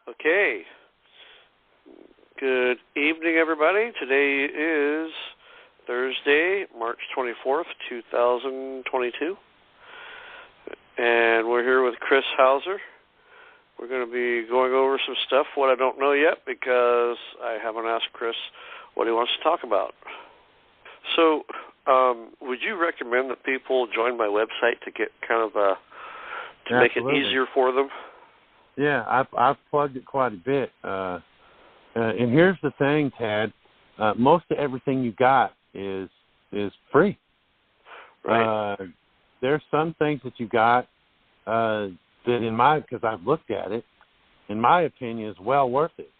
Okay. Good evening, everybody. Today is Thursday, March 24th, 2022. And we're here with Chris Hauser. We're going to be going over some stuff, what I don't know yet, because I haven't asked Chris what he wants to talk about. So, would you recommend that people join my website to get kind of to make it easier for them? Yeah, I've plugged it quite a bit. And here's the thing, Tad. Most of everything you got is free. Right. There's some things that you got that because I've looked at it, in my opinion, is well worth it.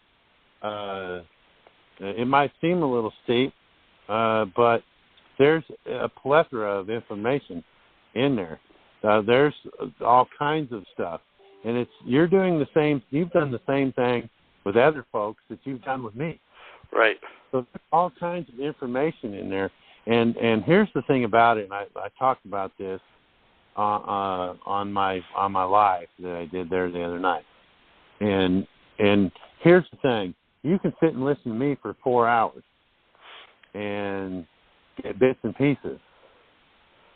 It might seem a little steep, but there's a plethora of information in there. There's all kinds of stuff. And you've done the same thing with other folks that you've done with me. Right. So there's all kinds of information in there. And here's the thing about it, and I talked about this on my live that I did there the other night. And here's the thing. You can sit and listen to me for 4 hours and get bits and pieces.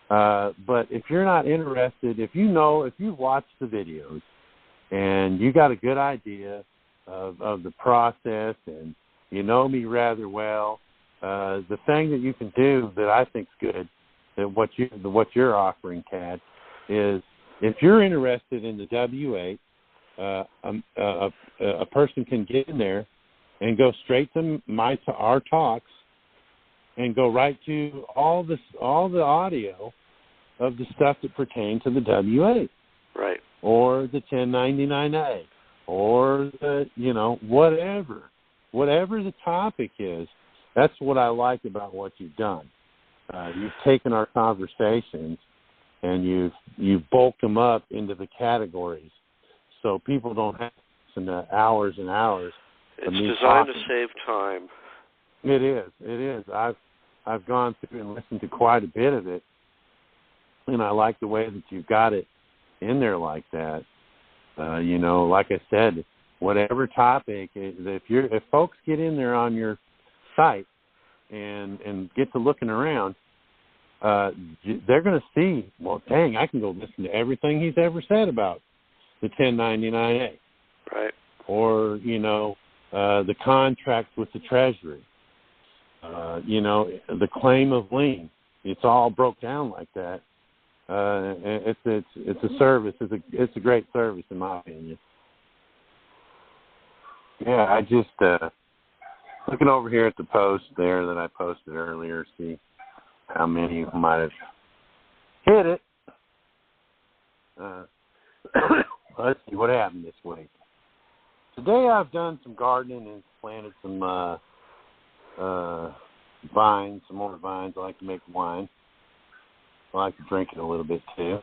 But if you're not interested, if you've watched the videos and you got a good idea of the process and you know me rather well, the thing that you can do that I think's good, that what you're offering, Tad, is if you're interested in the W-8, a person can get in there and go straight to our talks and go right to all the audio of the stuff that pertain to the W-8. Right. Or the 1099-A, or whatever the topic is. That's what I like about what you've done. You've taken our conversations and you've bulked them up into the categories, so people don't have to listen to hours and hours. It's designed to save time. It is. I've gone through and listened to quite a bit of it, and I like the way that you've got it in there like that. Like I said, whatever topic, if folks get in there on your site and get to looking around, they're going to see, well, dang, I can go listen to everything he's ever said about the 1099-A. Right. Or, the contract with the Treasury. The claim of lien. It's all broke down like that. It's a service. It's a great service in my opinion. Yeah, I just looking over here at the post there that I posted earlier, see how many might have hit it. Let's see what happened this week. Today I've done some gardening and planted some vines, some more vines. I like to make wine. I like to drink it a little bit too.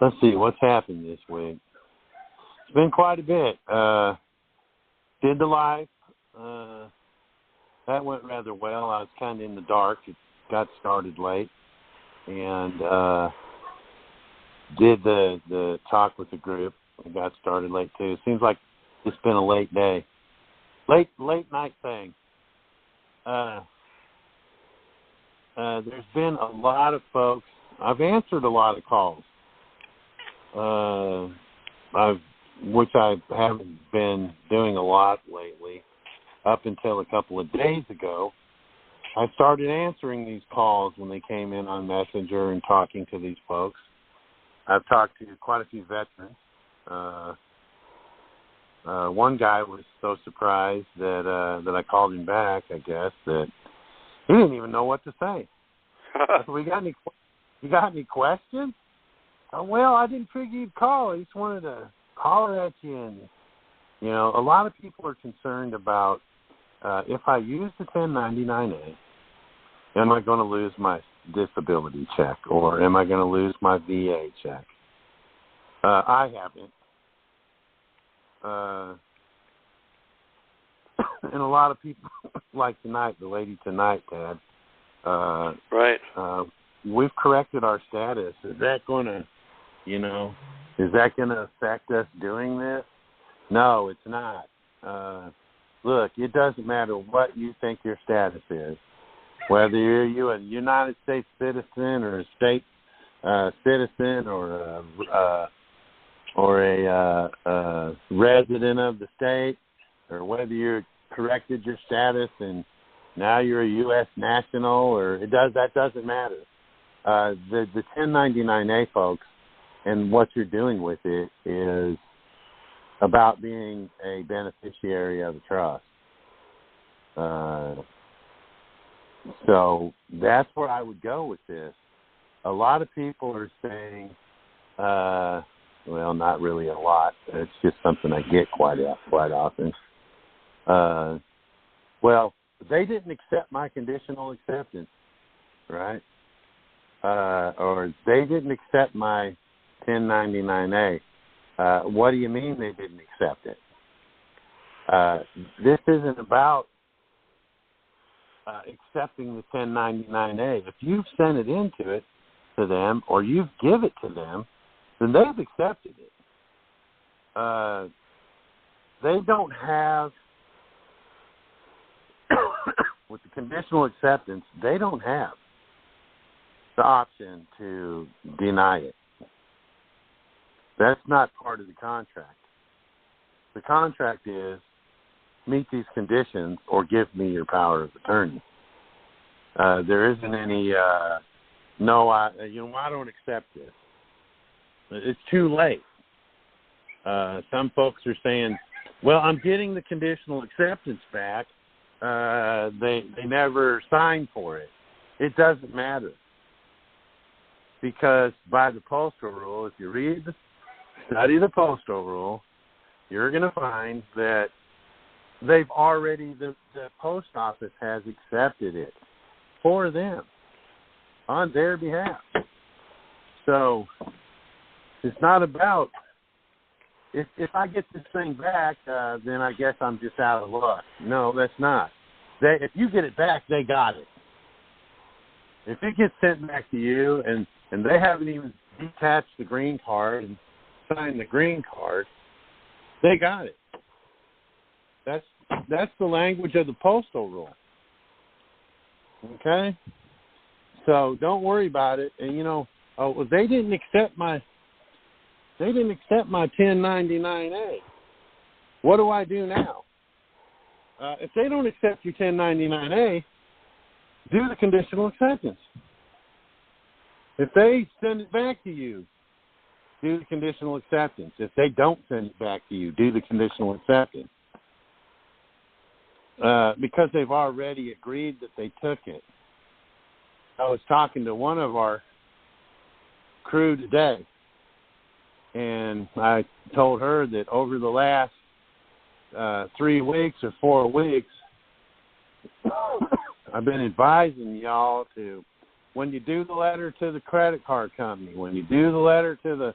Let's see what's happened this week. It's been quite a bit. Did the live. That went rather well. I was kind of in the dark. It got started late. And did the talk with the group. It got started late too. It seems like it's been a late day. Late night thing. There's been a lot of folks. I've answered a lot of calls, which I haven't been doing a lot lately. Up until a couple of days ago, I started answering these calls when they came in on Messenger and talking to these folks. I've talked to quite a few veterans. One guy was so surprised that I called him back, I guess, that he didn't even know what to say. I said, you got any questions? Well, I didn't figure you'd call. I just wanted to holler at you. And, a lot of people are concerned about if I use the 1099-A, am I going to lose my disability check or am I going to lose my VA check? I haven't. And a lot of people, like tonight, the lady tonight, Dad. Right. We've corrected our status. Is that going to, is Is that going to affect us doing this? No, it's not. Look, it doesn't matter what you think your status is, whether you're a United States citizen or a state citizen or a resident of the state, or whether you're corrected your status and now you're a U.S. national, or that doesn't matter. The 1099-A, folks, and what you're doing with it is about being a beneficiary of a trust. So that's where I would go with this. A lot of people are saying, well, not really a lot. It's just something I get quite often. Well, they didn't accept my conditional acceptance, right? Or they didn't accept my 1099-A. What do you mean they didn't accept it? This isn't about accepting the 1099-A. If you've sent it into it to them or you've give it to them, then they've accepted it. They don't have, with the conditional acceptance, they don't have the option to deny it. That's not part of the contract. The contract is meet these conditions or give me your power of attorney. There isn't any, no, I don't accept this. It's too late. Some folks are saying, well, I'm getting the conditional acceptance back. They never signed for it. It doesn't matter. Because by the postal rule, if you study the postal rule, you're going to find that they've already, the post office has accepted it for them on their behalf. So it's not about, if I get this thing back, then I guess I'm just out of luck. No, that's not. If you get it back, they got it. If it gets sent back to you and they haven't even detached the green card and signed the green card, they got it. That's the language of the postal rule. Okay? So don't worry about it. And they didn't accept my 1099-A. What do I do now? If they don't accept your 1099-A, do the conditional acceptance. If they send it back to you, do the conditional acceptance. If they don't send it back to you, do the conditional acceptance. Because they've already agreed that they took it. I was talking to one of our crew today, and I told her that over the last 3 weeks or 4 weeks, I've been advising y'all to, when you do the letter to the credit card company, when you do the letter to the,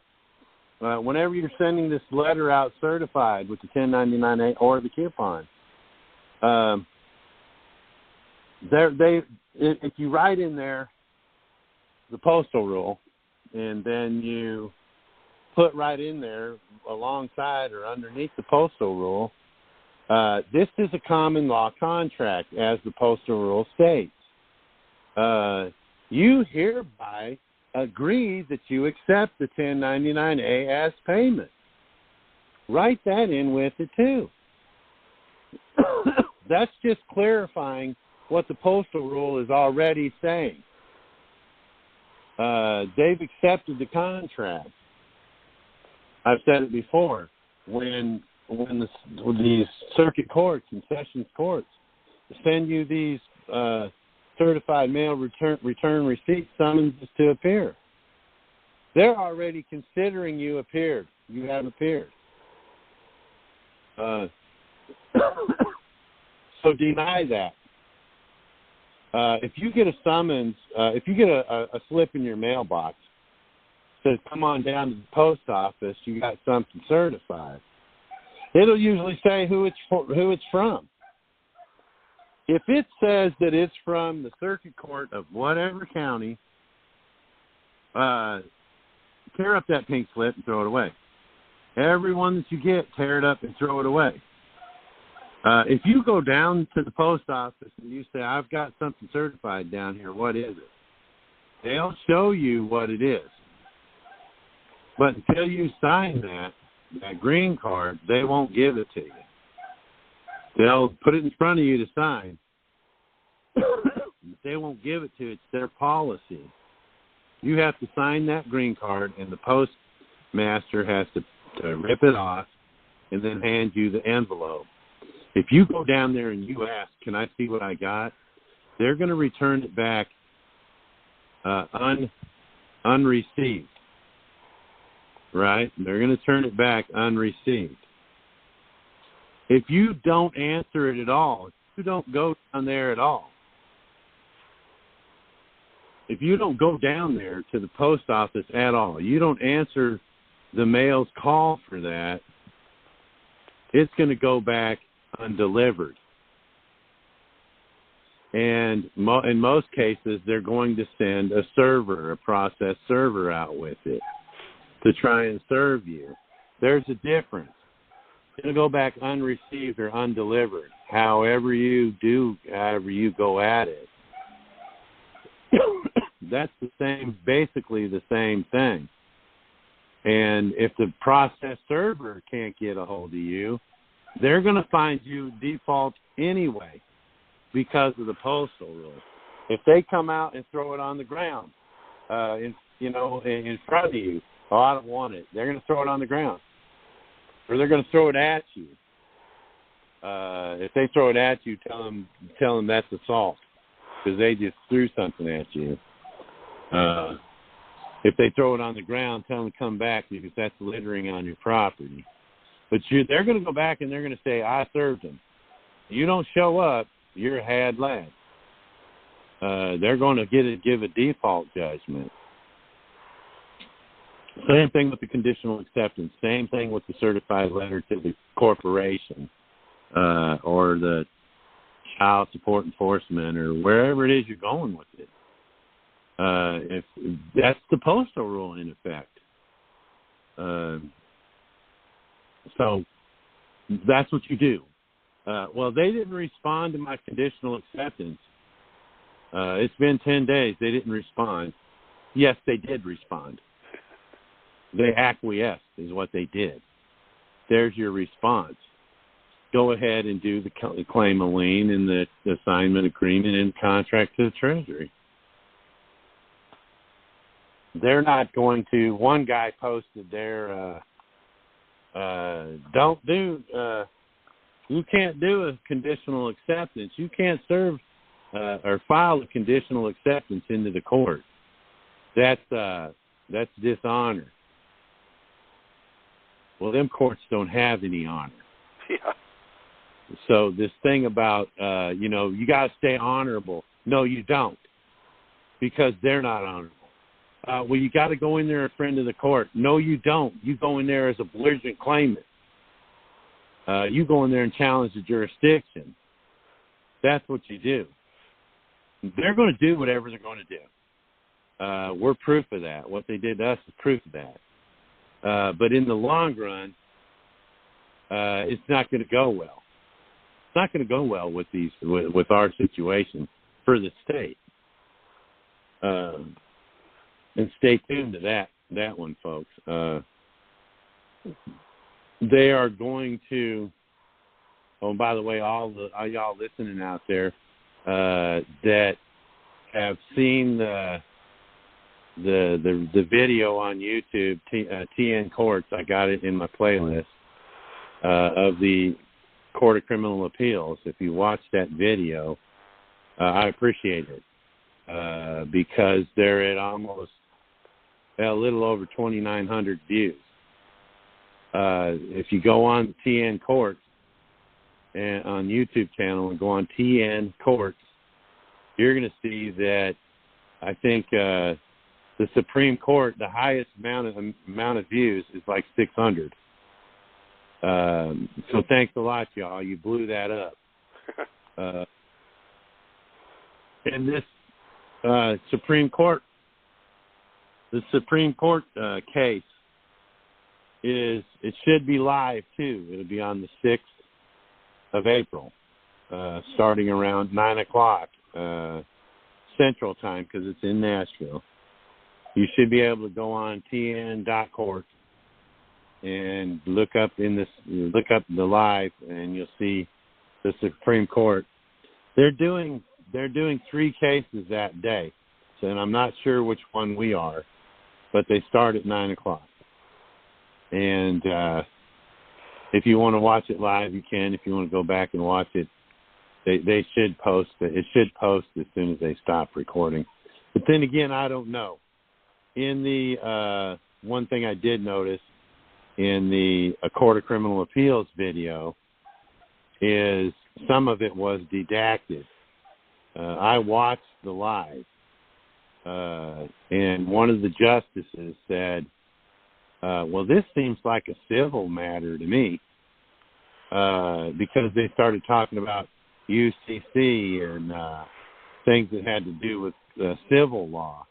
whenever you're sending this letter out certified with the 1099-A or the coupon, if you write in there the postal rule, and then you put right in there alongside or underneath the postal rule, this is a common law contract, as the postal rule states. You hereby agree that you accept the 1099-A as payment. Write that in with it, too. That's just clarifying what the postal rule is already saying. They've accepted the contract. I've said it before. When these circuit courts and sessions courts send you these certified mail return receipt summonses to appear, they're already considering you appeared. You have appeared. So deny that. If you get a summons, if you get a slip in your mailbox, says come on down to the post office, you got something certified, it'll usually say who it's from. If it says that it's from the circuit court of whatever county, tear up that pink slip and throw it away. Every one that you get, tear it up and throw it away. If you go down to the post office and you say, I've got something certified down here, what is it? They'll show you what it is. But until you sign that green card, they won't give it to you. They'll put it in front of you to sign. They won't give it to you. It's their policy. You have to sign that green card, and the postmaster has to rip it off and then hand you the envelope. If you go down there and you ask, can I see what I got? They're going to return it back unreceived. Right? They're going to turn it back unreceived. If you don't answer it at all, if you don't go down there at all, if you don't go down there to the post office at all, you don't answer the mail's call for that, it's going to go back undelivered. And in most cases, they're going to send a process server out with it to try and serve you. There's a difference. It's going to go back unreceived or undelivered. However you go at it. That's basically the same thing. And if the process server can't get a hold of you, they're going to find you default anyway because of the postal rule. If they come out and throw it on the ground, in front of you, oh, I don't want it. They're going to throw it on the ground, or they're going to throw it at you. If they throw it at you, tell them that's assault because they just threw something at you. If they throw it on the ground, tell them to come back because that's littering on your property. But they're going to go back and they're going to say, I served them. You don't show up, you're a had lad. They're going to give a default judgment. Same thing with the conditional acceptance. Same thing with the certified letter to the corporation or the child support enforcement or wherever it is you're going with it. If that's the postal rule in effect. So that's what you do. Well, they didn't respond to my conditional acceptance. It's been 10 days. They didn't respond. Yes, they did respond. They acquiesced is what they did. There's your response. Go ahead and do the claim of lien and the assignment agreement and contract to the Treasury. They're not going to. One guy posted there, you can't do a conditional acceptance. You can't serve or file a conditional acceptance into the court. That's dishonor. Well, them courts don't have any honor. Yeah. So this thing about, you got to stay honorable. No, you don't, because they're not honorable. Well, you got to go in there a friend of the court. No, you don't. You go in there as a belligerent claimant. You go in there and challenge the jurisdiction. That's what you do. They're going to do whatever they're going to do. We're proof of that. What they did to us is proof of that. But in the long run, it's not going to go well. It's not going to go well with our situation for the state. And stay tuned to that one, folks. They are going to. Oh, and by the way, all y'all listening out there that have seen the video on YouTube, TN Courts, I got it in my playlist of the Court of Criminal Appeals. If you watch that video, I appreciate it because they're at almost a little over 2,900 views. If you go on TN Courts and on YouTube channel and go on TN Courts, you're going to see that I think the Supreme Court, the highest amount of views is like 600. So thanks a lot, y'all. You blew that up. And this Supreme Court case it should be live too. It'll be on the 6th of April, starting around 9 o'clock Central Time because it's in Nashville. You should be able to go on tn.court and look up the live, and you'll see the Supreme Court. They're doing 3 cases that day, so, and I'm not sure which one we are, but they start at 9 o'clock. And if you want to watch it live, you can. If you want to go back and watch it, they should post it. It should post as soon as they stop recording. But then again, I don't know. In the one thing I did notice in the Court of Criminal Appeals video is some of it was redacted. I watched the live, and one of the justices said, well, this seems like a civil matter to me, because they started talking about UCC and things that had to do with civil law.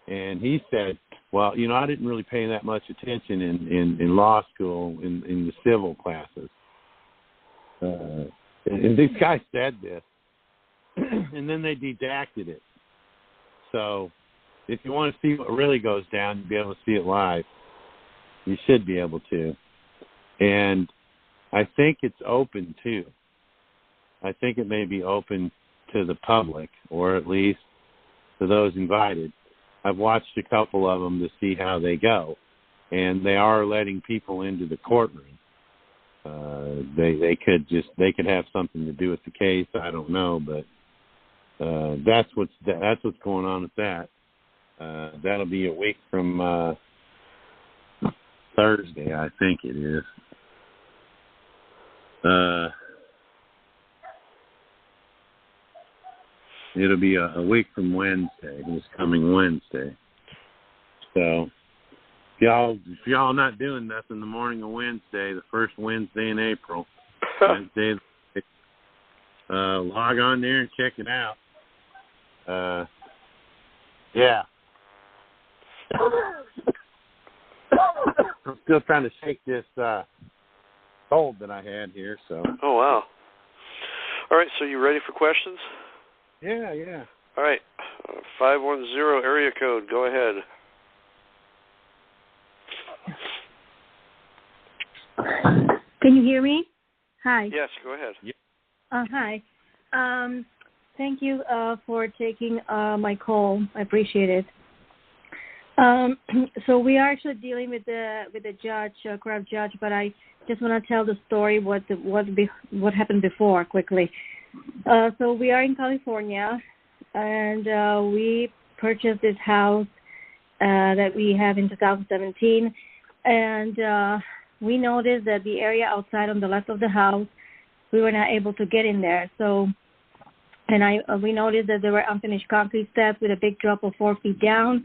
And he said, well, I didn't really pay that much attention in law school in the civil classes. And this guy said this, and then they redacted it. So if you want to see what really goes down, you'll be able to see it live. You should be able to. And I think it's open, too. I think it may be open to the public, or at least to those invited. I've watched a couple of them to see how they go, and they are letting people into the courtroom. They could have something to do with the case. I don't know, but that's what's going on with that. That'll be a week from Thursday, I think it is. It'll be a week from Wednesday, this coming Wednesday. So if y'all not doing nothing the morning of Wednesday, the first Wednesday in April, Wednesday, log on there and check it out. Yeah. I'm still trying to shake this cold that I had here. So. Oh, wow. All right, so you ready for questions? Yeah. All right, 510 area code. Go ahead. Can you hear me? Hi. Yes, go ahead. Hi. Thank you for taking my call. I appreciate it. So we are actually dealing with the judge, corrupt judge, but I just want to tell the story what happened before quickly. So we are in California, and we purchased this house that we have in 2017, and we noticed that the area outside on the left of the house, we were not able to get in there. So, and we noticed that there were unfinished concrete steps with a big drop of 4 feet down.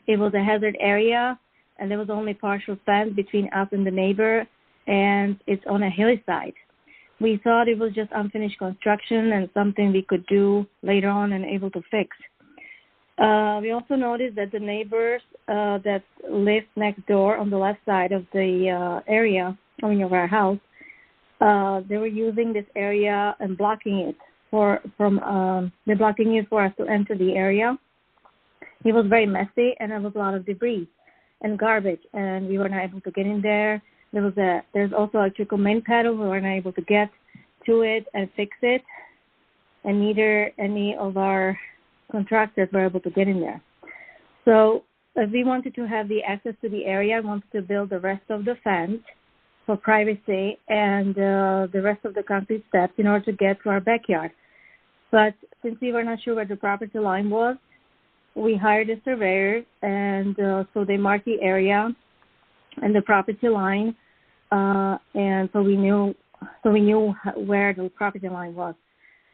It was a hazard area, and there was only partial fence between us and the neighbor, and it's on a hilly side. We thought it was just unfinished construction and something we could do later on and able to fix. We also noticed that the neighbors that live next door on the left side of the area, of our house, they were using this area and blocking it they're blocking it for us to enter the area. It was very messy, and there was a lot of debris and garbage, and we were not able to get in there. There's also a electrical main panel. We were not able to get to it and fix it, and neither any of our contractors were able to get in there. So we wanted to have the access to the area. We wanted to build the rest of the fence for privacy and the rest of the concrete steps in order to get to our backyard. But since we were not sure where the property line was, we hired a surveyor, and so they marked the area and the property line, and so we knew where the property line was.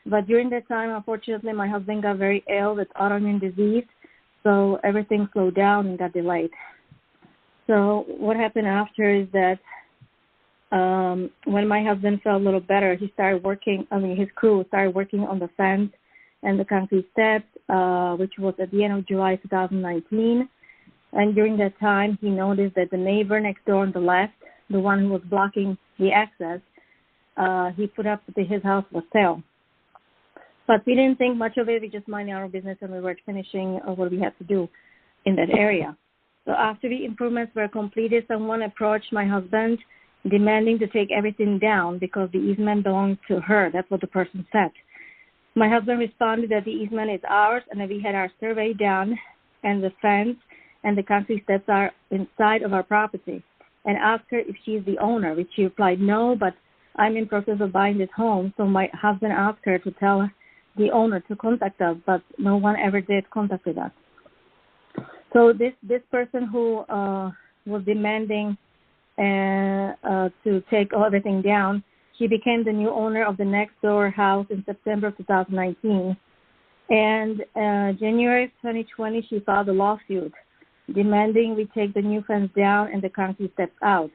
But during that time, unfortunately, my husband got very ill with autoimmune disease, so everything slowed down and got delayed. So what happened after is that when my husband felt a little better, he started working. His crew started working on the fence and the concrete steps, which was at the end of July 2019. And during that time, he noticed that the neighbor next door on the left the one who was blocking the access, he put up his house for sale. But we didn't think much of it. We just minded our business, and we were finishing what we had to do in that area. So after the improvements were completed, someone approached my husband demanding to take everything down because the easement belonged to her. That's what the person said. My husband responded that the easement is ours and that we had our survey done and the fence and the concrete steps are inside of our property, and asked her if she is the owner, which she replied, no, but I'm in process of buying this home. So my husband asked her to tell the owner to contact us, but no one ever did contact us. So this person who was demanding to take everything down, she became the new owner of the next door house in September of 2019. And January of 2020, she filed a lawsuit demanding we take the new fence down and the concrete steps out.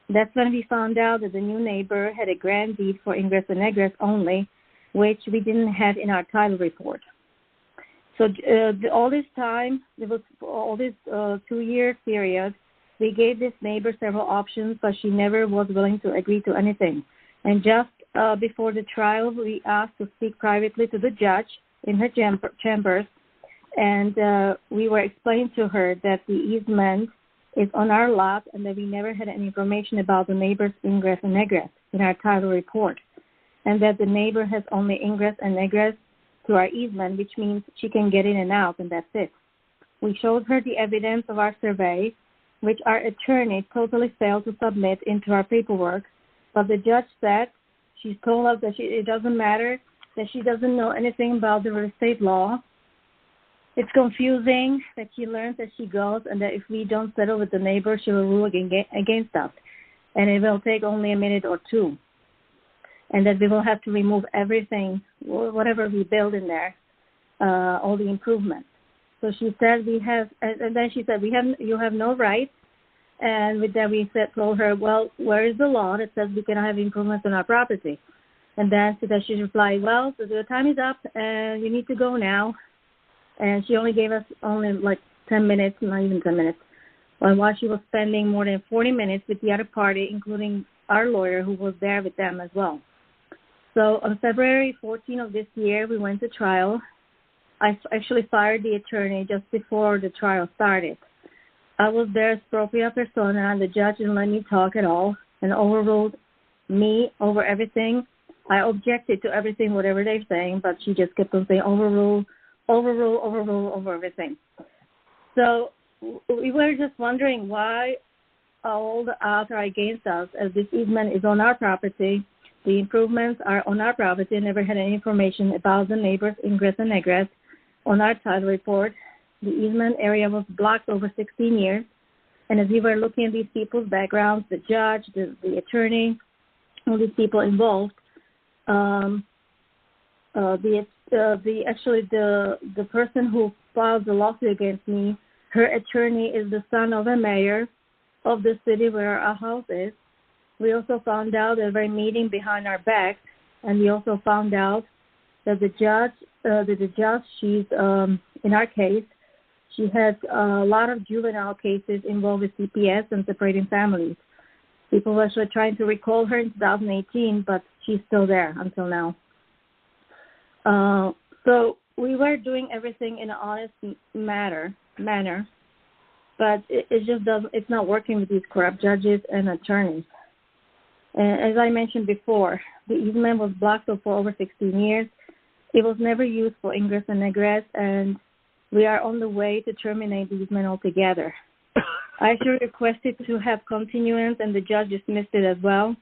That's when we found out that the new neighbor had a grant deed for ingress and egress only, which we didn't have in our title report. So all this time, there was all this 2-year period, we gave this neighbor several options, but she never was willing to agree to anything. And just before the trial, we asked to speak privately to the judge in her chambers, and we were explaining to her that the easement is on our lot and that we never had any information about the neighbor's ingress and egress in our title report, and that the neighbor has only ingress and egress to our easement, which means she can get in and out, and that's it. We showed her the evidence of our survey, which our attorney totally failed to submit into our paperwork, but the judge said she told us that it doesn't matter, that she doesn't know anything about the real estate law. It's confusing, that she learns as she goes, and that if we don't settle with the neighbor, she will rule against us, and it will take only a minute or two, and that we will have to remove everything, whatever we build in there, all the improvements. So she said and then she said, you have no right. And with that we told her, well, where is the law that says we cannot have improvements on our property? And then she replied, well, so the time is up and you need to go now. And she only gave us like 10 minutes, not even 10 minutes, while she was spending more than 40 minutes with the other party, including our lawyer who was there with them as well. So on February 14 of this year, we went to trial. I actually fired the attorney just before the trial started. I was there as propria persona, and the judge didn't let me talk at all and overruled me over everything. I objected to everything, whatever they're saying, but she just kept on saying overrule over everything. So we were just wondering why all the odds are against us, as this easement is on our property. The improvements are on our property. I never had any information about the neighbor's ingress and egress on our title report. The easement area was blocked over 16 years. And as we were looking at these people's backgrounds, the judge, the attorney, all these people involved, the person who filed the lawsuit against me, her attorney is the son of a mayor of the city where our house is. We also found out that they were meeting behind our backs, and we also found out that the judge, she's in our case, she has a lot of juvenile cases involved with CPS and separating families. People were actually trying to recall her in 2018, but she's still there until now. So we were doing everything in an honest manner, but it just doesn't. It's not working with these corrupt judges and attorneys. And as I mentioned before, the easement was blocked for over 16 years. It was never used for ingress and egress, and we are on the way to terminate the easement altogether. I actually requested to have continuance, and the judge dismissed it as well.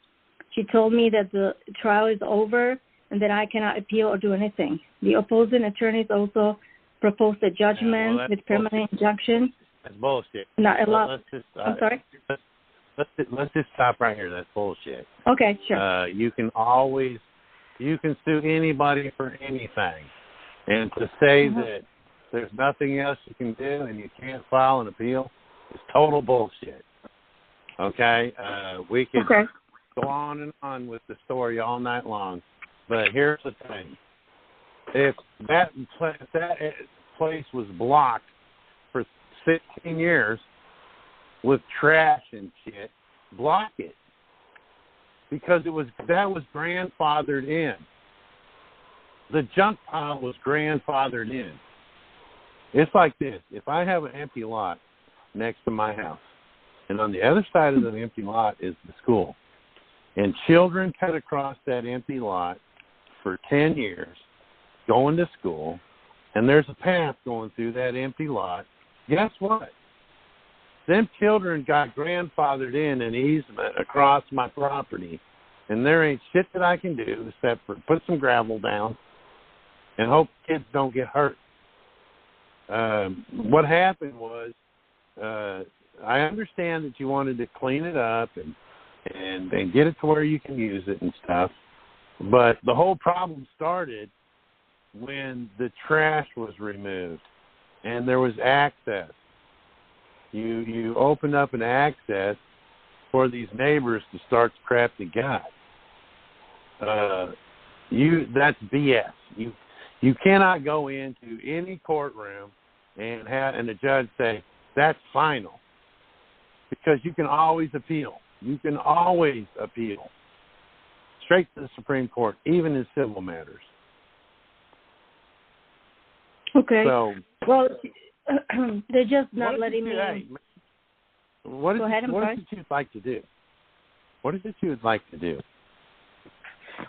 She told me that the trial is over and that I cannot appeal or do anything. The opposing attorneys also proposed a judgment with permanent injunction. That's bullshit. Not a lot. I'm sorry? Let's just stop right here. That's bullshit. Okay, sure. You can sue anybody for anything. And to say that there's nothing else you can do and you can't file an appeal is total bullshit. Okay? We could go on and on with the story all night long. But here's the thing. If that place was blocked for 16 years with trash and shit, block it because that was grandfathered in. The junk pile was grandfathered in. It's like this. If I have an empty lot next to my house, and on the other side of the empty lot is the school, and children cut across that empty lot for 10 years going to school, and there's a path going through that empty lot, guess what? Them children got grandfathered in an easement across my property, and there ain't shit that I can do except for put some gravel down and hope kids don't get hurt. What happened was, I understand that you wanted to clean it up and get it to where you can use it and stuff, but the whole problem started when the trash was removed and there was access. You opened up an access for these neighbors to start the crap they got. That's BS. You cannot go into any courtroom and the judge say, that's final. Because you can always appeal. You can always appeal. Straight to the Supreme Court, even in civil matters. Okay. So, well, they're just not letting me. What is it you'd like to do? What is it you would like to do?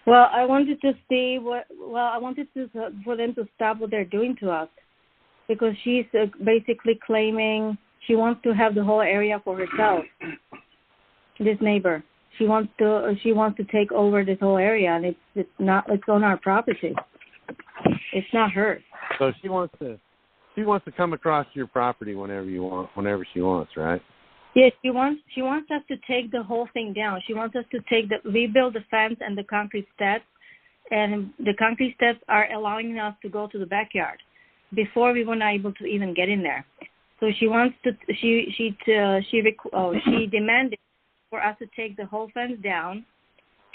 Well, I wanted to see for them to stop what they're doing to us, because she's basically claiming she wants to have the whole area for herself. This neighbor, she wants to take over this whole area, and it's on our property. It's not hers. So she wants to come across your property whenever she wants, right? Yes, she wants us to take the whole thing down. She wants us to rebuild the fence and the concrete steps, and the concrete steps are allowing us to go to the backyard. Before we were not able to even get in there. So she wants to. She demanded for us to take the whole fence down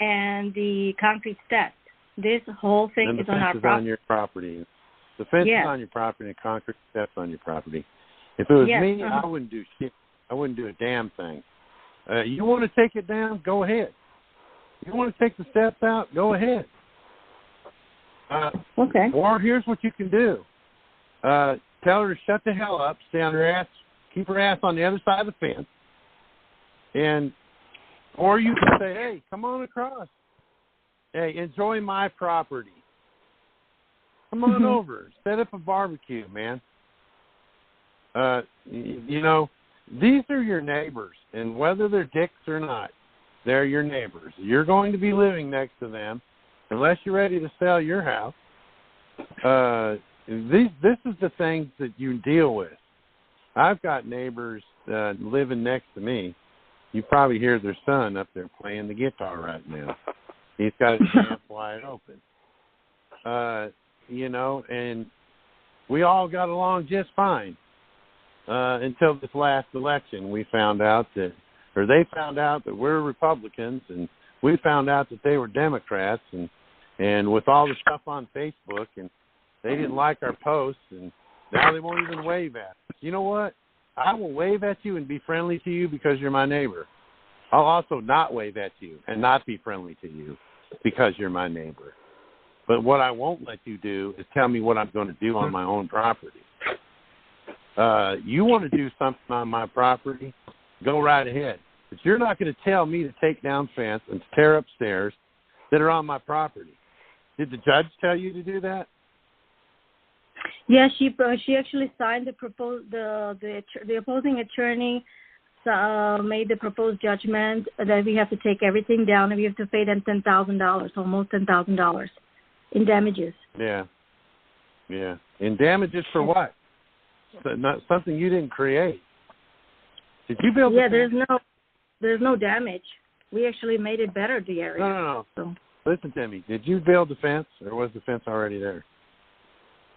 and the concrete steps. This whole thing is on our property. On your property. The fence is on your property and concrete steps on your property. If it was me, I wouldn't do shit. I wouldn't do a damn thing. You want to take it down? Go ahead. You want to take the steps out? Go ahead. Okay. Or here's what you can do. Tell her to shut the hell up, stay on her ass, keep her ass on the other side of the fence, or you can say, hey, come on across. Hey, enjoy my property. Come on over. Set up a barbecue, man. These are your neighbors, and whether they're dicks or not, they're your neighbors. You're going to be living next to them unless you're ready to sell your house. This is the things that you deal with. I've got neighbors living next to me. You probably hear their son up there playing the guitar right now. He's got his mouth wide open. And we all got along just fine until this last election. They found out that we're Republicans, and we found out that they were Democrats, and with all the stuff on Facebook, and they didn't like our posts, and now they won't even wave at us. You know what? I will wave at you and be friendly to you because you're my neighbor. I'll also not wave at you and not be friendly to you because you're my neighbor. But what I won't let you do is tell me what I'm going to do on my own property. You want to do something on my property, go right ahead. But you're not going to tell me to take down fence and tear up stairs that are on my property. Did the judge tell you to do that? Yeah, she actually signed the opposing attorney made the proposed judgment that we have to take everything down and we have to pay them $10,000, almost $10,000 in damages. Yeah. In damages for what? Not something you didn't create. Did you build? Yeah, there's no damage. We actually made it better, the area. No. So. Listen to me. Did you build the fence, or was the fence already there?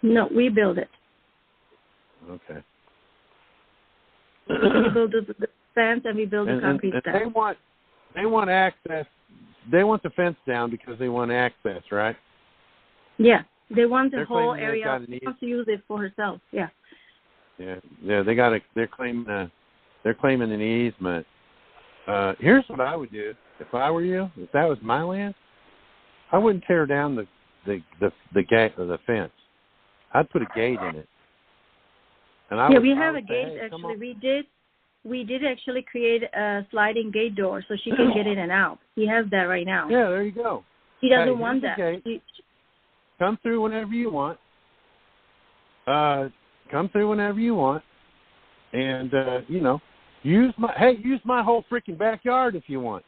No, we built it. Okay. We built the fence and we built the concrete steps. They want access. They want the fence down because they want access, right? Yeah, they want the They're whole area. She wants to use it for herself. Yeah. Yeah. They're claiming an easement. here's what I would do if I were you. If that was my land, I wouldn't tear down the gate or the fence. I'd put a gate in it. And we have a gate. Hey, actually, we did actually create a sliding gate door so she can get in and out. He has that right now. Yeah, there you go. He doesn't want that. Come through whenever you want. Come through whenever you want, and use my whole freaking backyard if you want.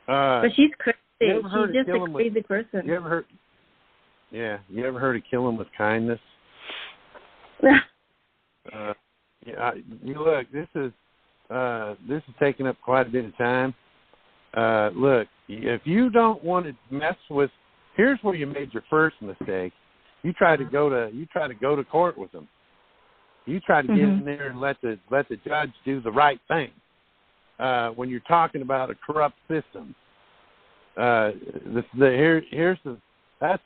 But she's crazy. She's just a crazy person. You ever heard? Yeah, you ever heard of killing with kindness? Look, this is taking up quite a bit of time. Look, if you don't want to mess with, here's where you made your first mistake. You try to go to court with them. You try to get in there and let the judge do the right thing. When you're talking about a corrupt system, that's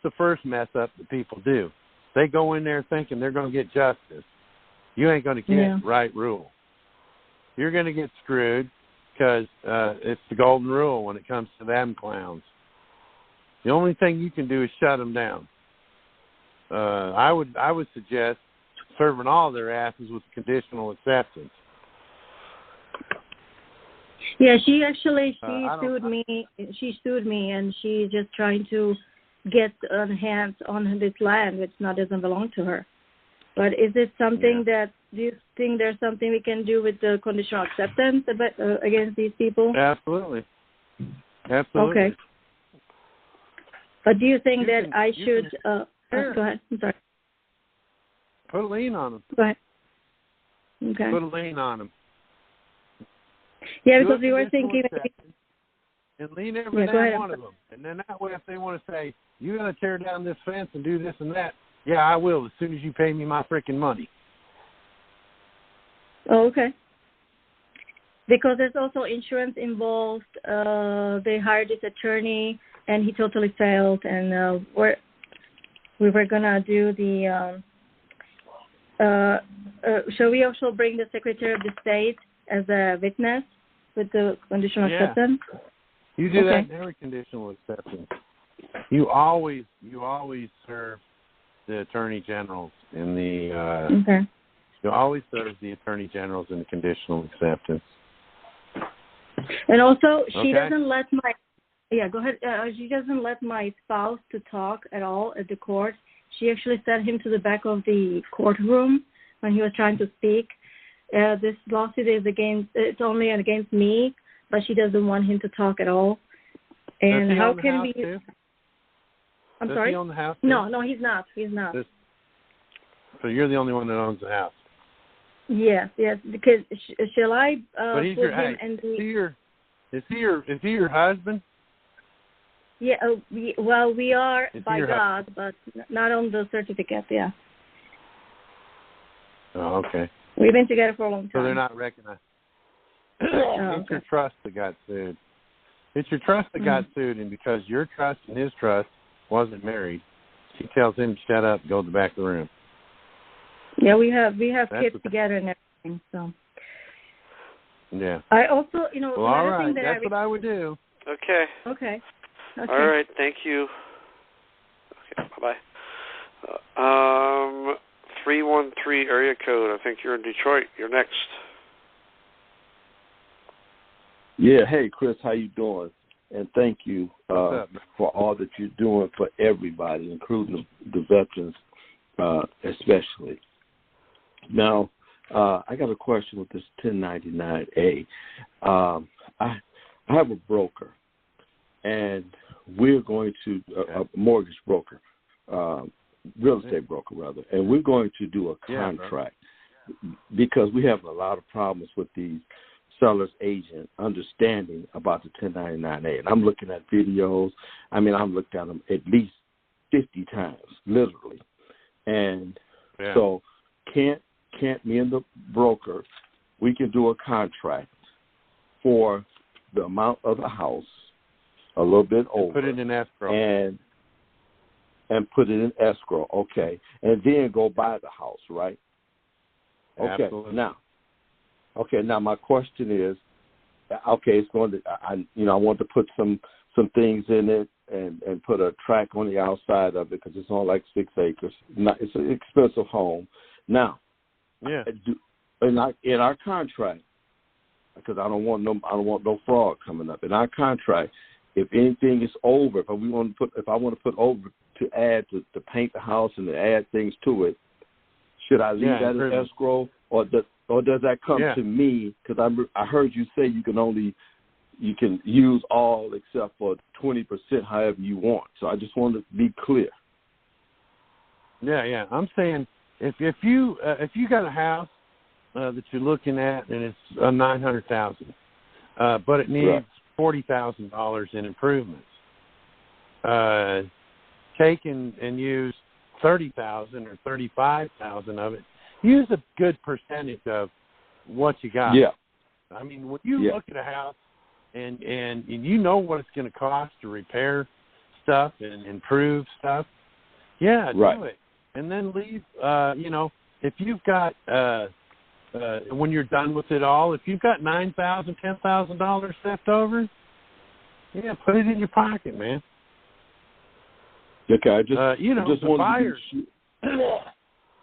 the first mess up that people do. They go in there thinking they're going to get justice. You ain't going to get right rule. You're going to get screwed because it's the golden rule when it comes to them clowns. The only thing you can do is shut them down. I would suggest serving all their asses with conditional acceptance. Yeah, she sued me. She sued me, and she's just trying to get hands on this land, which doesn't belong to her. But is it something do you think there's something we can do with the conditional acceptance against these people? Absolutely. Okay. But do you think that I should? Sure. Go ahead. I'm sorry. Put a lien on them. Go ahead. Okay. Put a lien on them. Yeah, because we were thinking. And lien every damn one of them. And then that way, if they want to say, you got to tear down this fence and do this and that, yeah, I will as soon as you pay me my freaking money. Oh, okay. Because there's also insurance involved. They hired this attorney, and he totally failed. And we were going to do the shall we also bring the Secretary of the State as a witness with the conditional acceptance? You do that in every conditional acceptance. You always serve the attorney generals in the you always serve the attorney generals in the conditional acceptance. And also, she doesn't let my go ahead. She doesn't let my spouse to talk at all at the court. She actually sent him to the back of the courtroom when he was trying to speak. This lawsuit is it's only against me, but she doesn't want him to talk at all. And how can we? Too? I'm sorry. Does he own the house too? No, he's not. He's not. So you're the only one that owns the house. Yes. Because shall I but he's put him in the? Is he your husband? Yeah. We are by God, but not on the certificate. Yeah. Oh, okay. We've been together for a long time. So they're not recognized. It's your trust that got sued. It's your trust that got sued, and because your trust and his trust wasn't married, she tells him to shut up and go to the back of the room. Yeah, we have kids together and everything. So. Yeah. I also, well, all right. That's what I would do. Okay. Okay. All right. Thank you. Okay. Bye-bye. 313 area code. I think you're in Detroit. You're next. Yeah. Hey, Chris. How you doing? And thank you for all that you're doing for everybody, including the veterans, especially. Now, I got a question with this 1099-A. I have a broker, and we're going to a mortgage broker, real estate broker rather, and we're going to do a contract because we have a lot of problems with these seller's agent understanding about the 1099-A. And I'm looking at videos. I mean, I've looked at them at least 50 times, literally. And so can't me and the broker, we can do a contract for the amount of the house, a little bit over. Put it in escrow. And put it in escrow, okay. And then go buy the house, right? Okay. Absolutely. Now my question is, Okay, it's going to. I want to put some things in it and put a track on the outside of it because it's on like 6 acres. It's an expensive home. Now, yeah, in our contract, because I don't want no fraud coming up. In our contract, if anything is over, if I want to put over to add to paint the house and to add things to it, should I leave that in escrow, or does that come to me? Because I heard you say you can use all except for 20%, however you want. So I just want to be clear. Yeah. I'm saying if you got a house that you're looking at and it's $900,000, but it needs $40,000 in improvements, take and use $30,000 or $35,000 of it. Use a good percentage of what you got. Yeah. I mean, when you look at a house and you know what it's going to cost to repair stuff and improve stuff, do it. And then leave, if you've got, when you're done with it all, if you've got $9,000, $10,000 left over, put it in your pocket, man. Okay, I just the buyers.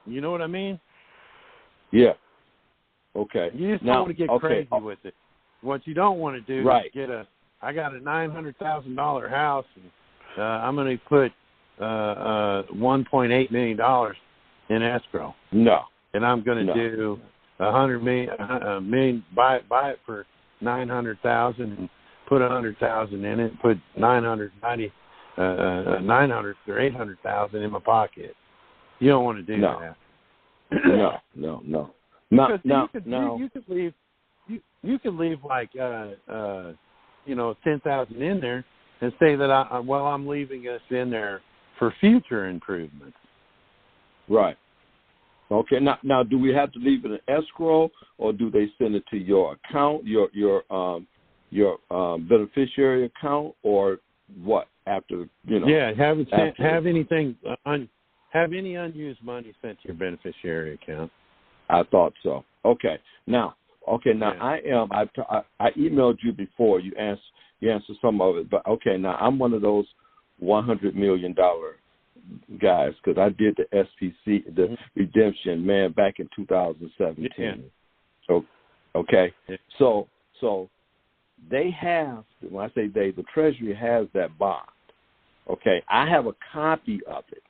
You know what I mean? Yeah. Okay. You just don't want to get crazy with it. What you don't want to do is I got a $900,000 house, and I'm going to put $1.8 million in escrow. No. And I'm going to do $100 million, buy it for $900,000 and put $100,000 in it, and put $900,000 or $800,000 in my pocket. You don't want to do that. No. You could leave like $10,000 in there and say that I'm leaving this in there for future improvements. Right. Okay. Now, do we have to leave it in escrow, or do they send it to your account, your beneficiary account, or what? After have anything have any unused money sent to your beneficiary account. I thought so. Okay. Now I emailed you before. You answered some of it, but okay. Now I'm one of those $100 million guys because I did the SPC, the redemption, man, back in 2017. Yeah. So, okay. Yeah. So they have. When I say they, the Treasury has that bond. Okay, I have a copy of it,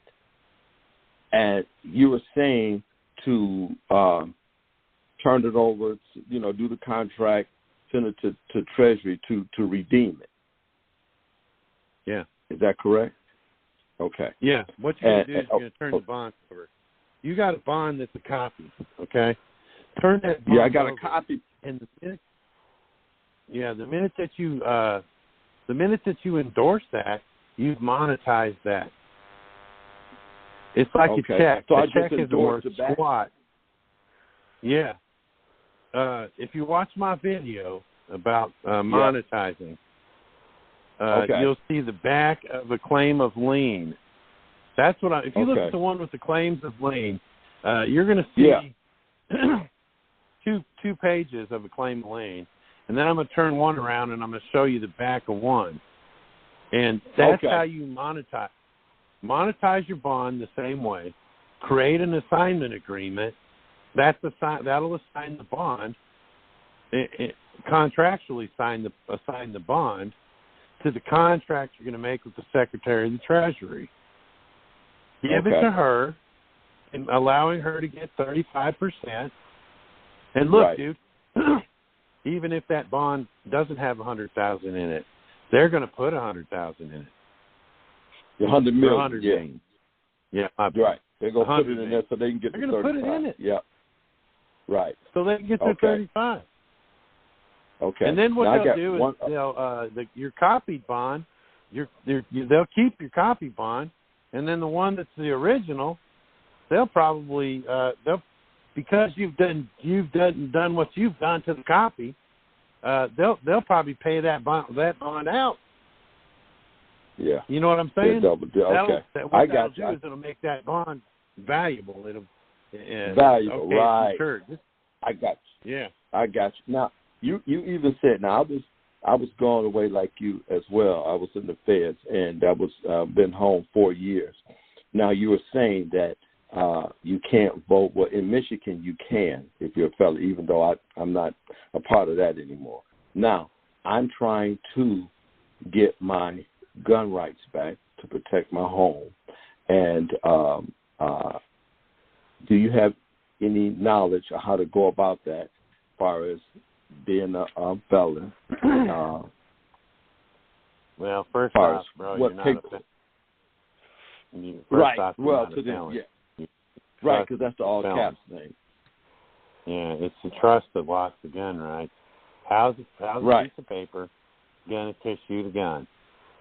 and you were saying to turn it over, do the contract, send it to Treasury to redeem it. Yeah. Is that correct? Okay. Yeah. What you're going to do is you're going to turn the bond over. You got a bond that's a copy, okay? Turn that bond over. Yeah, I got a copy. And the minute that you endorse that, you've monetized that. It's like a check. So a check isn't worth squat. Yeah. If you watch my video about monetizing, you'll see the back of a claim of lien. That's what if you look at the one with the claims of lien, you're going to see two pages of a claim of lien. And then I'm going to turn one around and I'm going to show you the back of one. And that's how you monetize. Monetize your bond the same way. Create an assignment agreement. That'll assign the bond. Contractually assign the bond to the contract you're going to make with the Secretary of the Treasury. Give it to her, and allowing her to get 35%. And look, dude, even if that bond doesn't have $100,000 in it, they're going to put $100,000 in it. $100 million. 100 million. Yeah, right. They're going to put it in there so they can get the 35. They're going to put it in it. Yeah. Right. So they can get their 35. Okay. And then what they'll do is your copied bond, they'll keep your copy bond, and then the one that's the original, they'll probably because you've done what you've done to the copy, they'll probably pay that bond out. Yeah. You know what I'm saying? Okay. What that'll do is it'll make that bond valuable. It'll valuable, okay, right? Sure. I got you. Yeah. I got you. Now you even said, now I was gone away like you as well. I was in the feds, and I was been home 4 years. Now, you were saying that you can't vote. Well, in Michigan, you can if you're a felon, even though I'm not a part of that anymore. Now, I'm trying to get my gun rights back to protect my home. And do you have any knowledge of how to go about that as far as being a felon? Well, first off, bro, you're not a felon. Right. Well, to them, yeah. Right, because that's the all caps thing. Yeah, it's the trust that lost the gun rights. How's a piece of paper going to issue the gun?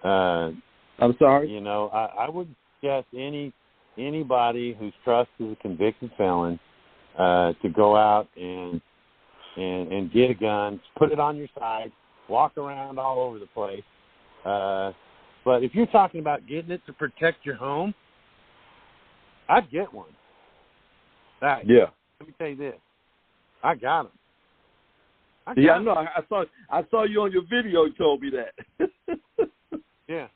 I'm sorry? You know, I would suggest anybody whose trust is a convicted felon to go out and get a gun, put it on your side, walk around all over the place. But if you're talking about getting it to protect your home, I'd get one. Right. Yeah. Let me tell you this. I got them. I know. I saw you on your video. You told me that. Yeah.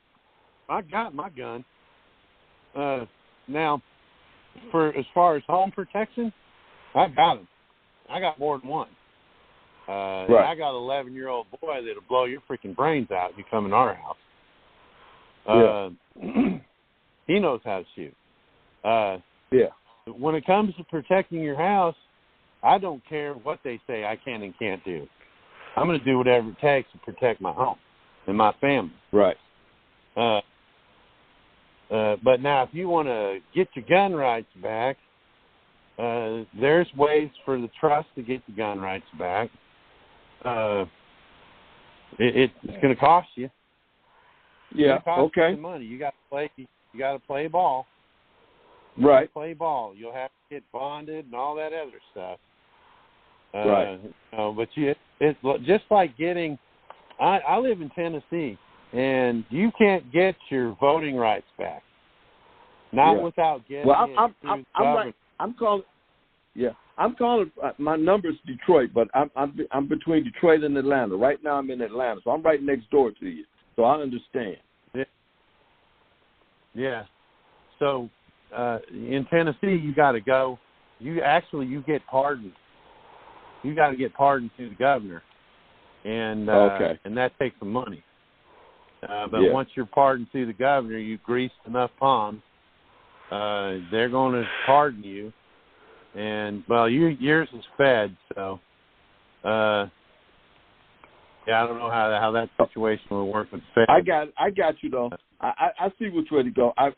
I got my gun. Now, for as far as home protection, I got them. I got more than one. Right. I got an 11-year-old boy that'll blow your freaking brains out if you come in our house. He knows how to shoot. Yeah. When it comes to protecting your house, I don't care what they say I can and can't do. I'm going to do whatever it takes to protect my home and my family. Right. But now, if you want to get your gun rights back, there's ways for the trust to get the gun rights back. It's going to cost you. Yeah. It's gonna cost you Okay. some money. You got to play. You got to play ball. Right. Play ball. You'll have to get bonded and all that other stuff. Right. But it's just like getting. I live in Tennessee, and you can't get your voting rights back. Not without getting. Well, I'm calling. Yeah, I'm calling. My number's Detroit, but I'm between Detroit and Atlanta. Right now, I'm in Atlanta, so I'm right next door to you. So I understand. Yeah. So in Tennessee, you got to go. You get pardoned. You got to get pardoned to the governor, and and that takes some money. But once you're pardoned to the governor, you greased enough palms. They're going to pardon you, and yours is fed. So, I don't know how that situation will work with fed. I got you though. I see which way to go. I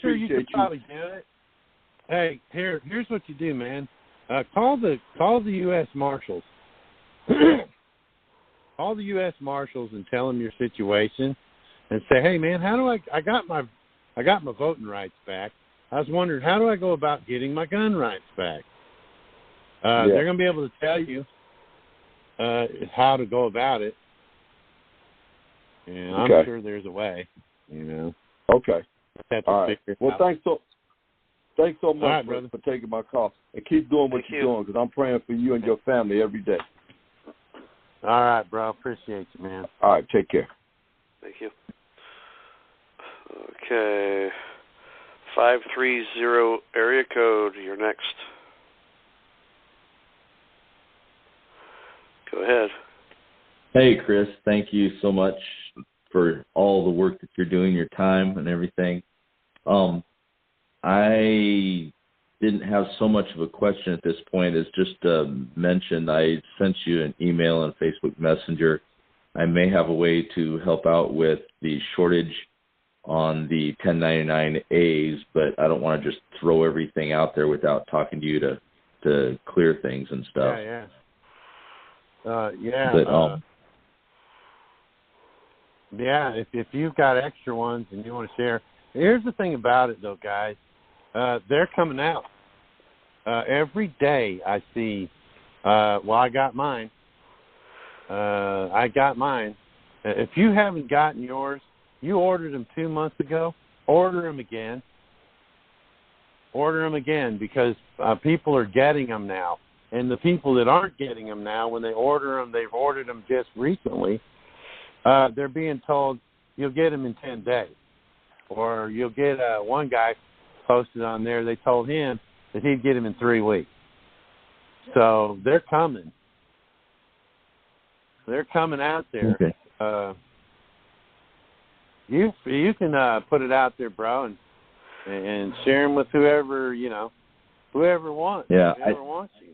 sure you could probably do it. Hey, here's what you do, man. Call the U.S. Marshals. Call the U.S. Marshals and tell them your situation, and say, hey, man, how do I got my voting rights back. I was wondering, how do I go about getting my gun rights back? They're going to be able to tell you how to go about it, and I'm sure there's a way. Okay. All right. Well, thanks so much for taking my call, and keep doing what you're doing, because I'm praying for you and your family every day. All right, bro. Appreciate you, man. All right. Take care. Thank you. Okay. 530 area code. You're next. Go ahead. Hey, Chris. Thank you so much for all the work that you're doing, your time and everything. I didn't have so much of a question at this point as just mentioned. I sent you an email and Facebook Messenger. I may have a way to help out with the shortage on the 1099As, but I don't want to just throw everything out there without talking to you to clear things and stuff. If you've got extra ones and you want to share. Here's the thing about it, though, guys. They're coming out. Every day I see, I got mine. If you haven't gotten yours, you ordered them 2 months ago, order them again. Order them again, because people are getting them now. And the people that aren't getting them now, when they order them, they've ordered them just recently, they're being told you'll get them in 10 days. Or you'll get one guy posted on there, they told him that he'd get them in 3 weeks. So they're coming. They're coming out there. Okay. You can put it out there, bro, and share them with whoever wants. Yeah, whoever wants you.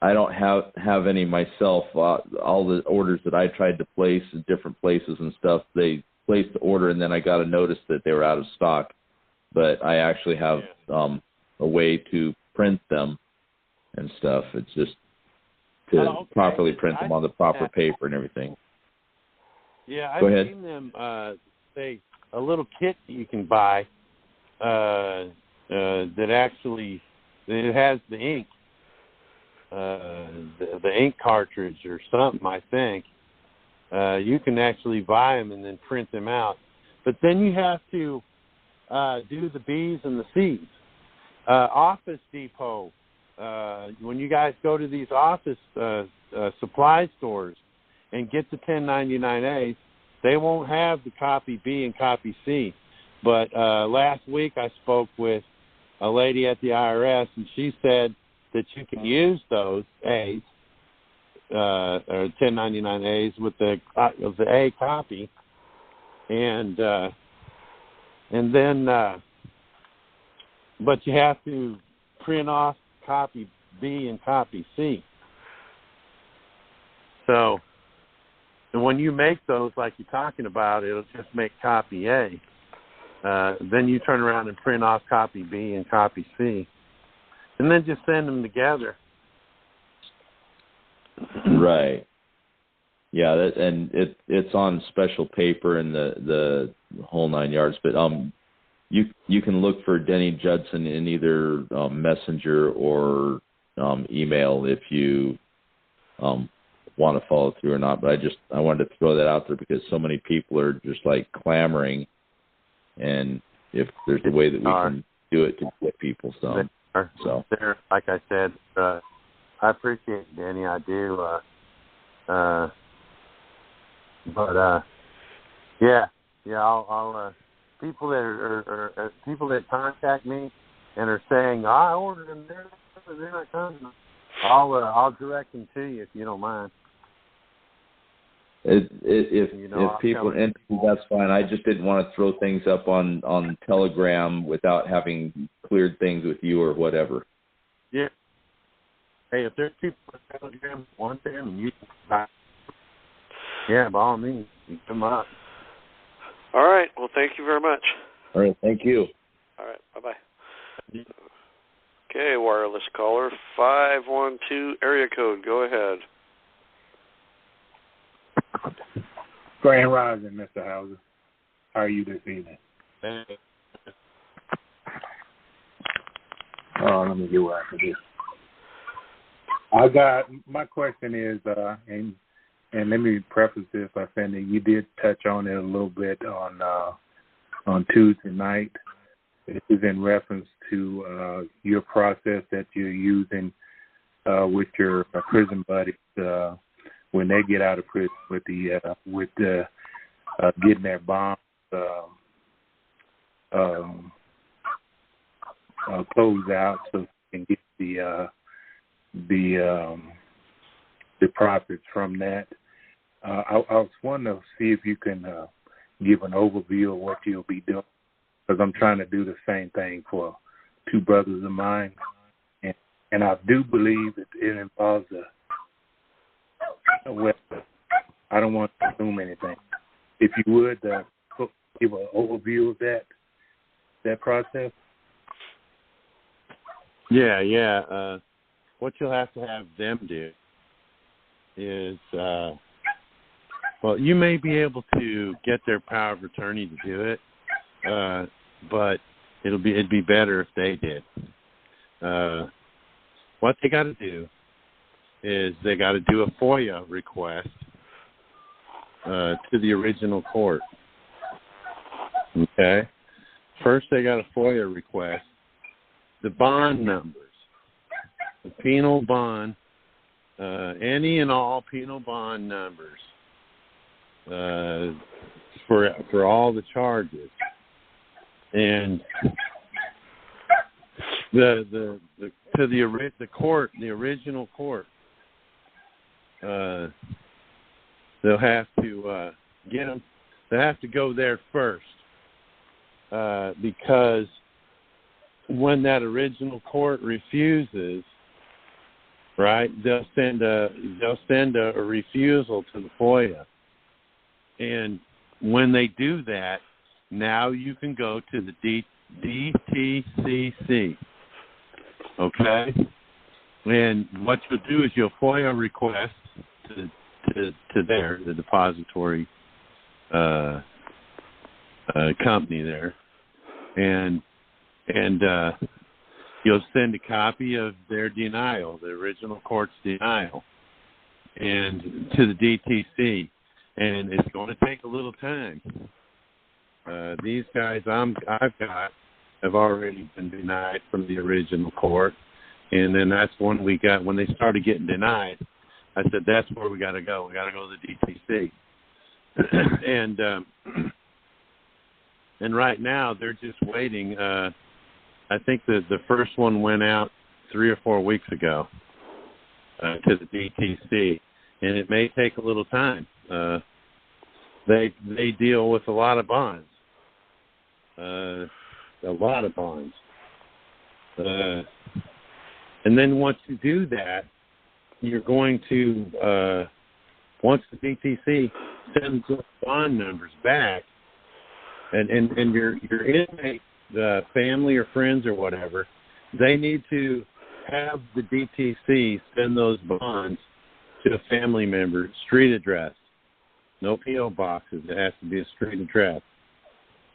I don't have any myself. All the orders that I tried to place in different places and stuff, they placed the order and then I got a notice that they were out of stock. But I actually have a way to print them and stuff. It's just to properly print them on the proper paper and everything. Yeah, Go I've ahead. seen them, say, a little kit that you can buy that actually it has the ink. The ink cartridge or something, I think. You can actually buy them and then print them out. But then you have to do the B's and the C's. Office Depot, when you guys go to these office supply stores and get the 1099As, they won't have the copy B and copy C. But last week I spoke with a lady at the IRS, and she said that you can use those A's, or 1099As with the A copy, and then, but you have to print off copy B and copy C. So, and when you make those like you're talking about, it'll just make copy A. Then you turn around and print off copy B and copy C. And then just send them together. Right. Yeah, and it's on special paper and the whole 9 yards. But you can look for Denny Judson in either messenger or email if you want to follow through or not. But I wanted to throw that out there because so many people are just like clamoring, and if there's a way that we can do it to get people some. So, like I said, I appreciate it, Danny. I do. I'll people that are people that contact me and are saying I ordered them, they're not coming. I'll direct them to you if you don't mind. If people are interested, that's fine. I just didn't want to throw things up on Telegram without having cleared things with you or whatever. Yeah. Hey, if there's people on Telegram who want them and you can buy, yeah, by all means, you come up. All right. Well, thank you very much. All right. Thank you. All right. Bye-bye. Okay, wireless caller, 512 area code. Go ahead. Grand Rising, Mr. Hauser. How are you this evening? Let me get where I can do. My question is, and let me preface this by saying that you did touch on it a little bit on Tuesday night. This is in reference to your process that you're using with your prison buddies when they get out of prison with the getting their bonds closed out so they can get the profits from that. I was wanting to see if you can give an overview of what you'll be doing, because I'm trying to do the same thing for two brothers of mine, and I do believe that it involves well, I don't want to assume anything. If you would give an overview of that process. Yeah. What you'll have to have them do is, you may be able to get their power of attorney to do it, but it'd be better if they did. What they got to do is they got to do a FOIA request to the original court. Okay? First, they got a FOIA request. The bond numbers the penal bond, any and all penal bond numbers for all the charges, and the original court, they'll have to get them. They have to go there first, because when that original court refuses, right, they'll send a refusal to the FOIA, and when they do that, now you can go to the DTCC, okay? And what you'll do is you'll FOIA request to the depository company there, and you'll send a copy of their denial, the original court's denial, and to the DTC, and it's going to take a little time. These guys I've got have already been denied from the original court, and then that's when they started getting denied, I said, that's where we got to go. We got to go to the DTC. And right now they're just waiting. I think the first one went out 3 or 4 weeks ago to the DTC, and it may take a little time. They deal with a lot of bonds. And then once you do that, you're going to, once the DTC sends those bond numbers back, and your inmate, the family or friends or whatever, they need to have the DTC send those bonds to a family member, street address. No P.O. boxes. It has to be a street address.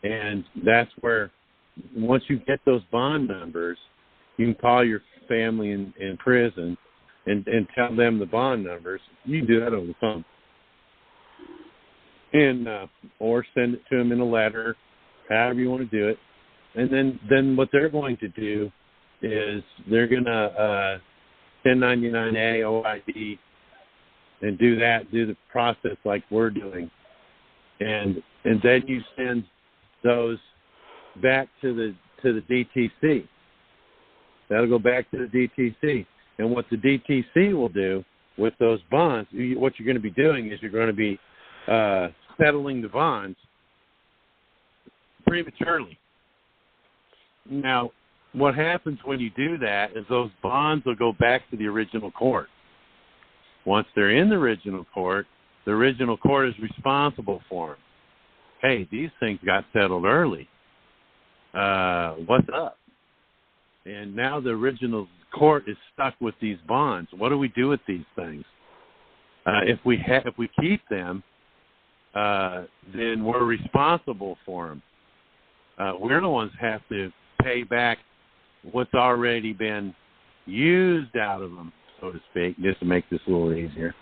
And that's where, once you get those bond numbers, you can call your family in prison and tell them the bond numbers. You can do that over the phone. And or send it to them in a letter, however you want to do it. And then what they're going to do is they're going to 1099A OID and do the process like we're doing. And then you send those back to the DTC. That'll go back to the DTC. And what the DTC will do with those bonds, what you're going to be doing is you're going to be settling the bonds prematurely. Now, what happens when you do that is those bonds will go back to the original court. Once they're in the original court is responsible for them. Hey, these things got settled early. What's up? And now the original court is stuck with these bonds. What do we do with these things? If we keep them, then we're responsible for them. We're the ones who have to pay back what's already been used out of them, so to speak, just to make this a little easier.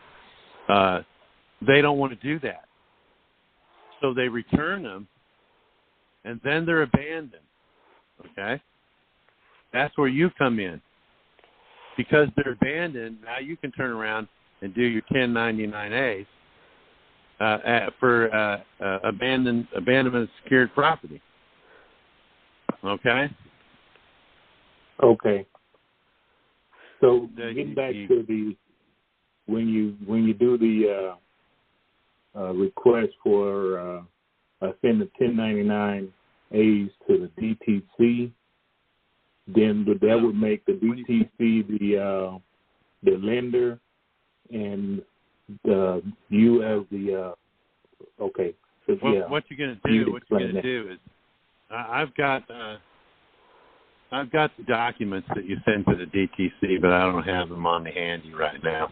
They don't want to do that. So they return them, and then they're abandoned. Okay? That's where you come in. Because they're abandoned, now you can turn around and do your 1099As for abandonment of secured property. Okay? Okay. So getting back to the when you do the request for send the 1099As to the DTC, then that would make the DTC the lender, and you as the okay. So, what you're going to do? Is I've got the documents that you send to the DTC, but I don't have them on the handy right now.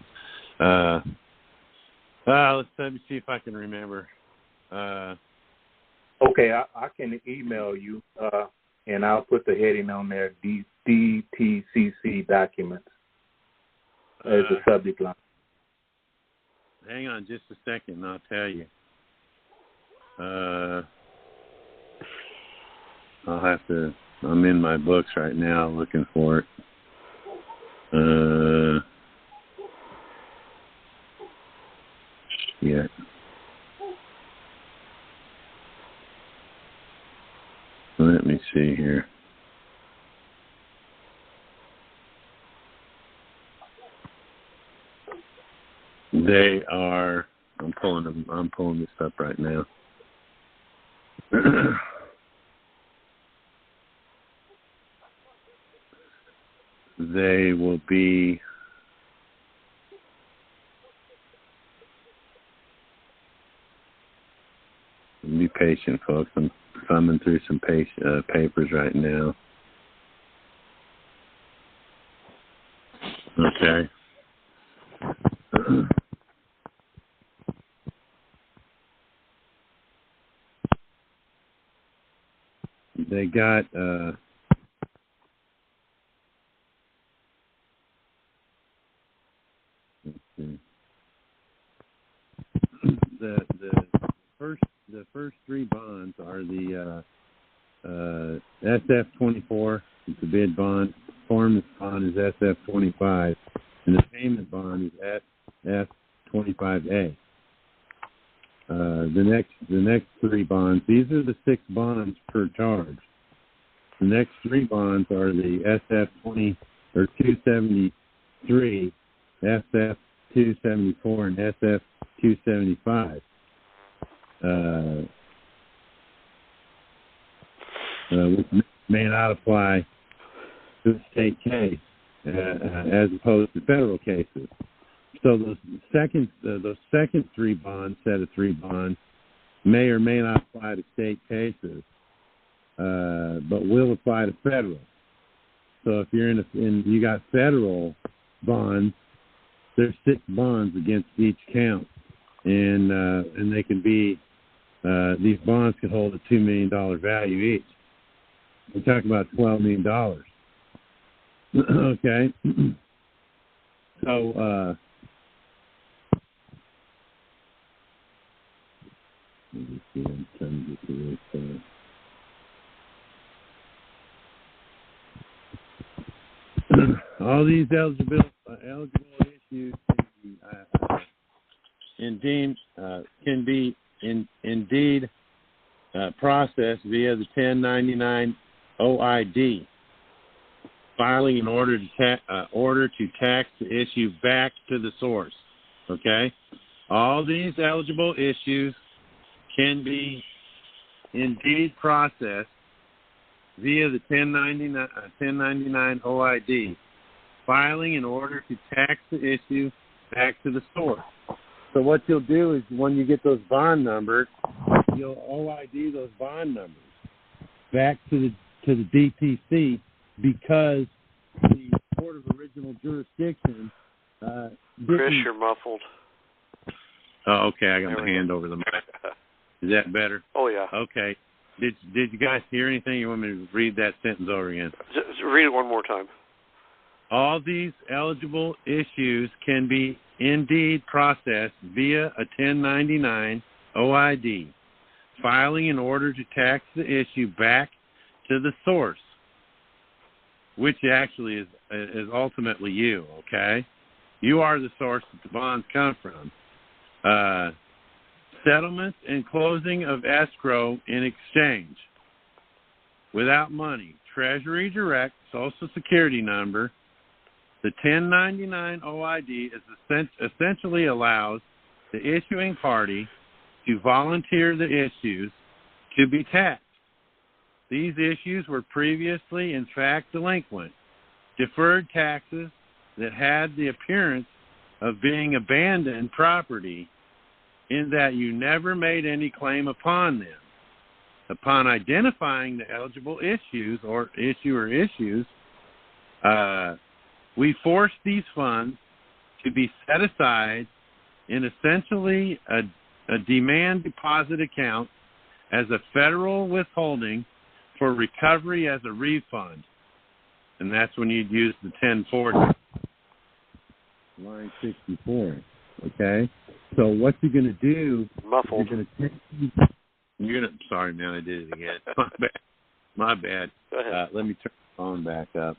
Let me see if I can remember. Okay, I can email you, and I'll put the heading on there, DTCC documents, as a subject line. Hang on just a second, and I'll tell you. I'm in my books right now looking for it. Yeah. Let me see here. They are. I'm pulling this up right now. They will be. Be patient, folks. I'm thumbing through some papers right now. Okay. They got let's see. The first three bonds are the SF-24. It's a bid bond. Performance bond is SF-25, and the payment bond is SF-25A. The next three bonds. These are the 6 bonds per charge. The next 3 bonds are the SF-20 or 273, SF-274, and SF-275. Which may not apply to a state case as opposed to federal cases. So those second 3 bonds, set of 3 bonds, may or may not apply to state cases, but will apply to federal. So if you're you got federal bonds, there's 6 bonds against each count, and they can be these bonds could hold a $2 million value each. We're talking about $12 million. Okay. So let me see. I'm trying to get to this. All these eligible issues can be indeed processed via the 1099 OID, filing in order to tax the issue back to the source. Okay, all these eligible issues can be indeed processed via the 1099 OID, filing in order to tax the issue back to the source. So what you'll do is when you get those bond numbers, you'll OID those bond numbers back to the DTC, because the Court of Original Jurisdiction Chris, you're muffled. Oh, okay. I got my hand over the mic. Is that better? Oh, yeah. Okay. Did you guys hear anything? You want me to read that sentence over again? Just read it one more time. All these eligible issues can be indeed processed via a 1099 OID, filing in order to tax the issue back to the source, which actually is ultimately you, okay? You are the source that the bonds come from. Settlement and closing of escrow in exchange. Without money, Treasury Direct, Social Security number. The 1099 OID essentially allows the issuing party to volunteer the issues to be taxed. These issues were previously, in fact, delinquent, deferred taxes that had the appearance of being abandoned property, in that you never made any claim upon them. Upon identifying the eligible issues or issuer issues, we forced these funds to be set aside in essentially a demand deposit account as a federal withholding for recovery as a refund. And that's when you'd use the 1040. Line 64. Okay? So what you're going to do... Muffled. You're going to... Sorry, man, I did it again. My bad. Go ahead. Let me turn the phone back up.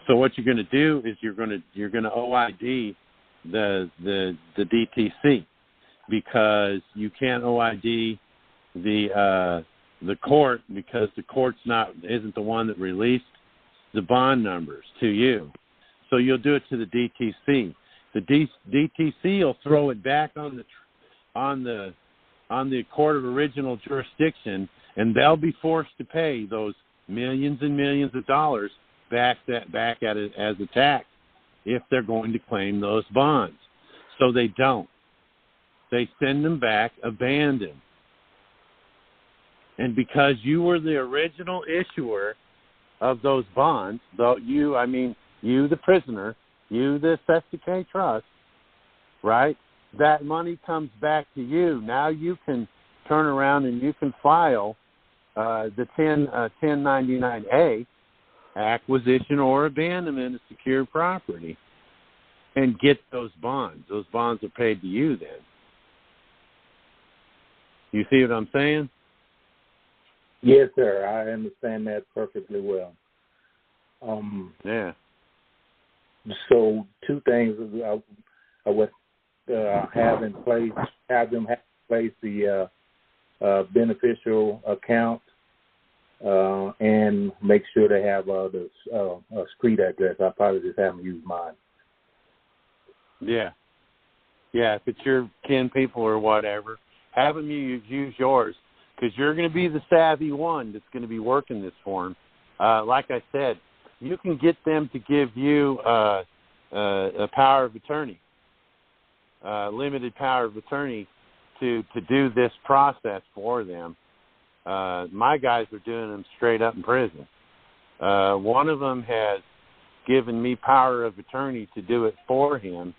So what you're going to do is you're going to OID the DTC, because you can't OID the court, because the court's isn't the one that released the bond numbers to you. So you'll do it to the DTC. The DTC will throw it back on the court of original jurisdiction, and they'll be forced to pay those millions and millions of dollars back at it as a tax if they're going to claim those bonds. So they don't. They send them back abandoned. And because you were the original issuer of those bonds, you, the prisoner, you, the Cestui Que Trust, right? That money comes back to you. Now you can turn around and you can file the 1099A, acquisition or abandonment of secured property, and get those bonds. Those bonds are paid to you then. You see what I'm saying? Yes, sir. I understand that perfectly well. Yeah. So 2 things I would have them in place the beneficial account and make sure they have the street address. I probably just haven't used mine. Yeah. Yeah, if it's your kin people or whatever, have them use yours, because you're going to be the savvy one that's going to be working this form. Like I said, you can get them to give you a power of attorney, limited power of attorney to do this process for them. My guys are doing them straight up in prison. One of them has given me power of attorney to do it for him,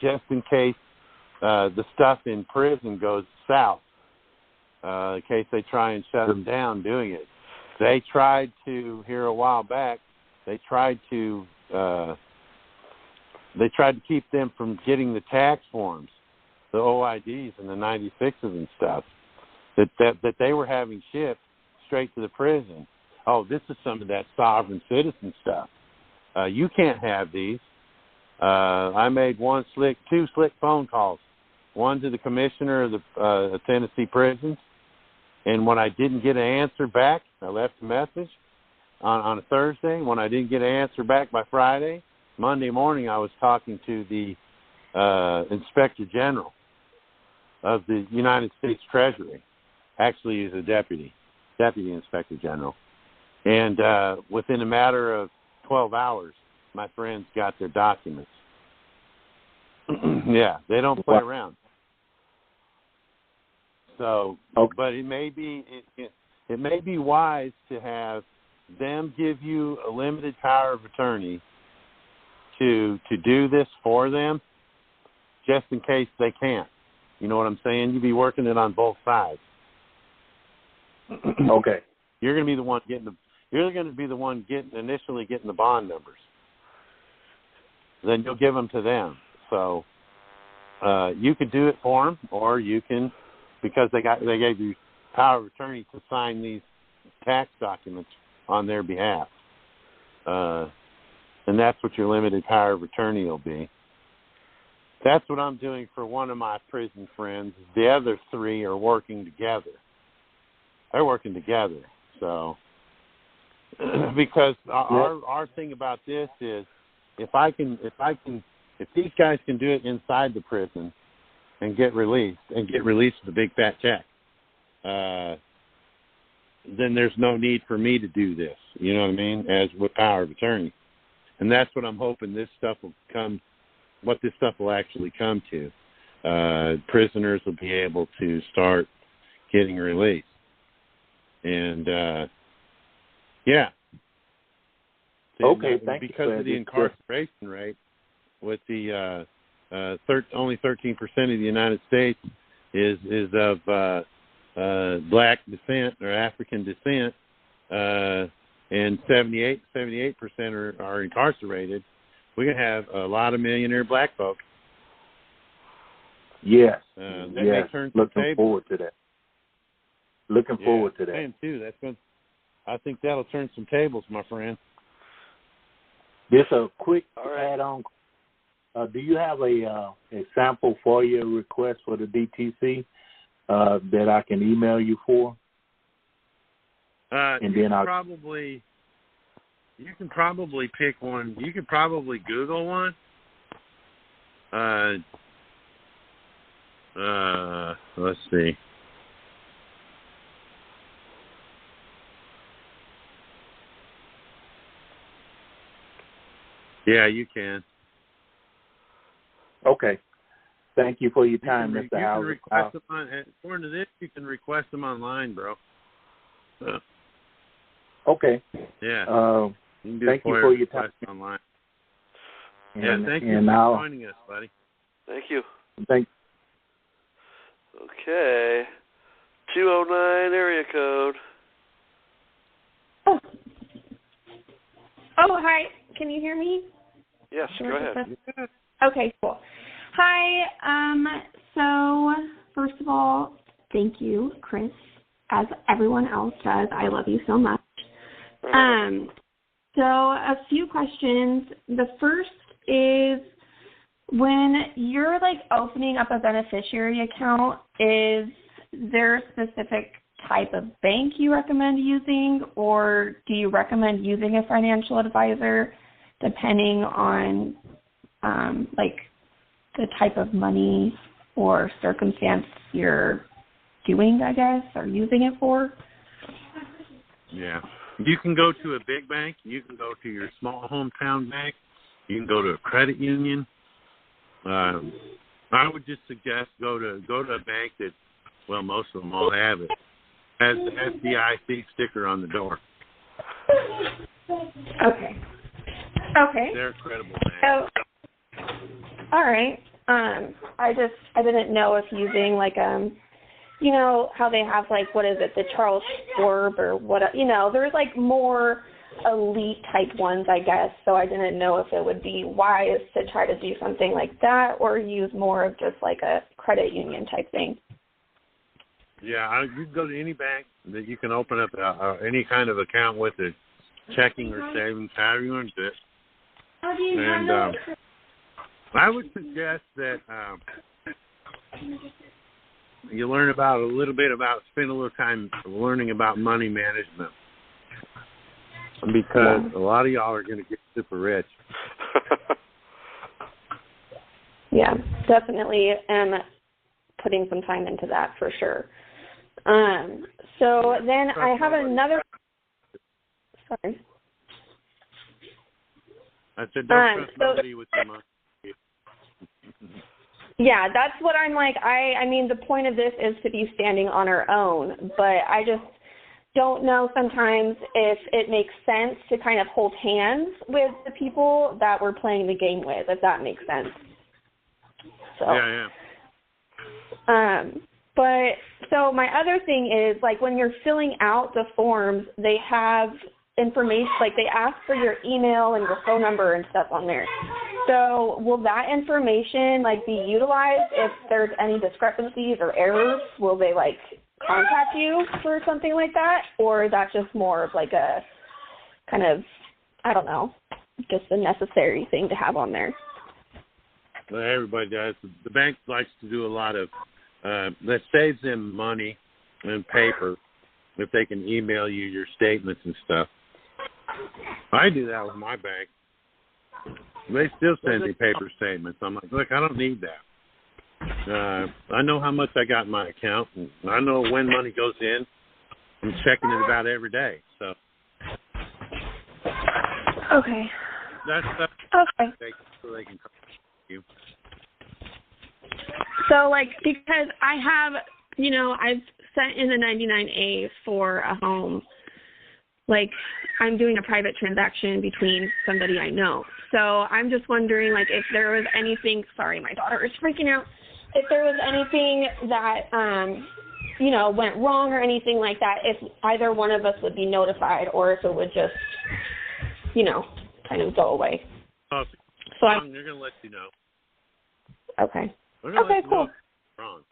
just in case the stuff in prison goes south, in case they try and shut him down doing it. They tried to, here a while back, they tried to keep them from getting the tax forms, the OIDs and the 96s and stuff, that they were having shipped straight to the prison. Oh, this is some of that sovereign citizen stuff. You can't have these. I made two slick phone calls, one to the commissioner of the Tennessee prisons, and when I didn't get an answer back, I left a message on a Thursday. When I didn't get an answer back by Friday, Monday morning I was talking to the Inspector General of the United States Treasury. Actually, he's a Deputy Inspector General. And within a matter of 12 hours, my friends got their documents. Yeah, they don't play around. So, okay. But it may be wise to have them give you a limited power of attorney to do this for them, just in case they can't. You know what I'm saying? You'd be working it on both sides. Okay. You're going to be the one initially getting the bond numbers. Then you'll give them to them. So you could do it for them, or you can, because they gave you power of attorney to sign these tax documents on their behalf, and that's what your limited power of attorney will be. That's what I'm doing for one of my prison friends. The other 3 are working together. They're working together. So, because our thing about this is, if these guys can do it inside the prison and get released with a big fat check, then there's no need for me to do this. You know what I mean? As with power of attorney, and that's what I'm hoping this stuff will come. What this stuff will actually come to, prisoners will be able to start getting released, and yeah. Okay, thank you. Because of the incarceration rate, with the only 13% of the United States is of black descent or African descent, and 78% are incarcerated. We're going to have a lot of millionaire black folks. Yes. May turn Looking forward to that. Looking forward to that. I am too. I think that'll turn some tables, my friend. Just a quick right. add-on. Do you have a sample for your request for the DTC that I can email you for? And then you can probably pick one. You can probably Google one. Let's see. Yeah, you can. Okay. Thank you for your time, Mr. Hauser. According to this, you can request them online, bro. Okay. Yeah. Thank you for your time. Online. And, thank you for joining us, buddy. Thank you. Thank. Okay. 209 area code. Oh, hi. Can you hear me? Yes, go ahead. Okay, cool. Hi. So, first of all, thank you, Chris, as everyone else does. I love you so much. So, a few questions. The first is, when you're, opening up a beneficiary account, is there a specific type of bank you recommend using, or do you recommend using a financial advisor depending on, the type of money or circumstance you're doing, I guess, or using it for? Yeah. You can go to a big bank. You can go to your small hometown bank. You can go to a credit union. I would just suggest go to a bank that, well, most of them all have it, has the SDIC sticker on the door. Okay. They're a credible bank. So, all right. I didn't know if using how they have what is it, the Charles Schwab or what, there's more elite type ones, I guess. So I didn't know if it would be wise to try to do something like that or use more of just a credit union type thing. Yeah, you can go to any bank that you can open up any kind of account with it, checking or savings, however you want to do it. And I would suggest that you spend a little time learning about money management, because a lot of y'all are going to get super rich. Yeah, definitely am putting some time into that for sure. So then I have another. Sorry. I said don't trust nobody with your money. Yeah, that's what I'm like. I mean, the point of this is to be standing on our own, but I just don't know sometimes if it makes sense to kind of hold hands with the people that we're playing the game with, if that makes sense. So, yeah. But so my other thing is, when you're filling out the forms, they have information, they ask for your email and your phone number and stuff on there. So will that information be utilized if there's any discrepancies or errors? Will they contact you for something like that, or is that just more of a kind of, I don't know, just a necessary thing to have on there? Well, everybody does. The bank likes to do a lot of that saves them money and paper if they can email you your statements and stuff. I do that with my bank. They still send me paper statements. I'm like, look, I don't need that. I know how much I got in my account, and I know when money goes in. I'm checking it about every day. So. Okay. That's okay. So they can contact you. So, because I have, I've sent in the 99A for a home. I'm doing a private transaction between somebody I know. So I'm just wondering, if there was anything, sorry, my daughter is freaking out, if there was anything that, went wrong or anything like that, if either one of us would be notified or if it would just, kind of go away. So they're going to let you know. Okay. Okay, cool. Wrong.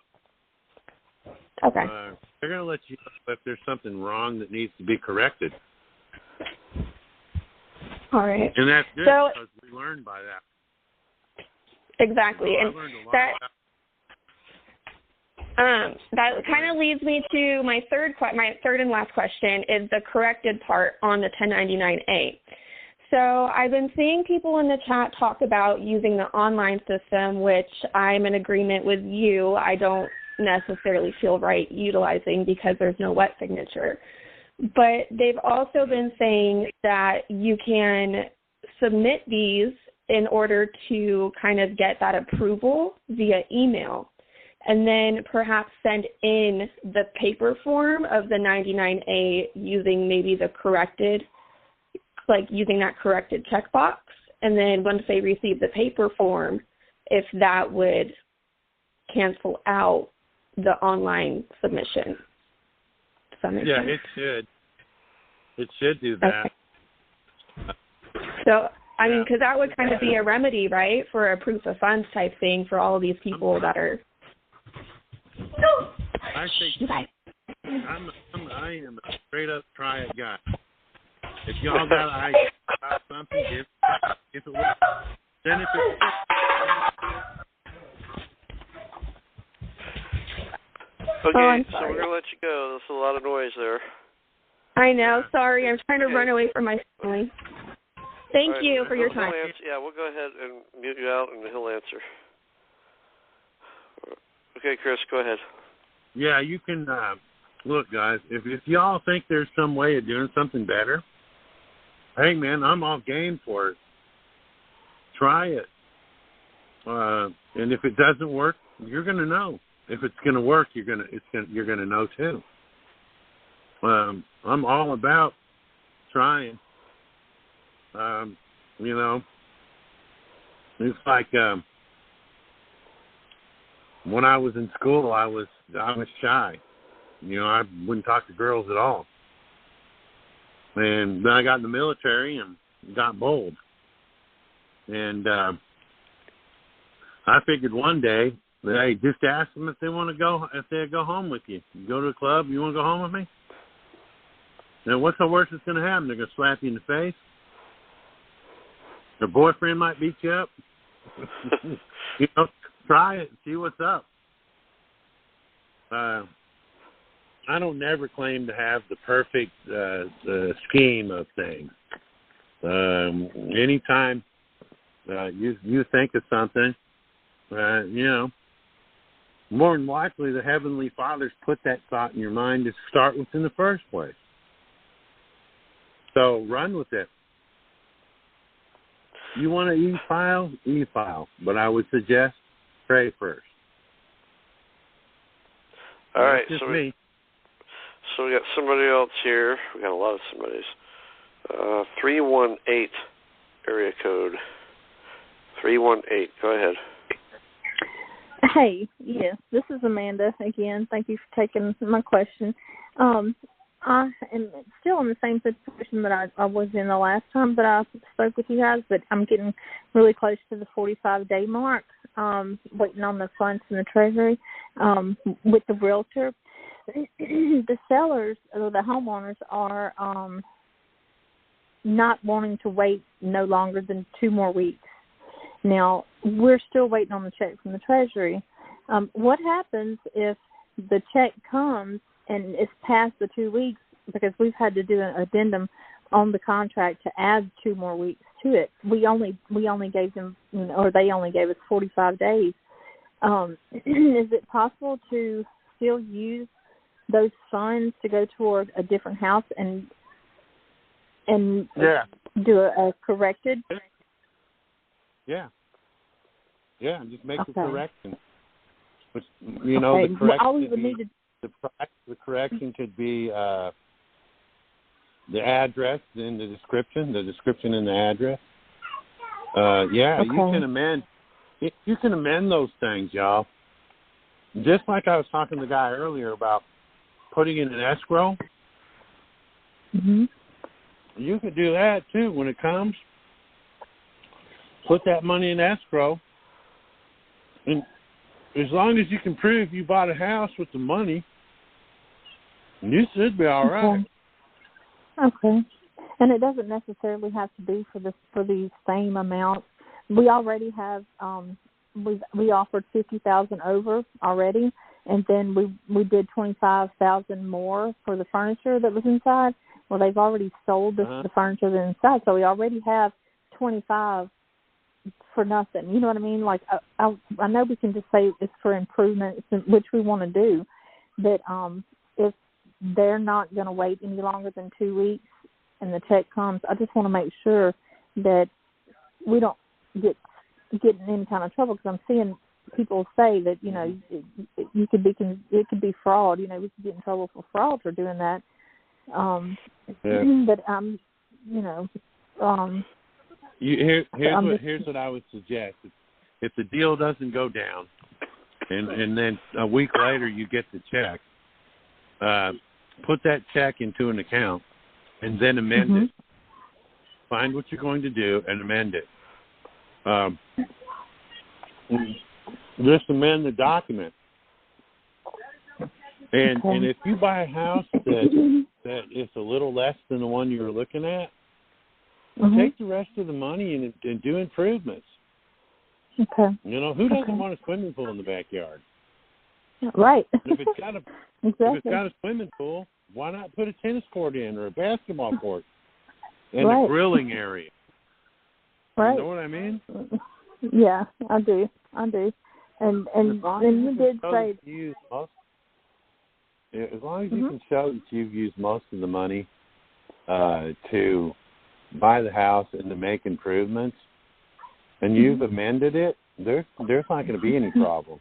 Okay. They're going to let you know if there's something wrong that needs to be corrected. All right. And that's good because we learned by that. Exactly. So and that kind of leads me to my third and last question is the corrected part on the 1099-A. So I've been seeing people in the chat talk about using the online system, which I'm in agreement with you. I don't necessarily feel right utilizing because there's no wet signature. But they've also been saying that you can submit these in order to kind of get that approval via email and then perhaps send in the paper form of the 99A using maybe the corrected, like using that corrected checkbox. And then once they receive the paper form, if that would cancel out the online submission. Does that make sense? It should. It should do that. Okay. So, I mean, because that would kind of be a remedy, right, for a proof of funds type thing for all of these people that are. I think I am a straight up try it guy. If y'all got an idea about something, if it works, then if it Okay, so we're gonna let you go. There's a lot of noise there. I know. Sorry, I'm trying to run away from my family. Thank you for your time. We'll go ahead and mute you out, and he'll answer. Okay, Chris, go ahead. Yeah, you can look, guys. If y'all think there's some way of doing something better, hey, man, I'm all game for it. Try it, and if it doesn't work, you're gonna know. If it's gonna work, you're gonna know too. I'm all about trying. You know, it's like when I was in school, I was shy. You know, I wouldn't talk to girls at all. And then I got in the military and got bold. And I figured one day that hey, just ask them if they want to go, if they go home with you. You go to a club, you want to go home with me? Now, what's the worst that's going to happen? They're going to slap you in the face. Their boyfriend might beat you up. You know, try it and see what's up. I don't never claim to have the perfect scheme of things. Anytime you think of something, you know, more than likely the Heavenly Father's put that thought in your mind to start with in the first place. So run with it. You want to e-file, but I would suggest pray first. All right, so we got somebody else here. We got a lot of somebody's. 318 area code. 318. Go ahead. Hey, yes, this is Amanda again. Thank you for taking my question. I am still in the same situation that I was in the last time that I spoke with you guys, but I'm getting really close to the 45-day mark, waiting on the funds from the Treasury with the realtor. The sellers, or the homeowners, are not wanting to wait no longer than 2 more weeks. Now, we're still waiting on the check from the Treasury. What happens if the check comes and it's past the 2 weeks, because we've had to do an addendum on the contract to add 2 more weeks to it? We only gave them, or they only gave us 45 days. Is it possible to still use those funds to go toward a different house and do a corrected? Yeah, just make the correction. But, you know, the correction the correction could be the address in the description in the address. You can amend those things, y'all. Just like I was talking to the guy earlier about putting in an escrow. Mm-hmm. You could do that too when it comes. Put that money in escrow, and as long as you can prove you bought a house with the money, you should be all right. Okay. And it doesn't necessarily have to be for the same amount. We already have we offered 50,000 over already, and then we did 25,000 more for the furniture that was inside. Well, they've already sold the furniture that's inside, so we already have 25 for nothing. You know what I mean? Like I know we can just say it's for improvements, which we want to do, but if they're not going to wait any longer than 2 weeks and the check comes, I just want to make sure that we don't get in any kind of trouble, because I'm seeing people say that, you know, it could be fraud. You know, we could get in trouble for fraud for doing that. But you know, here's what I would suggest: if the deal doesn't go down, and then a week later you get the check, put that check into an account, and then amend it. Find what you're going to do and amend it. Just amend the document. And if you buy a house that is a little less than the one you were looking at, take the rest of the money and do improvements. Okay. You know, who doesn't want a swimming pool in the backyard? Right. If it's got a swimming pool, why not put a tennis court in or a basketball court and a grilling area? Right. You know what I mean? Yeah, I do. And you did say as long as you can show that you've used most of the money to buy the house and to make improvements, and you've amended it, there's not going to be any problem.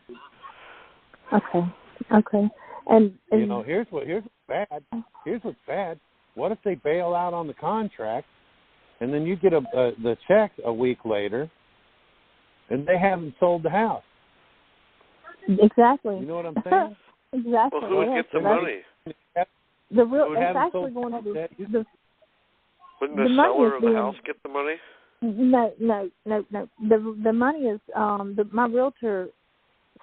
Okay. And you know, here's what's bad. Here's what's bad. What if they bail out on the contract, and then you get the check a week later, and they haven't sold the house? Exactly. You know what I'm saying? Exactly. Well, who would get the money? It's actually going to be Wouldn't the seller of the house get the money? No. The money is my realtor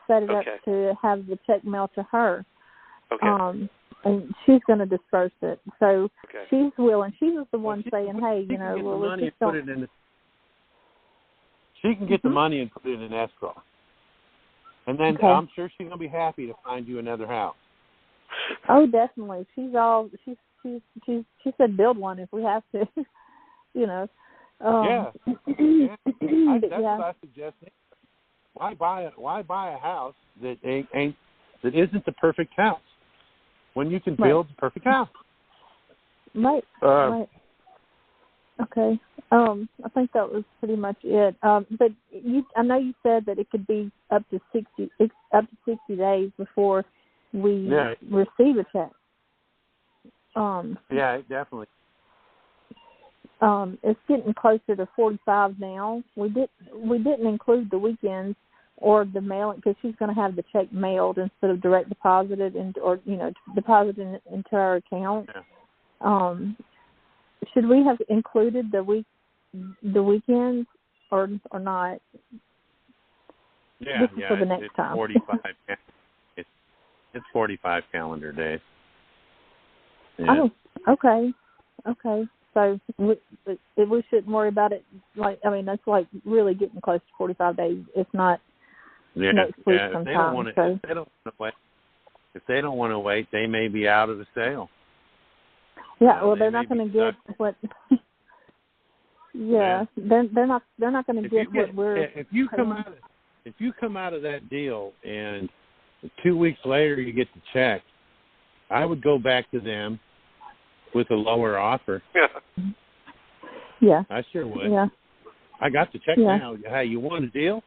set it up to have the check mailed to her. Okay. And she's going to disperse it. So she's willing. She was the one saying, "Hey, you know, well, let's just don't." She can get the money and put it in escrow, and then I'm sure she's going to be happy to find you another house. Oh, definitely. She said build one if we have to. You know. That's what I suggest. Why buy a house that isn't the perfect house when you can build the perfect house? Right. Okay. I think that was pretty much it. But I know you said that it could be up to 60 days before we receive a check. Definitely. It's getting closer to 45 now. We didn't include the weekends or the mailing, because she's going to have the check mailed instead of direct deposited deposited into our account. Should we have included the weekends or not? This is for the next time. 45. It's 45 calendar days. Yeah. Oh, okay. So we shouldn't worry about it. That's like really getting close to 45 days. It's not next week sometime. If they don't want to wait, they may be out of the sale. Yeah, well, they're not going to get what. They're not going to get what we're. If you come out of that deal and 2 weeks later you get the check, I would go back to them with a lower offer. Yeah. I sure would. Yeah. I got the check now. Hey, you want a deal?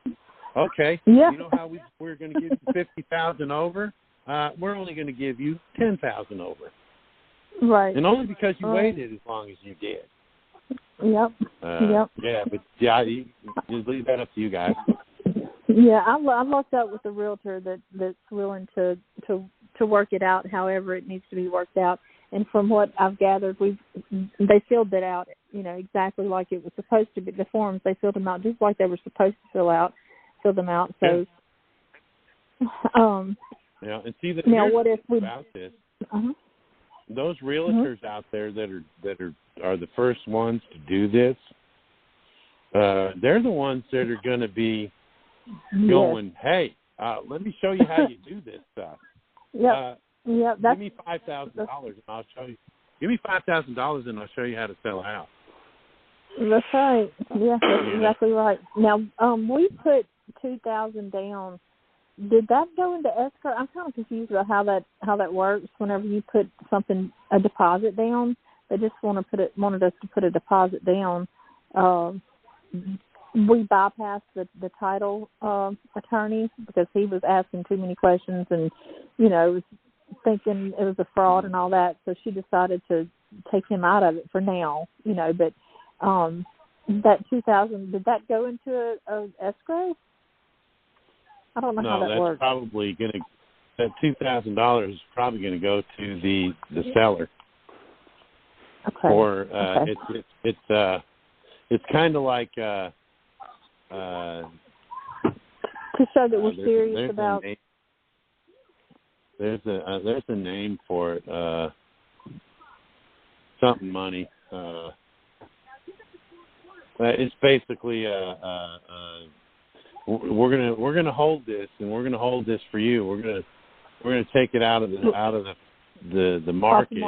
Okay. Yeah. You know how we're going to give you 50,000 over? We're only going to give you 10,000 over. Right. And only because you waited as long as you did. Yep. Yeah, but you leave that up to you guys. Yeah, I looked up with a realtor that's willing to work it out however it needs to be worked out. And from what I've gathered, they filled it out, exactly like it was supposed to be. The forms, they filled them out just like they were supposed to fill them out. So, and see that now what if we about this? Those realtors out there that are are the first ones to do this, they're the ones that are going to be going, hey, let me show you how you do this stuff. Give me $5,000 and I'll show you. Give me $5,000 and I'll show you how to sell a house. That's right. Yeah, that's exactly right. Now, we put $2,000 down. Did that go into escrow? I'm kind of confused about how that works. Whenever you put a deposit down, they just wanted us to put a deposit down. We bypassed the title attorney because he was asking too many questions and, was thinking it was a fraud and all that. So she decided to take him out of it for now, but that $2,000, did that go into a escrow? I don't know how that works. Probably going to, that $2,000 is probably going to go to the seller. Okay. Or it's kind of like to show that we're serious about. There's a name for it. Something money. It's basically we're gonna hold this, and we're gonna hold this for you. We're gonna take it out of the market.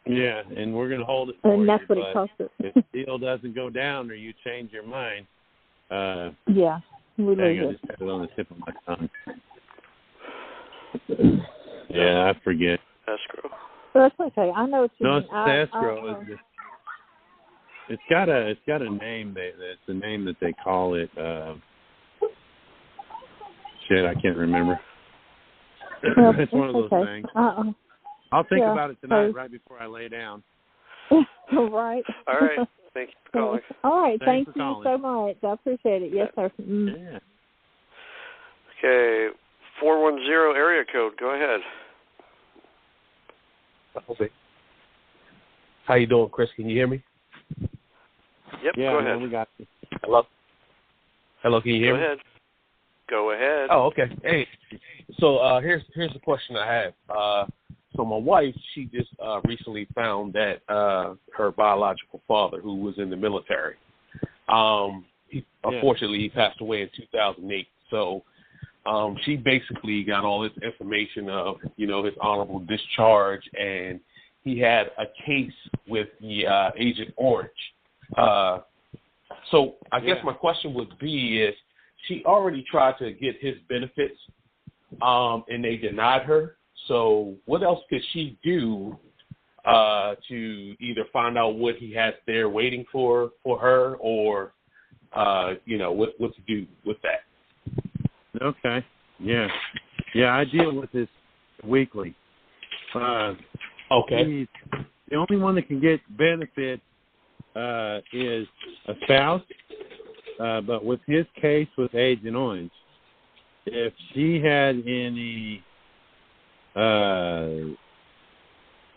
Yeah, and we're gonna hold it for you. And that's what it costs us. If the deal doesn't go down or you change your mind, we lose I it. just had it on the tip of my tongue. Yeah, I forget. Escrow. That's okay. I know it's escrow. It's got a name. It's a name that they call it. I can't remember. It's one of those things. I'll think about it tonight, right before I lay down. All right. All right. Thank you for calling. All right. Thank you so much. I appreciate it. Yes, sir. Yeah. Okay. 410 area code. Go ahead. Okay. How you doing, Chris? Can you hear me? Yep. Yeah, go ahead. We got you. Hello. Can you hear me? Go ahead. Oh, okay. Hey. So here's the question I have. So my wife, she just recently found that her biological father, who was in the military, unfortunately he passed away in 2008. So she basically got all this information of, his honorable discharge, and he had a case with the Agent Orange. So I guess my question would be is, she already tried to get his benefits, and they denied her. So what else could she do to either find out what he has there waiting for her, or what to do with that? Okay. Yeah. I deal with this weekly. Okay. The only one that can get benefits is a spouse, but with his case with Agent Orange, if she had any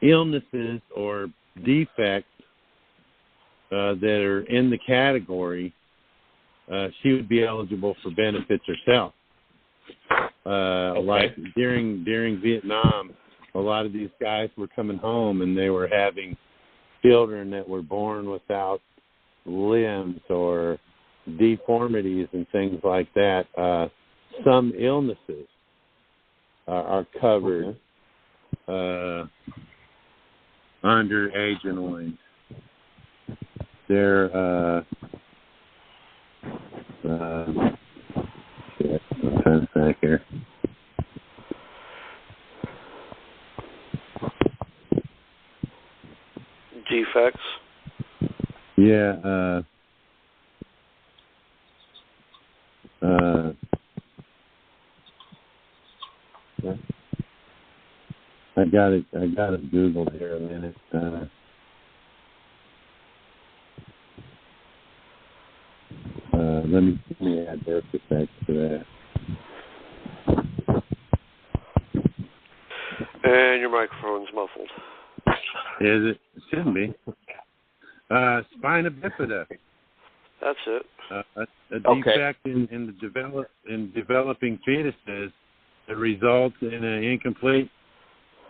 illnesses or defects that are in the category, she would be eligible for benefits herself. Like during Vietnam, a lot of these guys were coming home and they were having children that were born without limbs or deformities and things like that. Some illnesses are covered under Agent Orange. They're I'm trying to think here. Defects. Yeah. I got it Googled here a minute. Let me add birth defects to that. And your microphone's muffled. Is it? It shouldn't be. Spina bifida. That's it. A defect in developing fetuses that results in an incomplete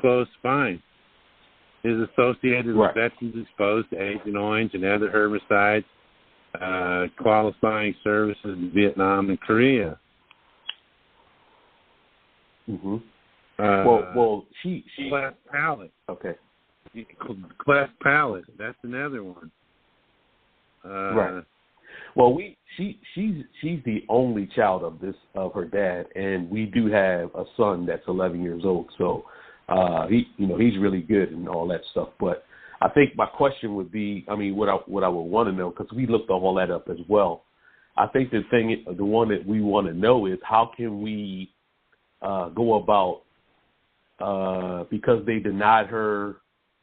closed spine. is associated with veterans exposed to Agent Orange and other herbicides, qualifying services in Vietnam and Korea. Mm-hmm. She cleft palate. Okay. Cleft palate. That's another one. Right. Well, she's the only child of her dad, and we do have a son that's 11 years old. So, he's really good and all that stuff. But I think my question would be, what I would want to know, because we looked all that up as well. I think the one that we want to know is how can we go about, because they denied her,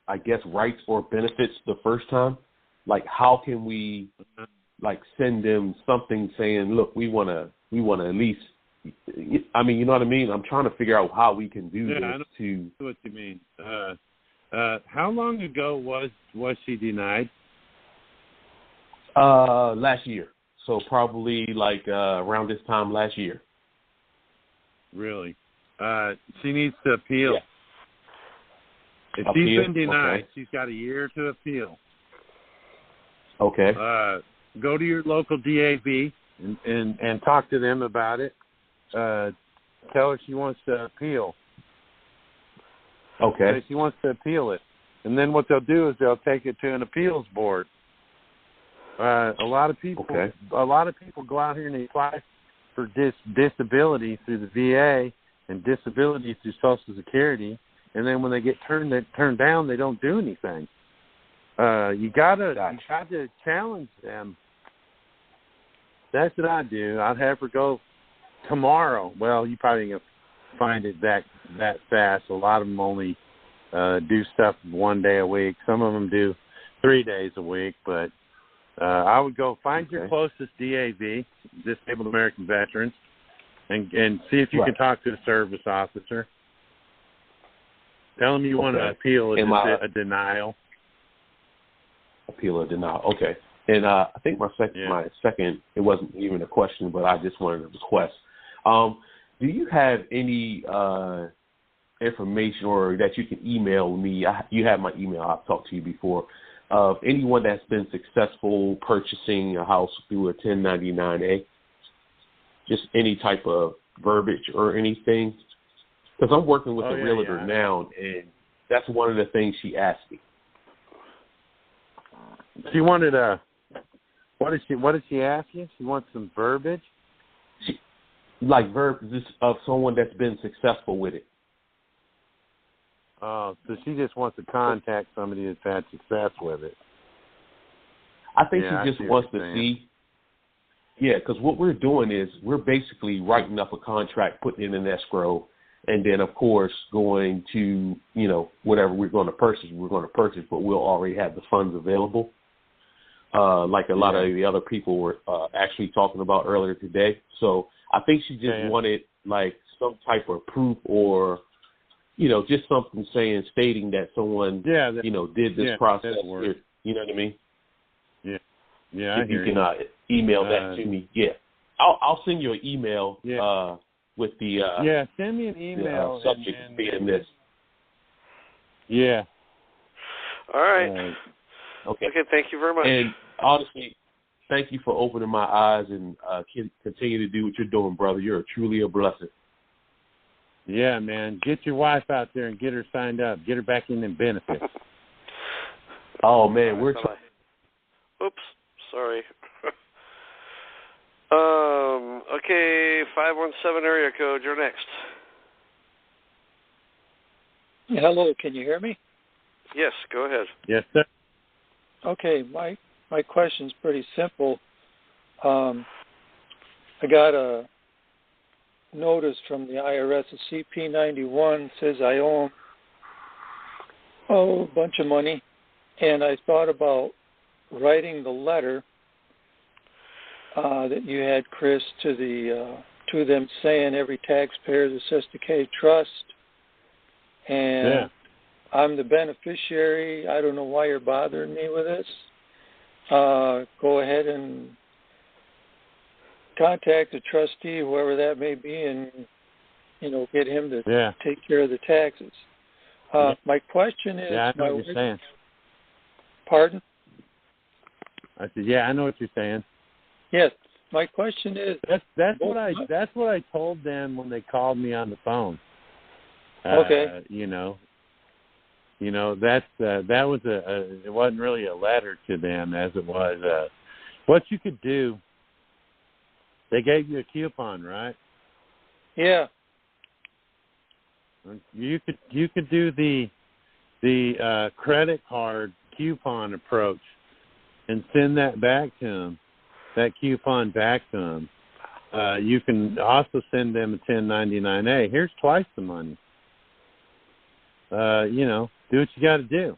I guess, rights or benefits the first time. Like, how can we, send them something saying, look, we want to at least, you know what I mean? I'm trying to figure out how we can do this I know what you mean. How long ago was she denied? Last year. So probably around this time last year. Really? She needs to appeal. Yeah. If she's been denied, she's got a year to appeal. Okay. Go to your local DAV and talk to them about it. Tell her she wants to appeal. Okay. She wants to appeal it. And then what they'll do is they'll take it to an appeals board. A lot of people go out here and they apply for disability through the VA and disability through Social Security, and then when they get turned down, they don't do anything. You got to challenge them. That's what I do. I'd have her go tomorrow. Well, you probably ain't gonna find it that fast. A lot of them only do stuff 1 day a week. Some of them do 3 days a week. But I would go find your closest DAV, Disabled American Veterans, and see if you can talk to a service officer. Tell them you want to appeal a denial. Appeal or denial. Okay. And I think my second, it wasn't even a question, but I just wanted to request. Do you have any information or that you can email me? You have my email. I've talked to you before. Of anyone that's been successful purchasing a house through a 1099-A? Just any type of verbiage or anything? Because I'm working with a realtor now, and that's one of the things she asked me. She wanted what did she ask you? She wants some verbiage? Verbiage of someone that's been successful with it. Oh, so she just wants to contact somebody that's had success with it. I think she just wants to see. Yeah, because what we're doing is we're basically writing up a contract, putting it in escrow, and then, of course, going to, whatever we're going to purchase, but we'll already have the funds available. Like a lot of the other people were actually talking about earlier today. So I think she just wanted, some type of proof or, just something stating that someone, did this process. Or, you know what I mean? Yeah. Yeah, if you can email that to me. Yeah. I'll send you an email with the send me an email. Subject being this. Yeah. All right. Okay, thank you very much. And honestly, thank you for opening my eyes and continue to do what you're doing, brother. You're truly a blessing. Yeah, man. Get your wife out there and get her signed up. Get her back in the benefits. Oh, man. Oops. Sorry. Okay, 517 area code. You're next. Yeah, hello. Can you hear me? Yes, go ahead. Yes, sir. Okay, my question's pretty simple. I got a notice from the IRS, a CP-91, says I owe them a bunch of money, and I thought about writing the letter that you had, Chris, to them saying every taxpayer is a Cestui Que Trust, and I'm the beneficiary. I don't know why you're bothering me with this. Go ahead and contact the trustee, whoever that may be, and get him to take care of the taxes. My question is... Yeah, I know what you're saying. Pardon? I said, yeah, I know what you're saying. Yes. My question is... That's what I told them when they called me on the phone. Okay. That was it wasn't really a letter to them as it was what you could do. They gave you a coupon, right? Yeah. You could do the credit card coupon approach and send that back to them, that coupon back to them. You can also send them a 1099-A. Here's twice the money. Do what you got to do.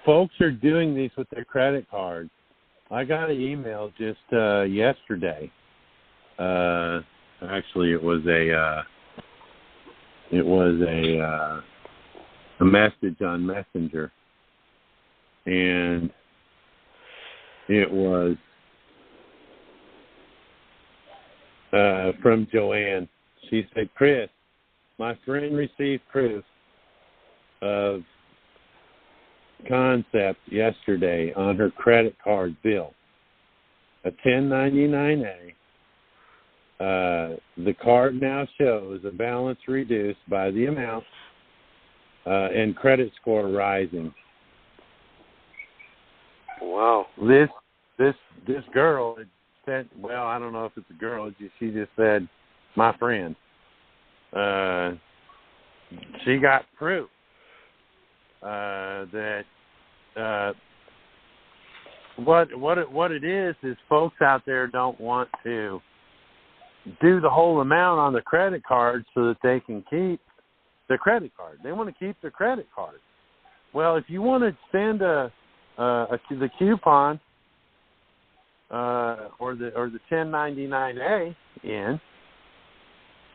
Folks are doing these with their credit cards. I got an email just yesterday. Actually, it was a message on Messenger, and it was from Joanne. She said, "Chris, my friend received proof of concept yesterday on her credit card bill, a 1099-A. The card now shows a balance reduced by the amount and credit score rising." Wow. This girl had said, well, I don't know if it's a girl. She just said, my friend. She got proof that what it is folks out there don't want to do the whole amount on the credit card so that they can keep the credit card. They want to keep their credit card. Well, if you want to send the coupon or the 1099-A in,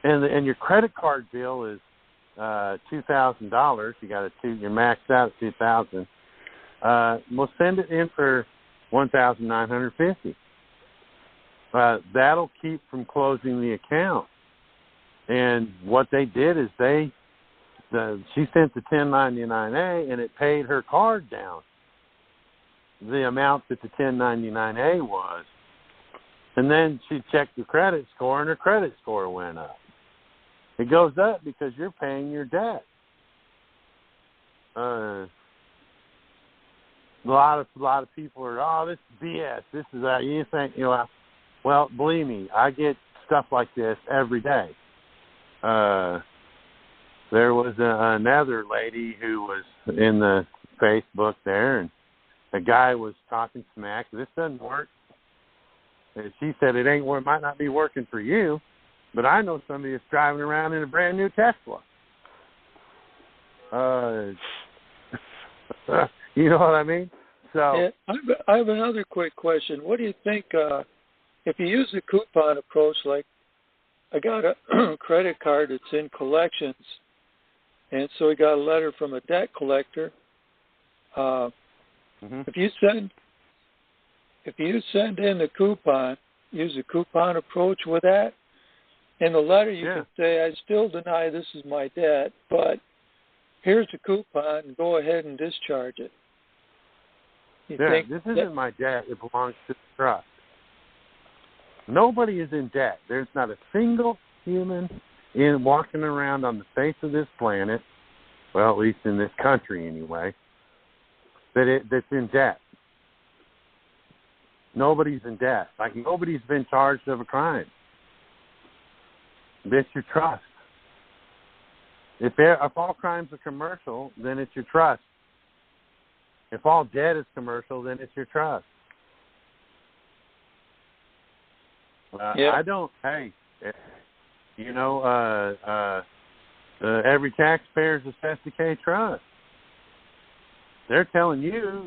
and your credit card bill is $2,000. You're maxed out at $2,000. We'll send it in for $1,950. That'll keep from closing the account. And what they did is she sent the 1099-A, and it paid her card down the amount that the 1099-A was. And then she checked the credit score, and her credit score went up. It goes up because you're paying your debt. A lot of people are, this is BS. This is that. You think, well, believe me, I get stuff like this every day. There was another lady who was in the Facebook there, and a guy was talking smack. This doesn't work. And she said it might not be working for you, but I know somebody that's driving around in a brand new Tesla. You know what I mean? So yeah, I have another quick question. What do you think if you use the coupon approach? Like, I got a credit card that's in collections, and so we got a letter from a debt collector. If you send in the coupon, use the coupon approach with that. In the letter, you can say, I still deny this is my debt, but here's the coupon, and go ahead and discharge it. This isn't my debt. It belongs to the trust. Nobody is in debt. There's not a single human walking around on the face of this planet, well, at least in this country anyway, that's in debt. Nobody's in debt. Like, nobody's been charged of a crime. It's your trust. If all crimes are commercial, then it's your trust. If all debt is commercial, then it's your trust. I don't. Hey, every taxpayer is a Cestui Que Trust. They're telling you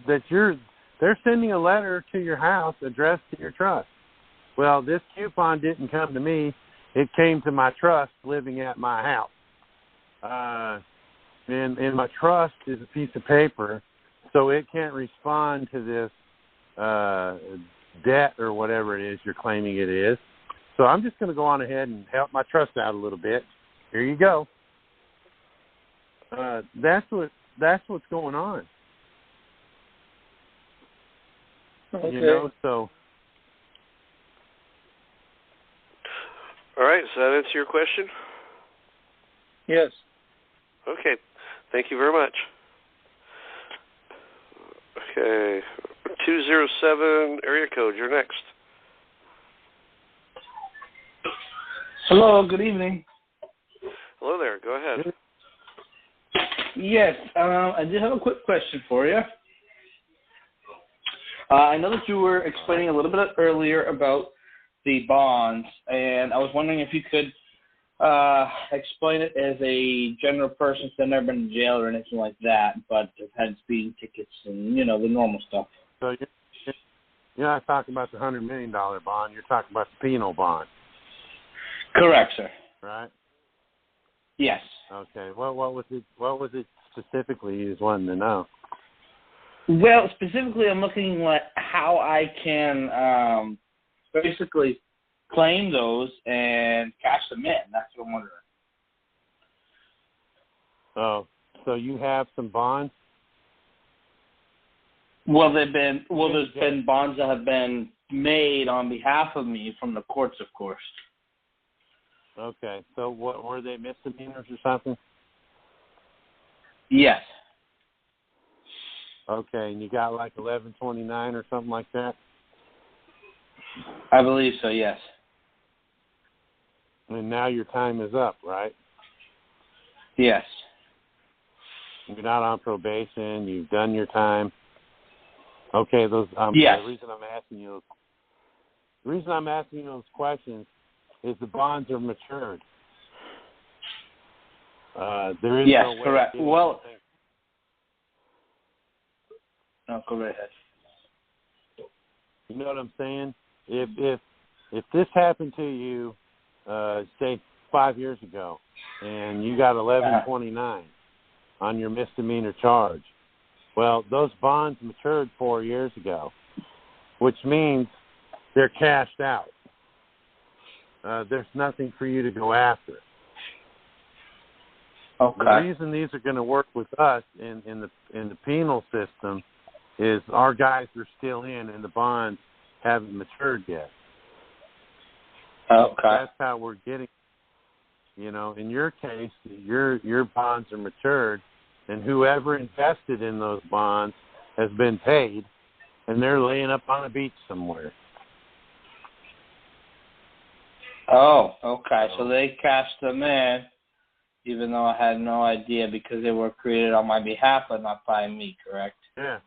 they're sending a letter to your house addressed to your trust. Well, this coupon didn't come to me. It came to my trust living at my house. And my trust is a piece of paper, so it can't respond to this debt or whatever it is you're claiming it is. So I'm just going to go on ahead and help my trust out a little bit. Here you go. That's what's going on. Okay. You know, so. All right, does that answer your question? Yes. Okay, thank you very much. Okay, 207 area code, you're next. Hello, good evening. Hello there, go ahead. Yes, I did have a quick question for you. I know that you were explaining a little bit earlier about the bonds, and I was wondering if you could explain it as a general person that's never been in jail or anything like that, but have had speeding tickets and, you know, the normal stuff. So you're not talking about the $100 million bond. You're talking about the penal bond. Correct, sir. Right? Yes. Okay. Well, what was it specifically you just wanted to know? Well, specifically, I'm looking at how I can basically claim those and cash them in. That's what I'm wondering. Oh, so you have some bonds? Well, there's been bonds that have been made on behalf of me from the courts, of course. Okay. So what were they, misdemeanors or something? Yes. Okay, and you got like 1129 or something like that? I believe so, yes. And now your time is up, right? Yes. You're not on probation. You've done your time. Okay, those. Yes. The reason I'm asking you those questions is the bonds are matured. There is yes, no way. Correct. Well, no, go right ahead. You know what I'm saying? If this happened to you, say 5 years ago, and you got 1129 on your misdemeanor charge, well, those bonds matured 4 years ago, which means they're cashed out. There's nothing for you to go after. Okay. The reason these are going to work with us in the penal system is our guys are still in, and the bonds haven't matured yet. Okay. That's how we're getting. You know, in your case, your bonds are matured, and whoever invested in those bonds has been paid, and they're laying up on a beach somewhere. Oh, okay. So they cashed them in, even though I had no idea because they were created on my behalf but not by me, correct? Yeah.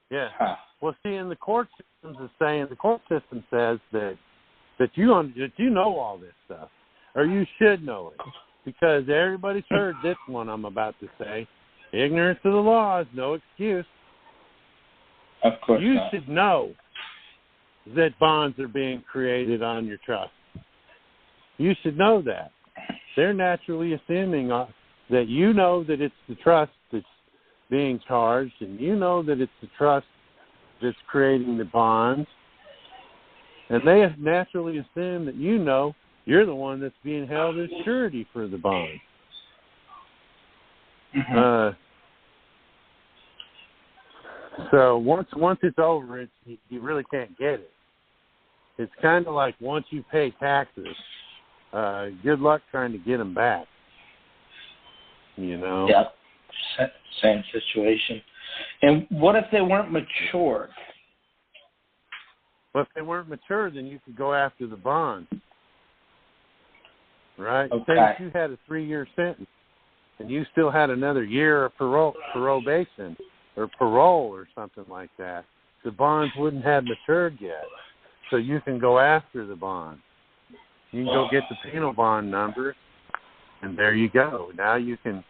Yeah. Huh. Well, see, in the court system says that you know all this stuff, or you should know it, because everybody's heard this one I'm about to say. Ignorance of the law is no excuse. Of course You not. should know that bonds are being created on your trust. You should know that. They're naturally assuming that you know that it's the trust that's being charged, and you know that it's the trust that's creating the bonds, and they naturally assume that you know you're the one that's being held as surety for the bond. Mm-hmm. So once it's over, you really can't get it. It's kind of like once you pay taxes, good luck trying to get them back. You know. Yeah. Same situation. And what if they weren't matured? Well, if they weren't mature, then you could go after the bond. Right? Okay. Say if you had a 3-year sentence and you still had another year of probation or parole or something like that, the bonds wouldn't have matured yet. So you can go after the bond. You can go get the penal bond numbers, and there you go. Now you can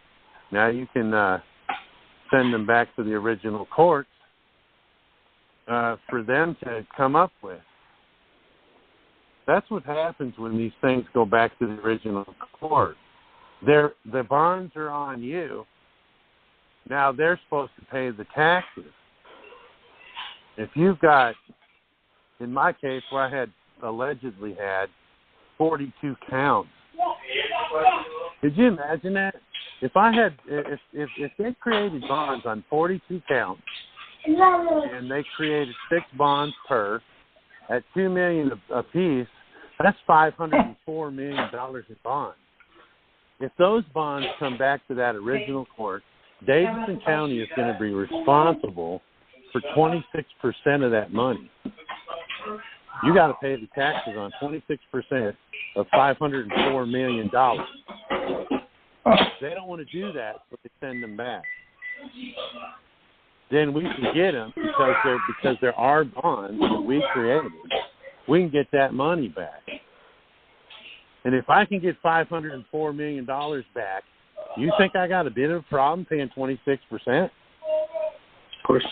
send them back to the original courts for them to come up with. That's what happens when these things go back to the original court. The bonds are on you. Now they're supposed to pay the taxes. If you've got, in my case, where I allegedly had 42 counts. Could you imagine that? if they created bonds on 42 counts and they created 6 bonds per at $2 million a piece, that's $504 million in bonds. If those bonds come back to that original court, Davidson County is going to be responsible for 26% of that money. You got to pay the taxes on 26% of $504 million. They don't want to do that, so they send them back. Then we can get them because there are bonds that we created. We can get that money back. And if I can get $504 million back, you think I got a bit of a problem paying 26%? Of course.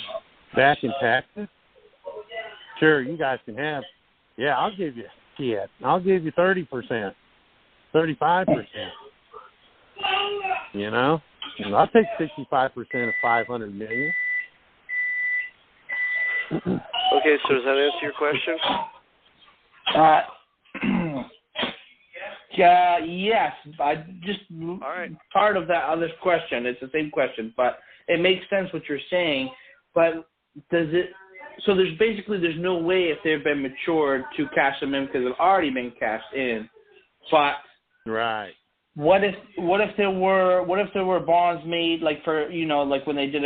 Back in taxes? Sure, you guys can have. Yeah, I'll give you 30%, 35%. You know, I'll take 65% of $500 million. Okay, so does that answer your question? Yes. I just part of that other question. It's the same question, but it makes sense what you're saying. But does it? So there's no way if they've been matured to cash them in because they've already been cashed in. But right. What if there were bonds made like for like when they did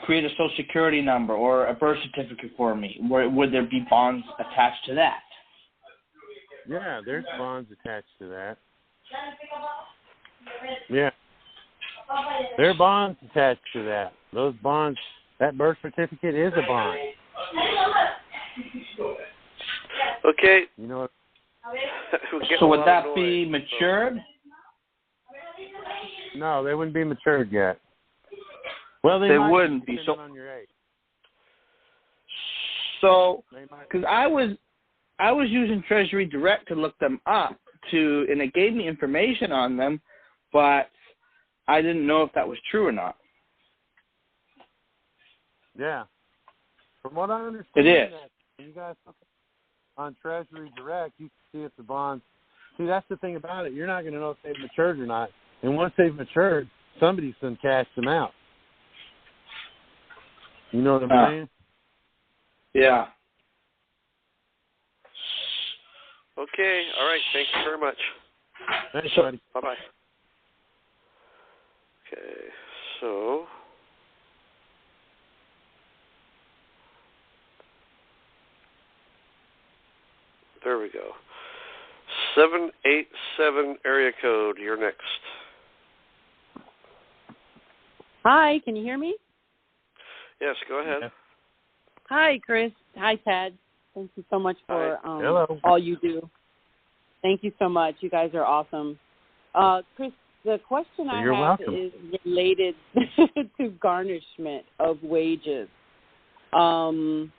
create a Social Security number or a birth certificate for me? Would there be bonds attached to that? Yeah, there's bonds attached to that. Yeah, there are bonds attached to that. Those bonds, that birth certificate is a bond. Okay. You know what? So would that be matured? No, they wouldn't be matured yet. Well, they wouldn't be. So on your age. So, because I was using Treasury Direct to look them up and it gave me information on them, but I didn't know if that was true or not. Yeah. From what I understand, it is. You guys on Treasury Direct, you can see if the bonds. See, that's the thing about it. You're not going to know if they've matured or not. And once they've matured, somebody's going to cash them out. You know what I'm saying? Yeah. Okay. All right. Thank you very much. Thanks, buddy. Bye-bye. Okay. So there we go. 787 area code. You're next. Hi, can you hear me? Yes, go ahead. Hi, Chris. Hi, Tad. Thank you so much for all you do. Thank you so much. You guys are awesome. Chris, the question I have is related to garnishment of wages. I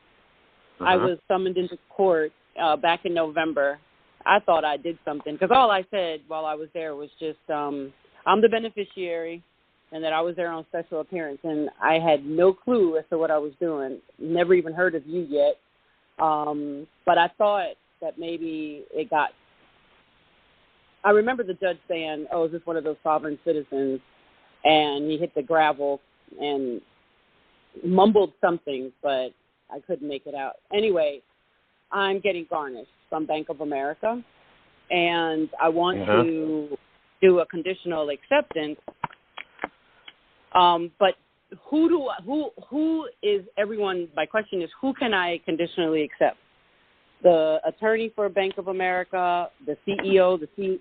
was summoned into court back in November. I thought I did something because all I said while I was there was just I'm the beneficiary and that I was there on special appearance, and I had no clue as to what I was doing. Never even heard of you yet. But I thought that maybe it got – I remember the judge saying, oh, is this one of those sovereign citizens? And he hit the gravel and mumbled something, but I couldn't make it out. Anyway, I'm getting garnished from Bank of America, and I want to do a conditional acceptance. But who is everyone? My question is, who can I conditionally accept? The attorney for Bank of America, the CEO, the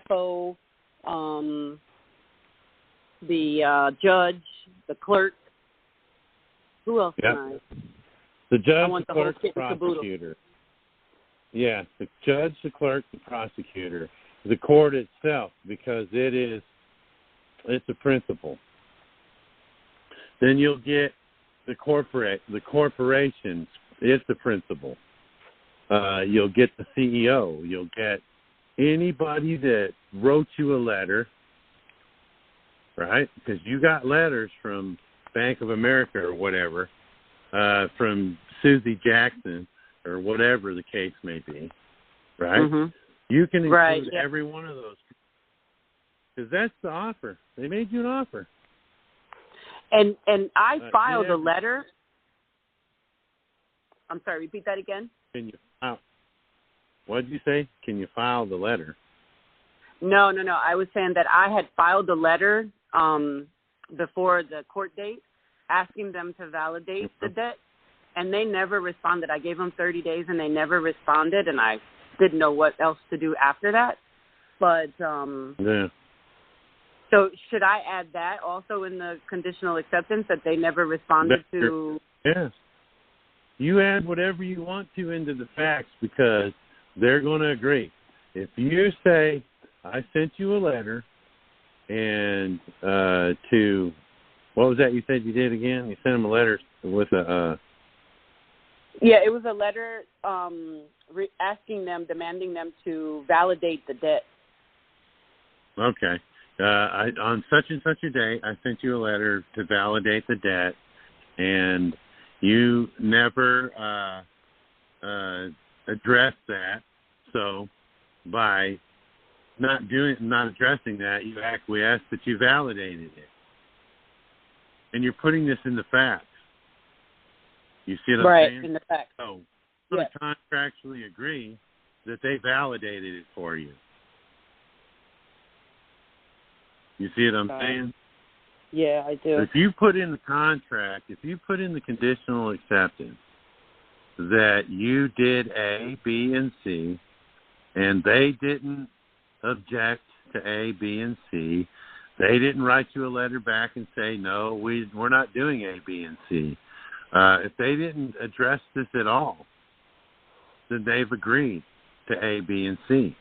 CFO, the judge, the clerk. Who else can I? The judge, the clerk, the prosecutor. Yeah, the judge, the clerk, the prosecutor, the court itself, because it's a principal. Then you'll get the corporations. It's the principal. You'll get the CEO. You'll get anybody that wrote you a letter, right? Because you got letters from Bank of America or whatever, from Susie Jackson or whatever the case may be, right? Mm-hmm. You can include every one of those. because that's the offer. They made you an offer. And I filed a letter. I'm sorry, repeat that again? Can you file? What did you say? Can you file the letter? No. I was saying that I had filed a letter before the court date asking them to validate the debt, and they never responded. I gave them 30 days, and they never responded, and I didn't know what else to do after that. But yeah. So should I add that also in the conditional acceptance, that they never responded to? Yes. You add whatever you want to into the facts because they're going to agree. If you say, I sent you a letter and to, what was that you said you did again? You sent them a letter with a... Yeah, it was a letter demanding them to validate the debt. Okay. On such and such a day, I sent you a letter to validate the debt, and you never addressed that. So by not addressing that, you acquiesced that you validated it, and you're putting this in the facts. You see what I'm saying? Right, in the facts. So you're going to contractually agree that they validated it for you. You see what I'm saying? Yeah, I do. If you put in the contract, if you put in the conditional acceptance that you did A, B, and C, and they didn't object to A, B, and C, they didn't write you a letter back and say, no, we're not doing A, B, and C. If they didn't address this at all, then they've agreed to A, B, and C.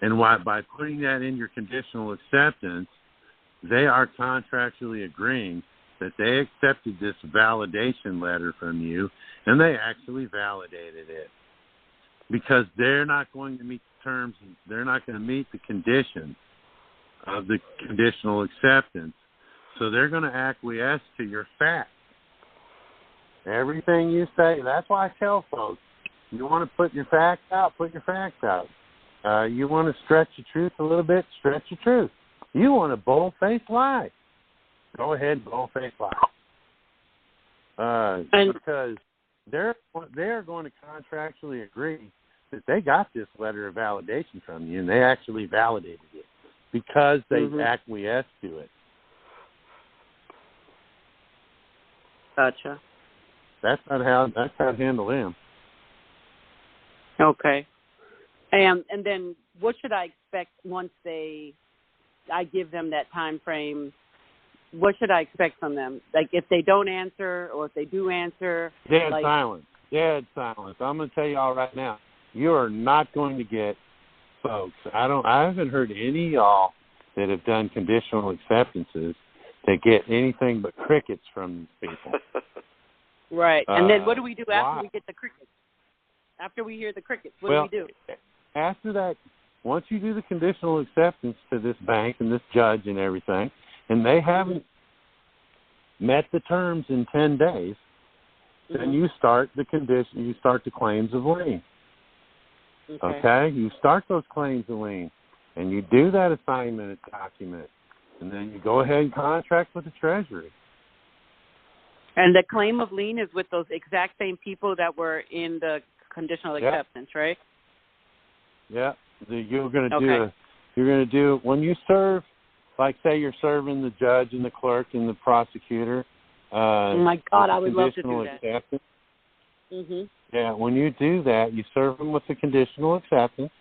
And by putting that in your conditional acceptance, they are contractually agreeing that they accepted this validation letter from you, and they actually validated it. Because they're not going to meet the terms, they're not going to meet the conditions of the conditional acceptance. So they're going to acquiesce to your facts. Everything you say, that's why I tell folks, you want to put your facts out, put your facts out. You want to stretch your truth a little bit, stretch your truth. You want a bold-faced lie. Go ahead, bold-faced lie. Because they're going to contractually agree that they got this letter of validation from you, and they actually validated it because they acquiesced to it. Gotcha. That's how to handle them. Okay. And then what should I expect once I give them that time frame? What should I expect from them? Like if they don't answer or if they do answer? Dead silence. Dead silence. I'm going to tell you all right now. You are not going to get folks. I haven't heard any of y'all that have done conditional acceptances that get anything but crickets from these people. Right. And then what do we do after we get the crickets? After we hear the crickets, what do we do? After that, once you do the conditional acceptance to this bank and this judge and everything, and they haven't met the terms in 10 days, then you start the claims of lien. Okay? You start those claims of lien, and you do that assignment document, and then you go ahead and contract with the Treasury. And the claim of lien is with those exact same people that were in the conditional acceptance, right? Yeah. You're going to do when you serve, like say you're serving the judge and the clerk and the prosecutor. Oh my God, I would love to do that. Yeah, when you do that, you serve them with the conditional acceptance,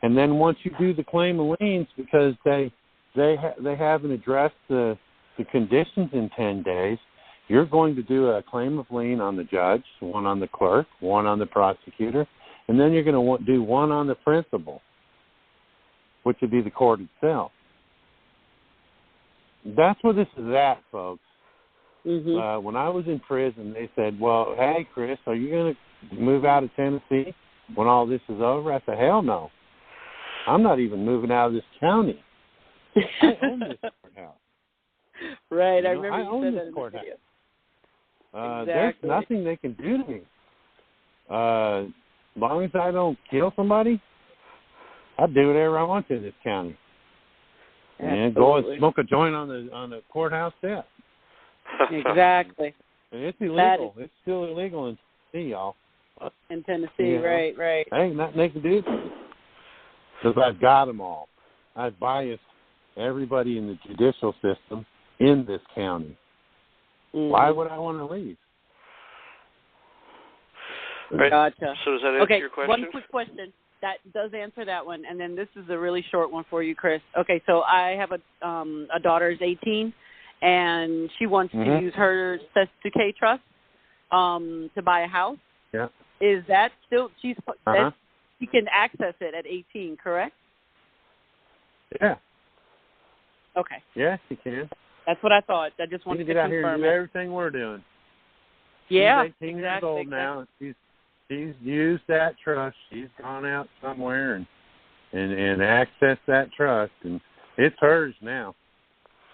and then once you do the claim of liens, because they haven't addressed the conditions in 10 days, you're going to do a claim of lien on the judge, one on the clerk, one on the prosecutor, and then you're going to do one on the principal, which would be the court itself. That's where this is at, folks. When I was in prison, they said, well, hey, Chris, are you going to move out of Tennessee when all this is over? I said, hell no. I'm not even moving out of this county. I own this courthouse. Right, I remember you own said this that courthouse. Exactly. There's nothing they can do to me. As long as I don't kill somebody, I do whatever I want to in this county. And go and smoke a joint on the courthouse step. Exactly. And it's illegal. It's still illegal in Tennessee, y'all. In Tennessee, right. Ain't nothing they can do because I've got them all. I've biased everybody in the judicial system in this county. Mm-hmm. Why would I want to leave? Right. Gotcha. So does that answer your question? One quick question. That does answer that one, and then this is a really short one for you, Chris. Okay, so I have a daughter who's 18, and she wants to use her Cestui Que Trust to buy a house. Yeah. Is that still she can access it at 18, correct? Yeah. Okay. Yes, she can. That's what I thought. I just wanted to get out here and do it. Everything we're doing. Yeah, she's 18 years old now. She's used that trust. She's gone out somewhere and accessed that trust, and it's hers now.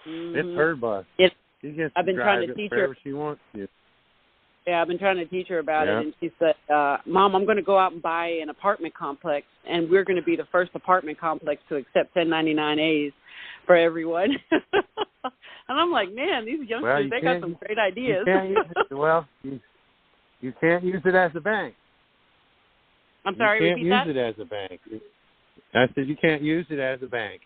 Mm-hmm. It's her bus. She gets I've been drive trying to it teach wherever her. she wants to. Yeah, I've been trying to teach her about it, and she said, Mom, I'm going to go out and buy an apartment complex, and we're going to be the first apartment complex to accept 1099As for everyone. And I'm like, man, these youngsters, they got some great ideas. You can't use it as a bank. I'm sorry, repeat that? You can't use it as a bank. I said you can't use it as a bank.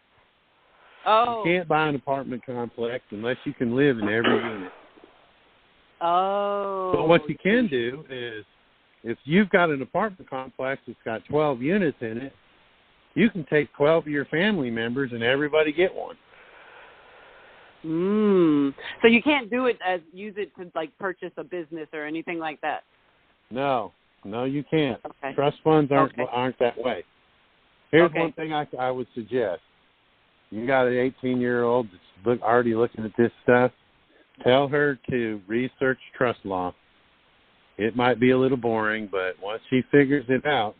Oh. You can't buy an apartment complex unless you can live in every unit. Oh. But what you can do is, if you've got an apartment complex that's got 12 units in it, you can take 12 of your family members and everybody get one. So you can't use it to like purchase a business or anything like that. No, you can't. Okay. Trust funds aren't that way. Here's one thing I would suggest. You got an 18-year-old that's already looking at this stuff. Tell her to research trust law. It might be a little boring, but once she figures it out,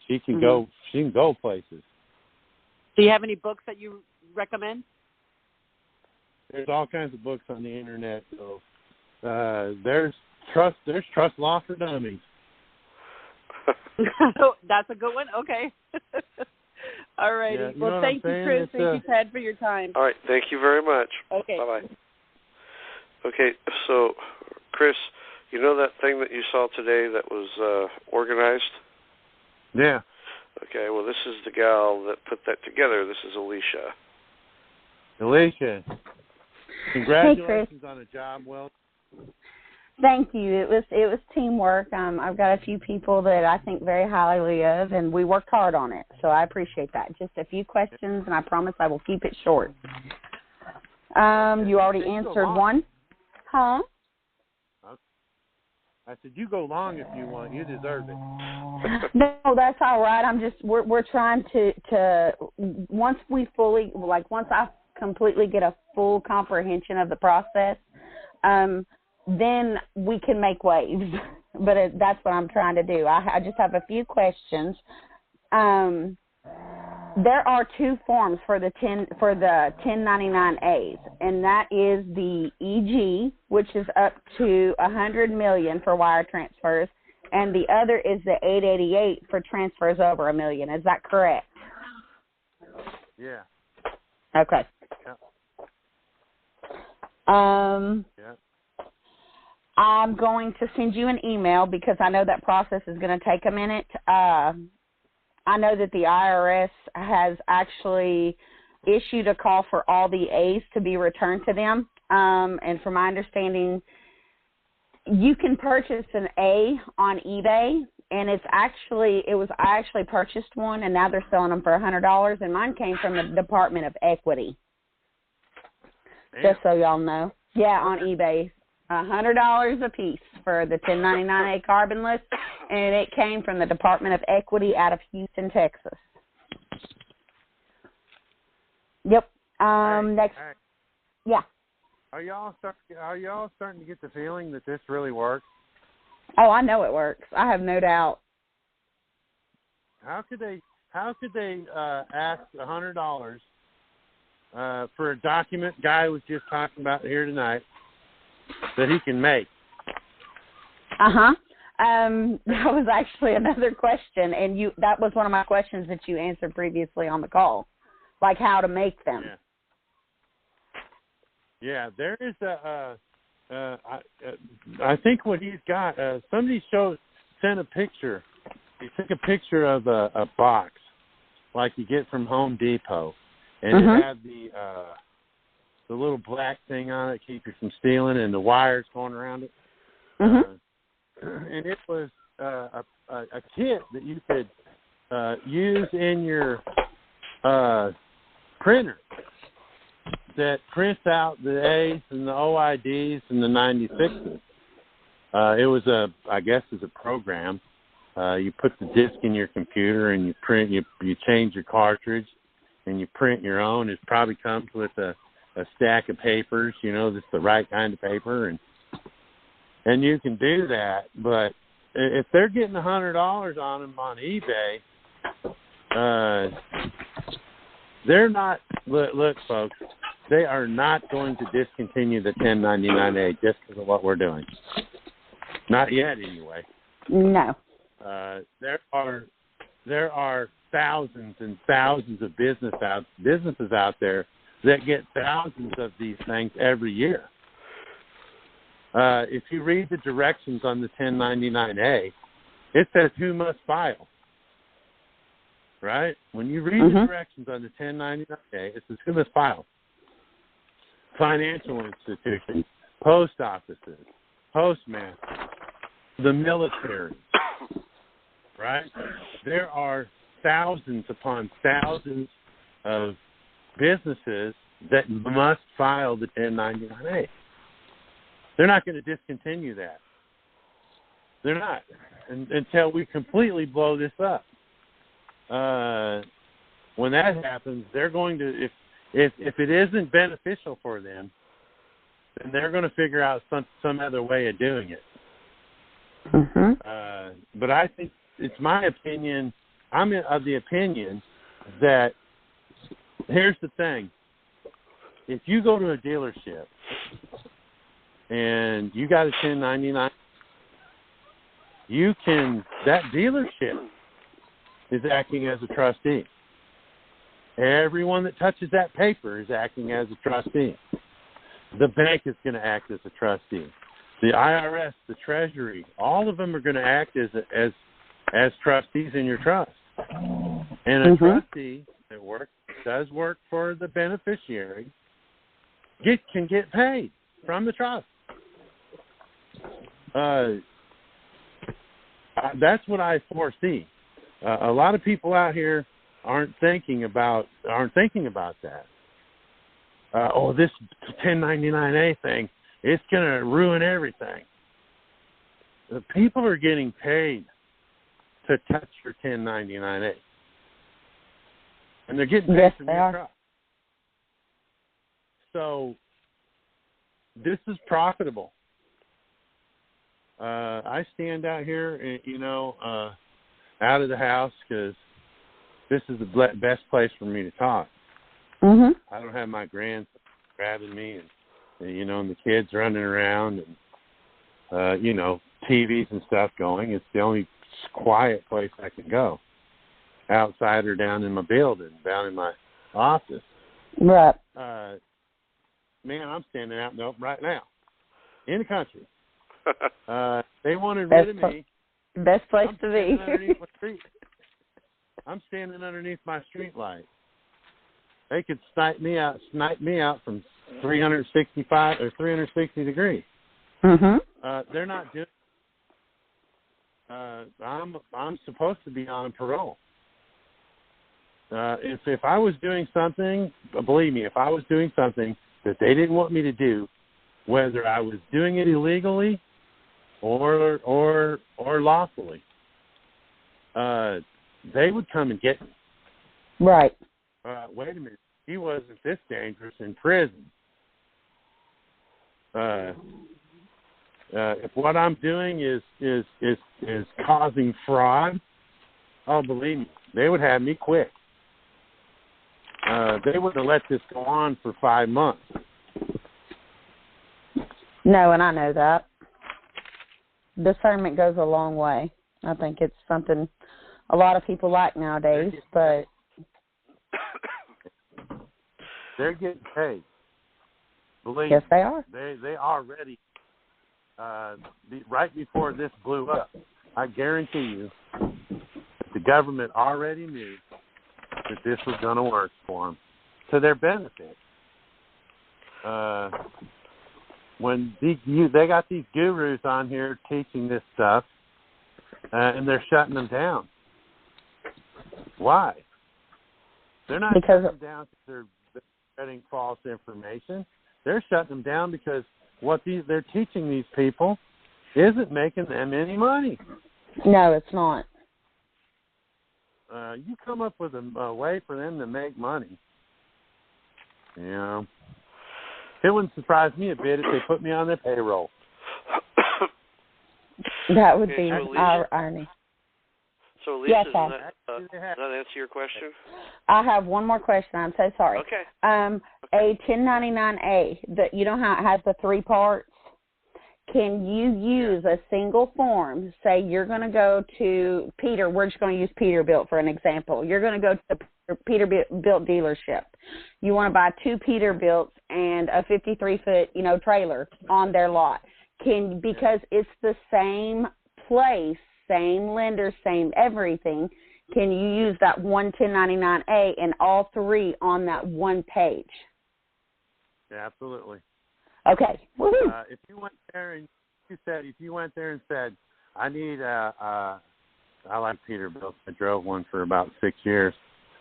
she can go. She can go places. Do you have any books that you recommend? There's all kinds of books on the internet. So there's trust law for dummies. That's a good one. Okay. All righty. Yeah, well, thank you, Chris. Thank you, Ted, for your time. All right. Thank you very much. Okay. Bye-bye. Okay. So, Chris, you know that thing that you saw today that was organized? Yeah. Okay. Well, this is the gal that put that together. This is Alicia. Alicia, congratulations on a job well. Thank you. It was teamwork. I've got a few people that I think very highly of, and we worked hard on it. So I appreciate that. Just a few questions, and I promise I will keep it short. You already answered one. Huh? I said you go long if you want. You deserve it. No, that's all right. We're trying to once I completely get a full comprehension of the process, then we can make waves. But that's what I'm trying to do. I just have a few questions. There are two forms for the 1099As, and that is the EG, which is up to $100 million for wire transfers, and the other is the 888 for transfers over $1 million. Is that correct? Yeah. Okay. Yeah. I'm going to send you an email because I know that process is going to take a minute. I know that the IRS has actually issued a call for all the A's to be returned to them. And from my understanding, you can purchase an A on eBay, and I actually purchased one, and now they're selling them for $100, and mine came from the Department of Equity. Damn. Just so y'all know. Yeah, on eBay. $100 a piece for the 1099A carbonless, and it came from the Department of Equity out of Houston, Texas. Yep. Next. Hey. Yeah. Are y'all starting to get the feeling that this really works? Oh, I know it works. I have no doubt. How could they ask $100 for a document Guy was just talking about here tonight that he can make? That was actually another question, and that was one of my questions that you answered previously on the call, like how to make them. Yeah. Yeah, there is I think what he's got. Somebody sent a picture. He took a picture of a box like you get from Home Depot, and it had the little black thing on it, keep you from stealing, and the wires going around it. And it was a kit that you could use in your printer that prints out the A's and the OIDs and the 96s. It was I guess it's a program. You put the disc in your computer and you print. You change your cartridge and you print your own. It probably comes with a stack of papers. That's the right kind of paper, and you can do that. But if they're getting $100 on them on eBay, they're not. Look, folks, they are not going to discontinue the 1099A just because of what we're doing. Not yet, anyway. No. There are thousands and thousands of businesses out there that get thousands of these things every year. If you read the directions on the 1099A, it says who must file. Right? When you read the directions on the 1099A, it says who must file. Financial institutions, post offices, postmasters, the military. Right? There are thousands upon thousands of businesses that must file the 1099A. They're not going to discontinue that. They're not until we completely blow this up. When that happens, they're going to, if it isn't beneficial for them, then they're going to figure out some other way of doing it. But I think it's my opinion. I'm of the opinion that here's the thing: if you go to a dealership and you got a 1099, that dealership is acting as a trustee. Everyone that touches that paper is acting as a trustee. The bank is going to act as a trustee. The IRS, the Treasury, all of them are going to act as trustees in your trust. And a trustee that does work for the beneficiary can get paid from the trust. That's what I foresee. A lot of people out here aren't thinking about that. This 1099A thing, it's going to ruin everything. The people are getting paid to touch your 1099A. And they're getting paid from your trust. So this is profitable. I stand out here, out of the house because this is the best place for me to talk. I don't have my grandsons grabbing me and the kids running around and, TVs and stuff going. It's the only quiet place I can go. Outside or down in my building, down in my office. Right. Man, I'm standing out right now in the country. They wanted rid of me. Best place to be. I'm standing underneath my street light. They could snipe me out from 365 or 360 degrees. They're not doing. I'm supposed to be on parole. If I was doing something, believe me, if I was doing something that they didn't want me to do, whether I was doing it illegally or lawfully, they would come and get me. Right. Wait a minute. He wasn't this dangerous in prison. If what I'm doing is causing fraud, believe me, they would have me quit. They wouldn't have let this go on for 5 months. No, and I know that. Discernment goes a long way. I think it's something a lot of people like nowadays, but they're getting paid. Believe yes, they are. They already right before this blew up. I guarantee you, the government already knew that this was going to work for them to their benefit. When they got these gurus on here teaching this stuff, and they're shutting them down. Why? They're not shutting them down because they're spreading false information. They're shutting them down because what they're teaching these people isn't making them any money. No, it's not. You come up with a way for them to make money. You know, it wouldn't surprise me a bit if they put me on their payroll. That would be our irony. So, Lisa, yes, does that answer your question? I have one more question. I'm so sorry. Okay. A 1099-A, you know how it has the 3 parts? Can you use a single form? Say you're going to go to Peter. We're just going to use Peterbilt for an example. You're going to go to the Peterbilt dealership. You want to buy 2 Peterbilts and a 53-foot, trailer on their lot. Because it's the same place, same lender, same everything, can you use that one 1099-A and all 3 on that one page? Yeah, absolutely. Okay. If you went there and said, I need I like Peterbilt. I drove one for about 6 years.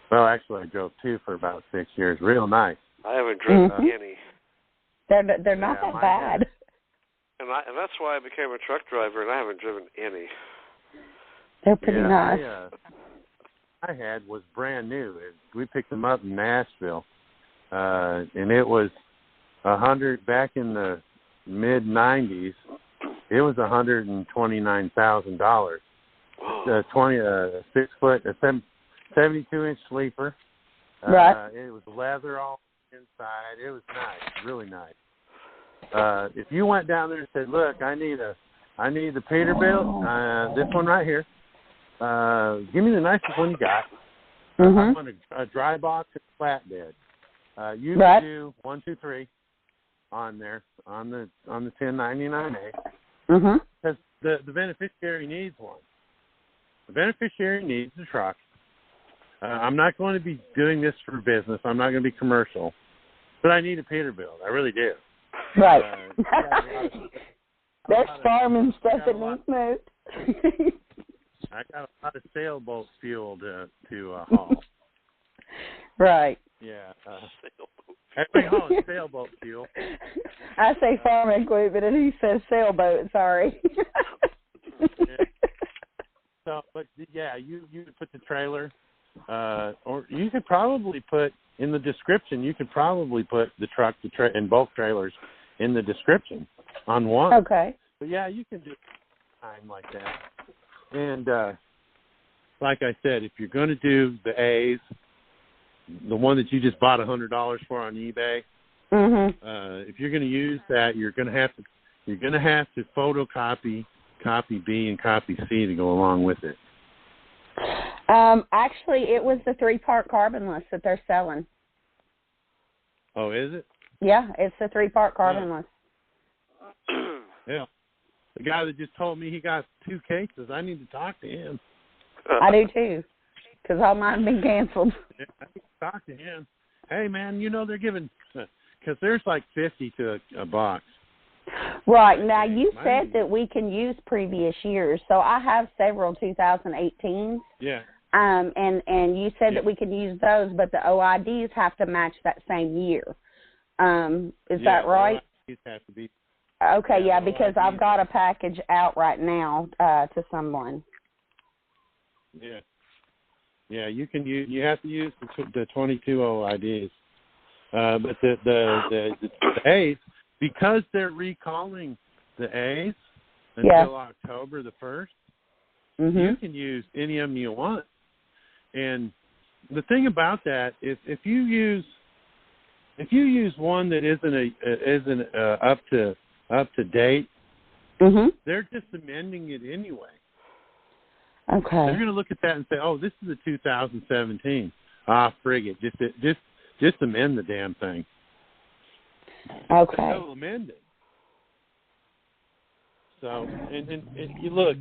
Well, actually, I drove 2 for about 6 years. Real nice. I haven't driven any. They're not that bad. And that's why I became a truck driver, and I haven't driven any. They're pretty nice. I had was brand new. We picked them up in Nashville, and it was $100 back in the mid '90s. It was $129,000. 6-foot, 72-inch sleeper. Right. It was leather all inside. It was nice, really nice. If you went down there and said, "Look, I need the Peterbilt, this one right here. Give me the nicest one you got. I want a dry box and flatbed." You can do 1, 2, 3 on there on the 1099-A. Because the beneficiary needs one. The beneficiary needs the truck. I'm not going to be doing this for business. I'm not going to be commercial, but I need a Peterbilt. I really do. Right. There's farming stuff that needs moved. I got a lot of sailboat fuel to haul. Right. Yeah. Everybody hauling sailboat fuel. I say farm equipment, and he says sailboat. Sorry. So, but yeah, you could put the trailer, or you could probably put in the description. You could probably put the truck, and both trailers in the description on one. Okay. But yeah, you can do time like that. And like I said, if you're going to do the A's, the one that you just bought $100 for on eBay, if you're going to use that, you're going to have to photocopy copy B and copy C to go along with it. Actually, it was the 3-part carbonless that they're selling. Oh, is it? Yeah, it's the 3-part carbonless. Yeah. The guy that just told me he got 2 cases, I need to talk to him. I do too, because all mine have been canceled. Yeah, I need to talk to him. Hey, man, they're giving, because there's like 50 to a box. Right. Now, you said that we can use previous years, so I have several 2018s. Yeah. And you said that we can use those, but the OIDs have to match that same year. Is that right? OIDs have to be. Okay, yeah, because I've got a package out right now to someone. Yeah. Yeah, you can use. You have to use the 22 OIDs, but the A's, because they're recalling the A's until October the 1st. You can use any of them you want. And the thing about that is, if you use one that isn't up to date, they're just amending it anyway. Okay. They're going to look at that and say, "Oh, this is a 2017. Ah, frig it. Just amend the damn thing." Okay. They'll amend it. So, and you look,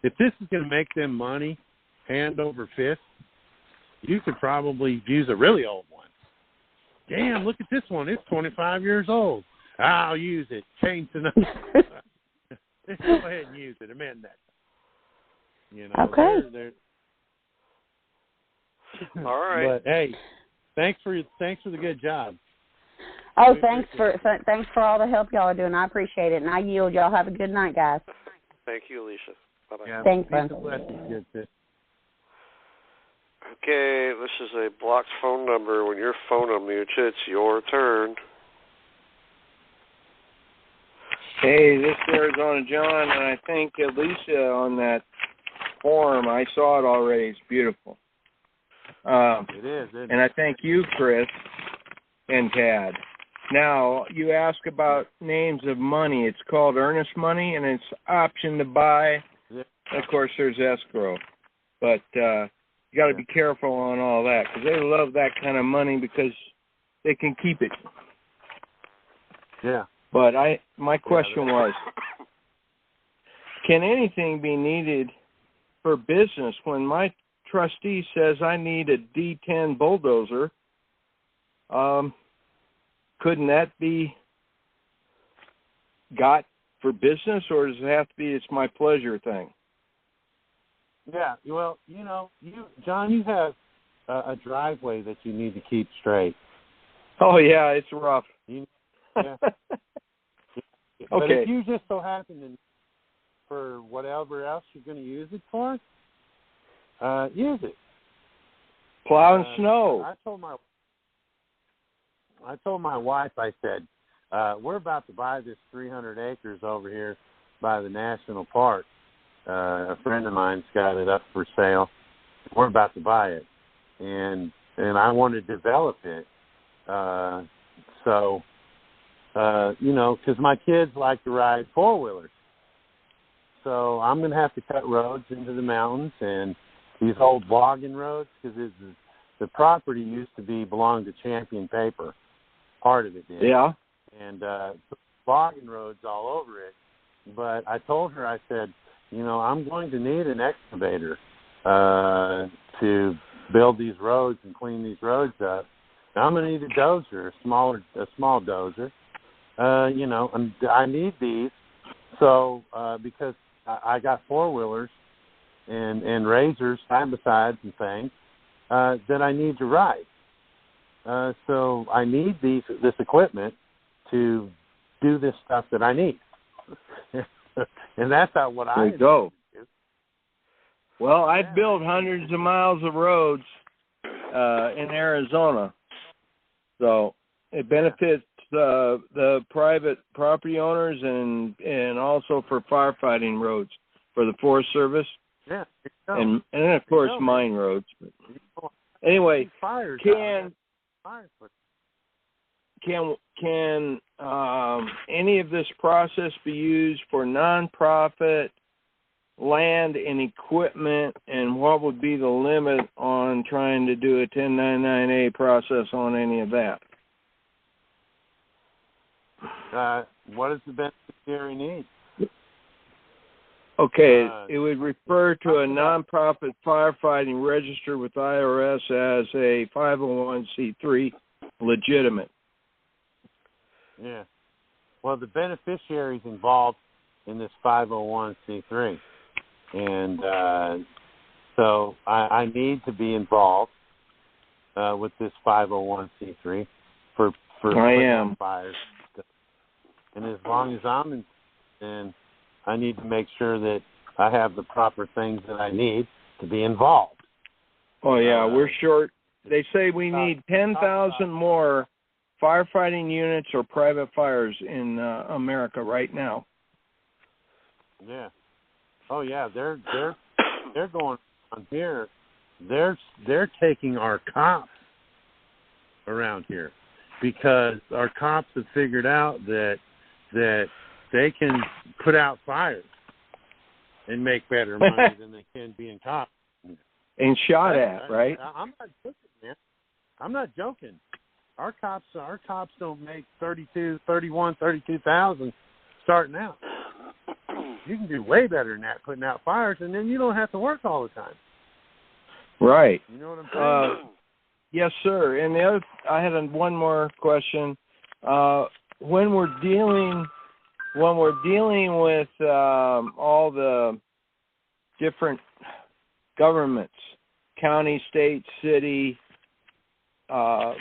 if this is going to make them money hand over fist, you could probably use a really old one. Damn, look at this one. It's 25 years old. I'll use it. Change the number. Go ahead and use it. Amend that. You know, okay. They're all right. But hey, thanks for the good job. Oh, thanks for all the help y'all are doing. I appreciate it, and I yield. Y'all have a good night, guys. Thank you, Alicia. Bye-bye. Yeah, thanks, man. Okay, this is a blocked phone number. When your phone unmutes, it's your turn. Hey, this is Arizona John, and I think Alicia on that form, I saw it already. It's beautiful. It is. And I thank you, Chris and Tad. Now, you ask about names of money. It's called earnest money, and it's option to buy. Yeah. Of course, there's escrow. But you got to be careful on all that, because they love that kind of money because they can keep it. Yeah. But my question was, can anything be needed for business when my trustee says I need a D10 bulldozer? Couldn't that be got for business, or does it have to be it's my pleasure thing? Yeah, well, John, you have a driveway that you need to keep straight. Oh, yeah, it's rough. Yeah. But Okay. if you just so happen to, for whatever else you're going to use it for, use it. Plowing snow. I told my wife, I said, we're about to buy this 300 acres over here by the national park. A friend of mine's got it up for sale. We're about to buy it. And I want to develop it. Because my kids like to ride four-wheelers. So I'm going to have to cut roads into the mountains and these old logging roads, because the property used to belong to Champion Paper. Part of it did. Yeah. And logging roads all over it. But I told her, I said, I'm going to need an excavator to build these roads and clean these roads up. Now, I'm going to need a dozer, a small dozer. And I need these. So because I got four-wheelers and razors, side-by-sides and things that I need to ride. So I need this equipment to do this stuff that I need. And that's not what I go. Well, I've built hundreds of miles of roads in Arizona. So it benefits the private property owners and also for firefighting roads for the Forest Service. Yeah. And of course mine roads. But anyway, can any of this process be used for nonprofit land and equipment, and what would be the limit on trying to do a 1099A process on any of that? What does the beneficiary need? Okay, it would refer to a nonprofit firefighting registered with IRS as a 501c3 legitimate. Yeah. Well, the beneficiary is involved in this 501c3. And so I need to be involved with this 501c3 for fires. And as long as I'm in, and I need to make sure that I have the proper things that I need to be involved. Oh, yeah, we're short. They say we need 10,000 more firefighting units or private fires in America right now. Yeah. Oh, yeah, they're going on here. They're taking our cops around here because our cops have figured out that they can put out fires and make better money than they can being cops. And shot at, right? I'm not joking, man. I'm not joking. Our cops don't make 32,000 starting out. You can do way better than that, putting out fires, and then you don't have to work all the time. Right. You know what I'm saying? Yes, sir. And the other, I had one more question. When we're dealing with all the different governments, county, state, city, and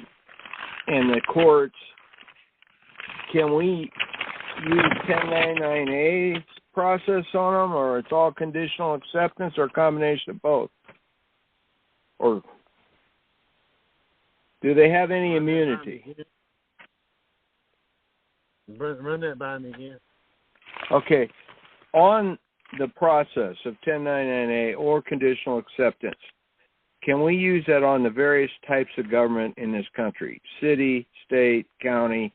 the courts, can we use 1099A process on them, or it's all conditional acceptance, or a combination of both? Or do they have any immunity? Run that by me again. Okay. On the process of 1099A or conditional acceptance, can we use that on the various types of government in this country? City, state, county,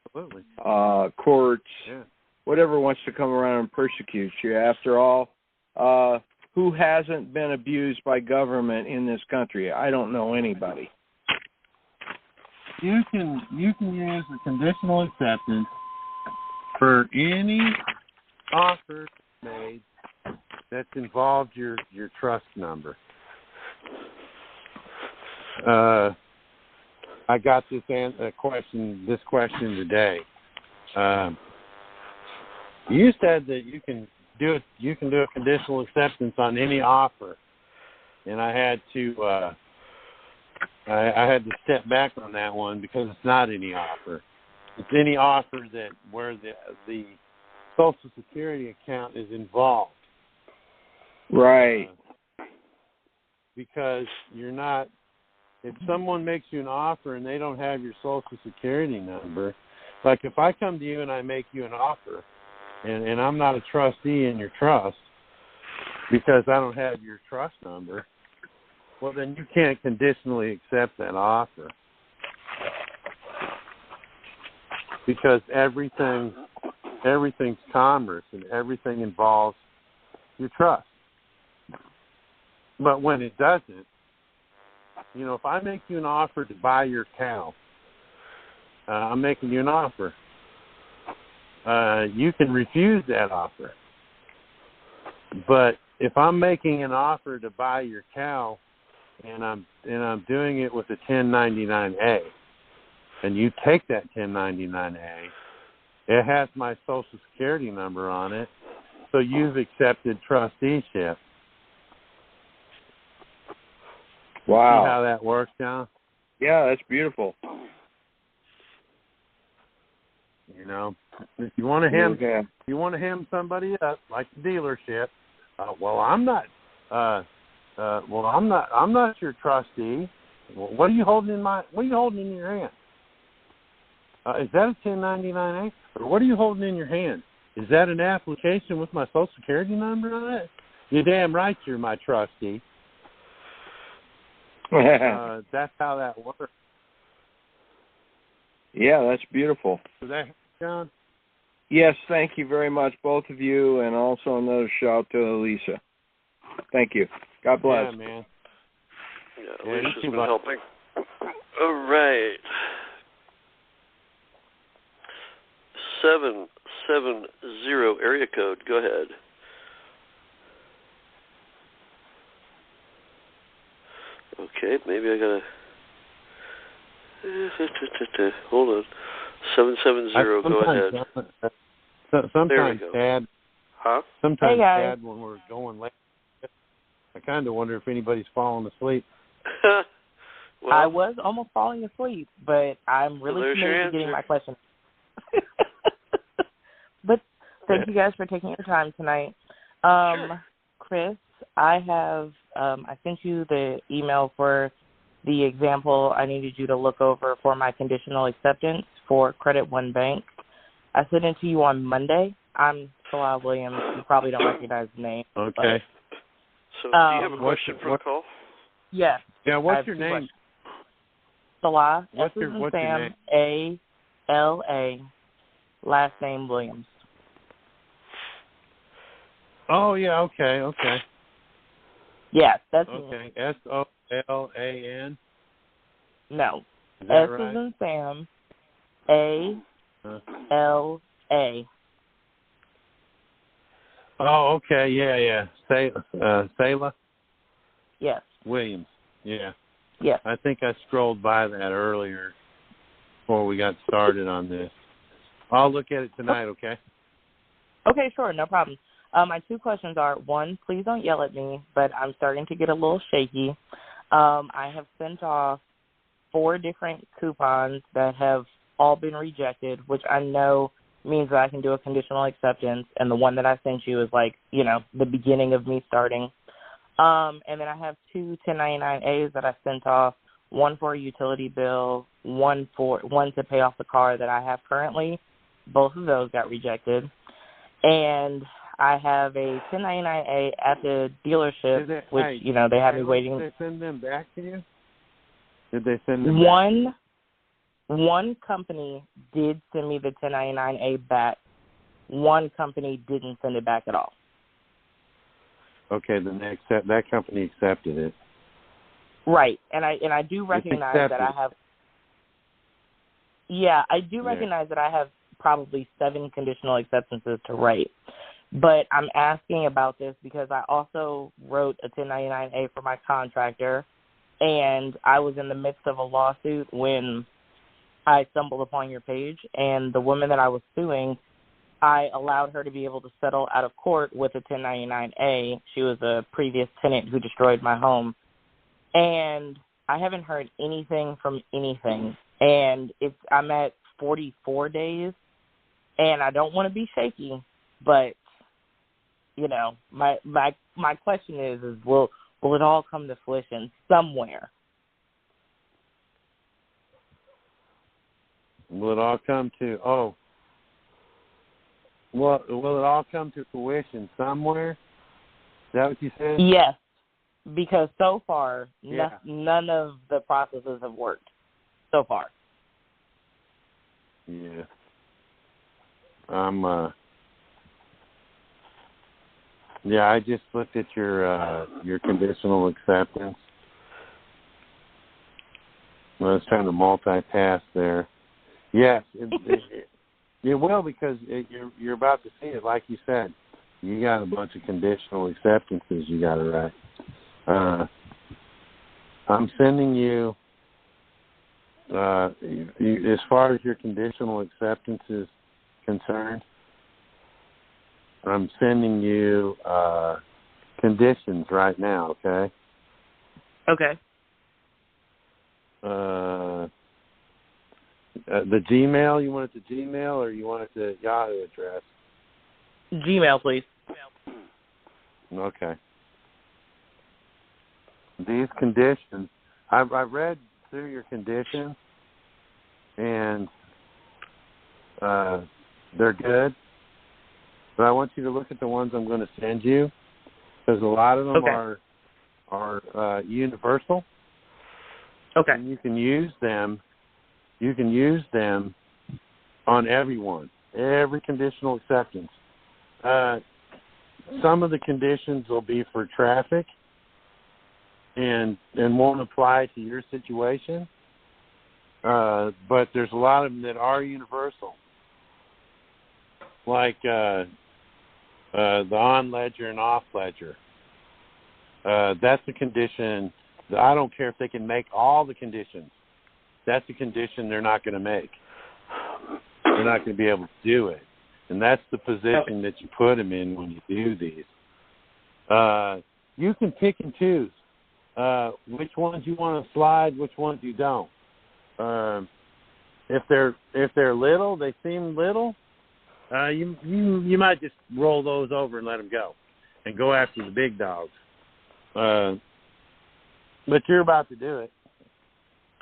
courts, whatever wants to come around and persecute you. After all, who hasn't been abused by government in this country? I don't know anybody. You can use the conditional acceptance for any offer made that's involved your trust number. I got this question today. You said that you can do a conditional acceptance on any offer, and I had to step back on that one because it's not any offer. It's any offer that where the Social Security account is involved. Right. Because you're not. If someone makes you an offer and they don't have your Social Security number, like if I come to you and I make you an offer, and I'm not a trustee in your trust because I don't have your trust number, well, then you can't conditionally accept that offer. Because everything's commerce and everything involves your trust. But when it doesn't, you know, if I make you an offer to buy your cow, I'm making you an offer. You can refuse that offer. But if I'm making an offer to buy your cow and I'm doing it with a 1099A, and you take that 1099A, it has my Social Security number on it, so you've accepted trusteeship. Wow. See how that works, John? Yeah, that's beautiful. You know, if you want to hem somebody up, like the dealership, I'm not your trustee. Well, what are you holding in your hand? Is that a 1099A? Or what are you holding in your hand? Is that an application with my Social Security number on it? You're damn right you're my trustee. That's how that works. Yeah, that's beautiful. Is that John? Yes, thank you very much, both of you, and also another shout to Elisa. Thank you. God bless. Yeah, man. Yeah, Elisa's been helping. All right. 770 area code. Go ahead. Okay, maybe I gotta. Hold on. 770. Go ahead. Sometimes, Dad. Huh? Sometimes, Dad, when we're going late, I kind of wonder if anybody's falling asleep. Well, I was almost falling asleep, but I'm really committed to getting my question. But thank you guys for taking your time tonight. Sure. Chris, I have I sent you the email for the example I needed you to look over for my conditional acceptance for Credit One Bank. I sent it to you on Monday. I'm Salah Williams. You probably don't recognize the name. Okay. So do you have a question for the call? Yes. Yeah, what's your name? Salah, what's your name? A-L-A, last name Williams. Oh, yeah, okay. Yeah, that's okay. S-O-L-A-N? No. S right? is in Sam, A-L-A. Oh, okay. Yeah. Sayla? Yes. Williams. Yeah. Yes. I think I scrolled by that earlier before we got started on this. I'll look at it tonight, okay? Okay, sure. No problem. My two questions are, one, please don't yell at me, but I'm starting to get a little shaky. I have sent off 4 different coupons that have all been rejected, which I know means that I can do a conditional acceptance, and the one that I sent you is like, the beginning of me starting. And then I have 2 1099As that I sent off, one for a utility bill, one to pay off the car that I have currently. Both of those got rejected. And I have a 1099A at the dealership, which, they have me waiting. Did they send them back to you? Did they send them back? One company did send me the 1099A back. One company didn't send it back at all. Okay, then that company accepted it. Right, and I do recognize that I have. Yeah, I do recognize that I have probably 7 conditional acceptances to write, but I'm asking about this because I also wrote a 1099A for my contractor, and I was in the midst of a lawsuit when I stumbled upon your page, and the woman that I was suing, I allowed her to be able to settle out of court with a 1099A. She was a previous tenant who destroyed my home. And I haven't heard anything from anything. And I'm at 44 days, and I don't want to be shaky, but, my question is will it all come to fruition somewhere? Will it all come to, will it all come to fruition somewhere? Is that what you said? Yes, because so far, none of the processes have worked so far. Yeah. I just looked at your conditional acceptance. I was trying to multitask there. Yes, it will, because you're about to see it. Like you said, you got a bunch of conditional acceptances you got to write. I'm sending you, as far as your conditional acceptance is concerned, I'm sending you conditions right now, okay? Okay. The Gmail, you want it to Gmail or you want it to Yahoo address? Gmail, please. Okay. These conditions, I read through your conditions, and they're good, but I want you to look at the ones I'm going to send you, because a lot of them are universal. Okay. And you can use them on everyone, every conditional acceptance. Some of the conditions will be for traffic and won't apply to your situation, but there's a lot of them that are universal, like the on ledger and off ledger. That's a condition. I don't care if they can make all the conditions. That's a condition they're not going to make. They're not going to be able to do it. And that's the position that you put them in when you do these. You can pick and choose which ones you want to slide, which ones you don't. If they're little, they seem little, you might just roll those over and let them go and go after the big dogs. But you're about to do it.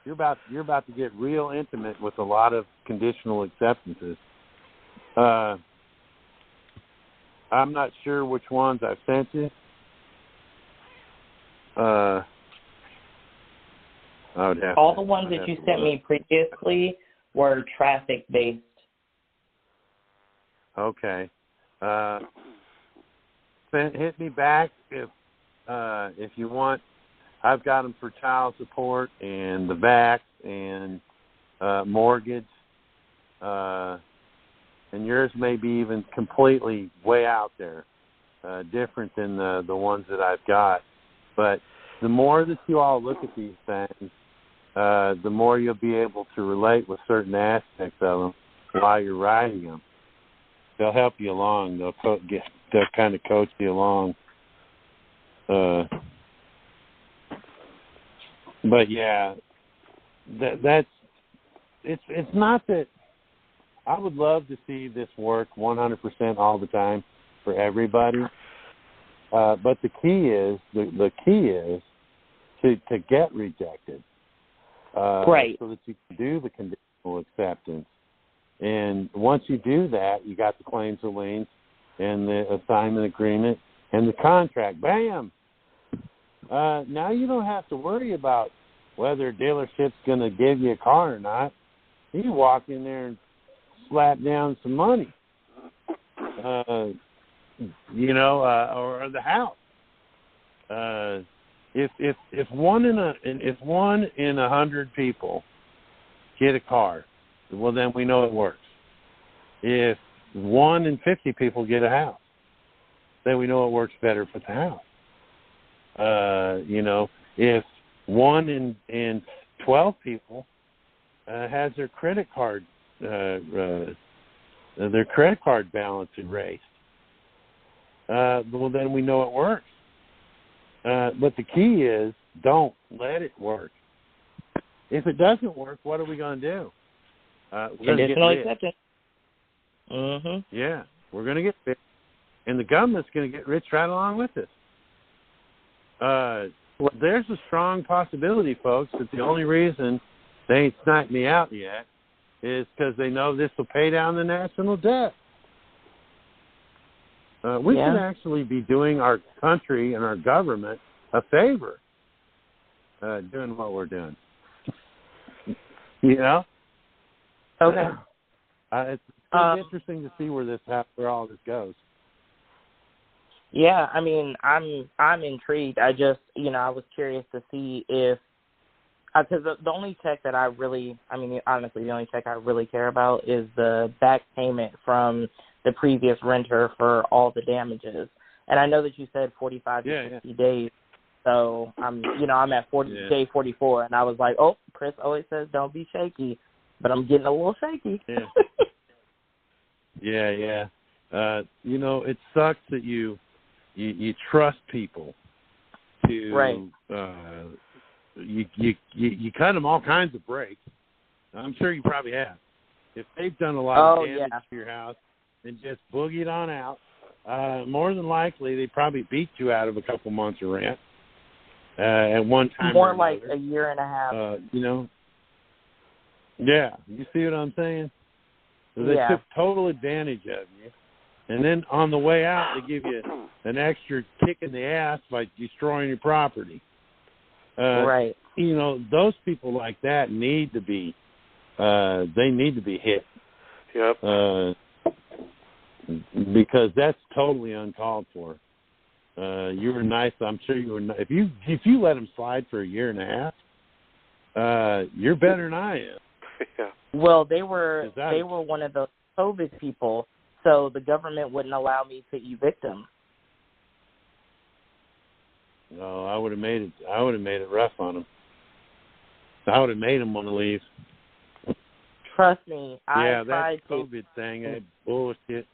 You're about to get real intimate with a lot of conditional acceptances. I'm not sure which ones I've sent you. I would have all the ones that you sent me previously were traffic based. Okay. Hit me back if you want I've got them for child support and the VAC and mortgage. And yours may be even completely way out there, different than the ones that I've got. But the more that you all look at these things, the more you'll be able to relate with certain aspects of them while you're writing them. They'll help you along. They'll kind of coach you along. But yeah, it's not that. I would love to see this work 100% all the time for everybody. But the key is to get rejected. Right. So that you can do the conditional acceptance. And once you do that, you got the claims of liens and the assignment agreement and the contract. Bam! Now you don't have to worry about whether a dealership's going to give you a car or not. You can walk in there and slap down some money, or the house. If one in 100 people get a car, well, then we know it works. If 1 in 50 people get a house, then we know it works better for the house. If 1 in 12 people has their credit card balance erased, well, then we know it works. But the key is, don't let it work. If it doesn't work, what are we going to do? Conditional acceptance. Mm-hmm. Yeah, we're going to get rich, and the government's going to get rich right along with us. There's a strong possibility, folks, that the only reason they ain't sniped me out yet is because they know this will pay down the national debt. We should actually be doing our country and our government a favor doing what we're doing. Okay. It's interesting to see where all this goes. Yeah, I mean, I'm intrigued. I just, I was curious to see if, because the only check that honestly, the only check I really care about is the back payment from the previous renter for all the damages. And I know that you said 45 to 60 days. So I'm at day 44, and I was like, oh, Chris always says don't be shaky, but I'm getting a little shaky. Yeah. It sucks that you trust people to right. You cut them all kinds of breaks. I'm sure you probably have. If they've done a lot of damage to your house and just boogied on out, more than likely they probably beat you out of a couple months of rent at one time. More like a year and a half. Yeah, you see what I'm saying? So they took total advantage of you. And then on the way out, they give you an extra kick in the ass by destroying your property. Right. Those people like that need to be hit. Yep. Because that's totally uncalled for. You were nice. I'm sure you were. If you let them slide for a year and a half, you're better than I am. Yeah. Well, they were one of the COVID people, so the government wouldn't allow me to evict them. No, I would have made it rough on them. I would have made them want to leave. Trust me, I that COVID thing, that bullshit.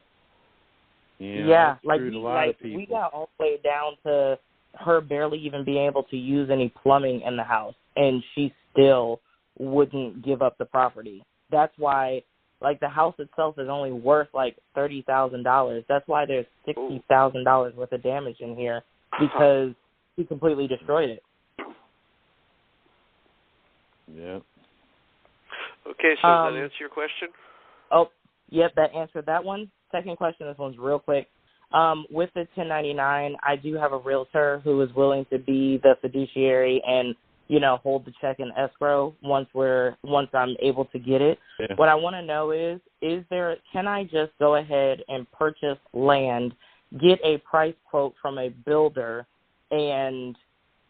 Like we got all the way down to her barely even being able to use any plumbing in the house, and she still wouldn't give up the property. That's why, the house itself is only worth $30,000. That's why there's $60,000 worth of damage in here, because he completely destroyed it. Yeah. Okay, so does that answer your question? Oh, yep, that answered that one. Second question, this one's real quick. With the 1099, I do have a realtor who is willing to be the fiduciary and, hold the check in escrow once I'm able to get it. Yeah. What I want to know is can I just go ahead and purchase land, get a price quote from a builder, and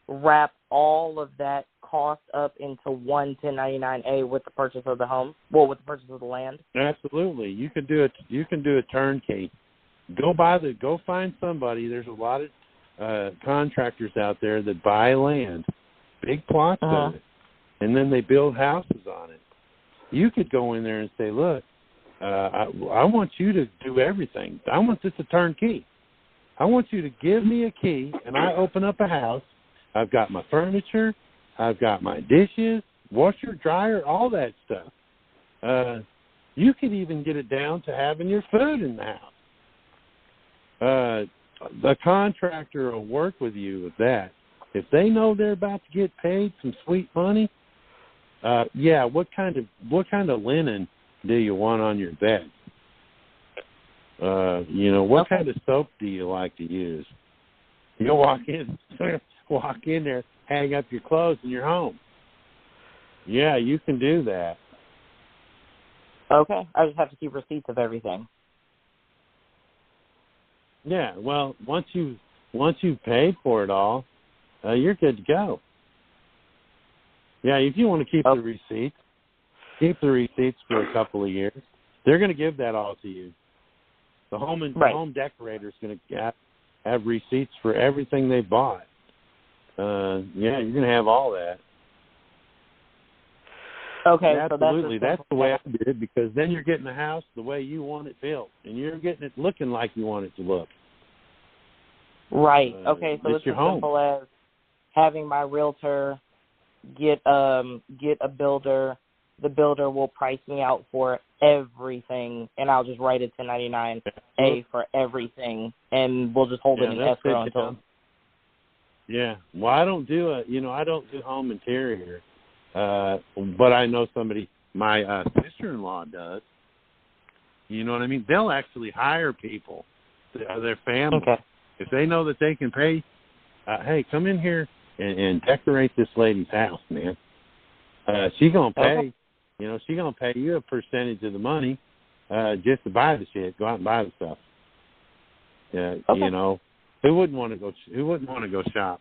wrap all of that cost up into one 1099-A with the purchase of the home? Well, with the purchase of the land? Absolutely. You can do it. You can do a turnkey. Go find somebody. There's a lot of contractors out there that buy land, big plots of it, and then they build houses on it. You could go in there and say, look, I want you to do everything. I want this a turnkey. I want you to give me a key, and I open up a house. I've got my furniture. I've got my dishes, washer, dryer, all that stuff. You could even get it down to having your food in the house. The contractor will work with you with that. If they know they're about to get paid some sweet money, what kind of linen do you want on your bed? What kind of soap do you like to use? You'll walk in there, hang up your clothes, and you're home. Yeah, you can do that. Okay, I just have to keep receipts of everything. Yeah, well, once you've paid for it all, you're good to go. Yeah, if you want to keep the receipts for a couple of years. They're going to give that all to you. The home decorator is going to have receipts for everything they bought. You're going to have all that. Okay, absolutely. So that's the way I did it, because then you're getting the house the way you want it built, and you're getting it looking like you want it to look. Right. Okay, so it's as home. simple as having my realtor get a builder. The builder will price me out for everything, and I'll just write a 1099-A for everything, and we'll just hold it in escrow until. Yeah. Well, I don't do home interior, but I know somebody. My sister-in-law does. You know what I mean? They'll actually hire people, their family, if they know that they can pay. Hey, come in here and decorate this lady's house, man. She's gonna pay. Okay. She's gonna pay you a percentage of the money just to buy the shit. Go out and buy the stuff. Who wouldn't want to go shop?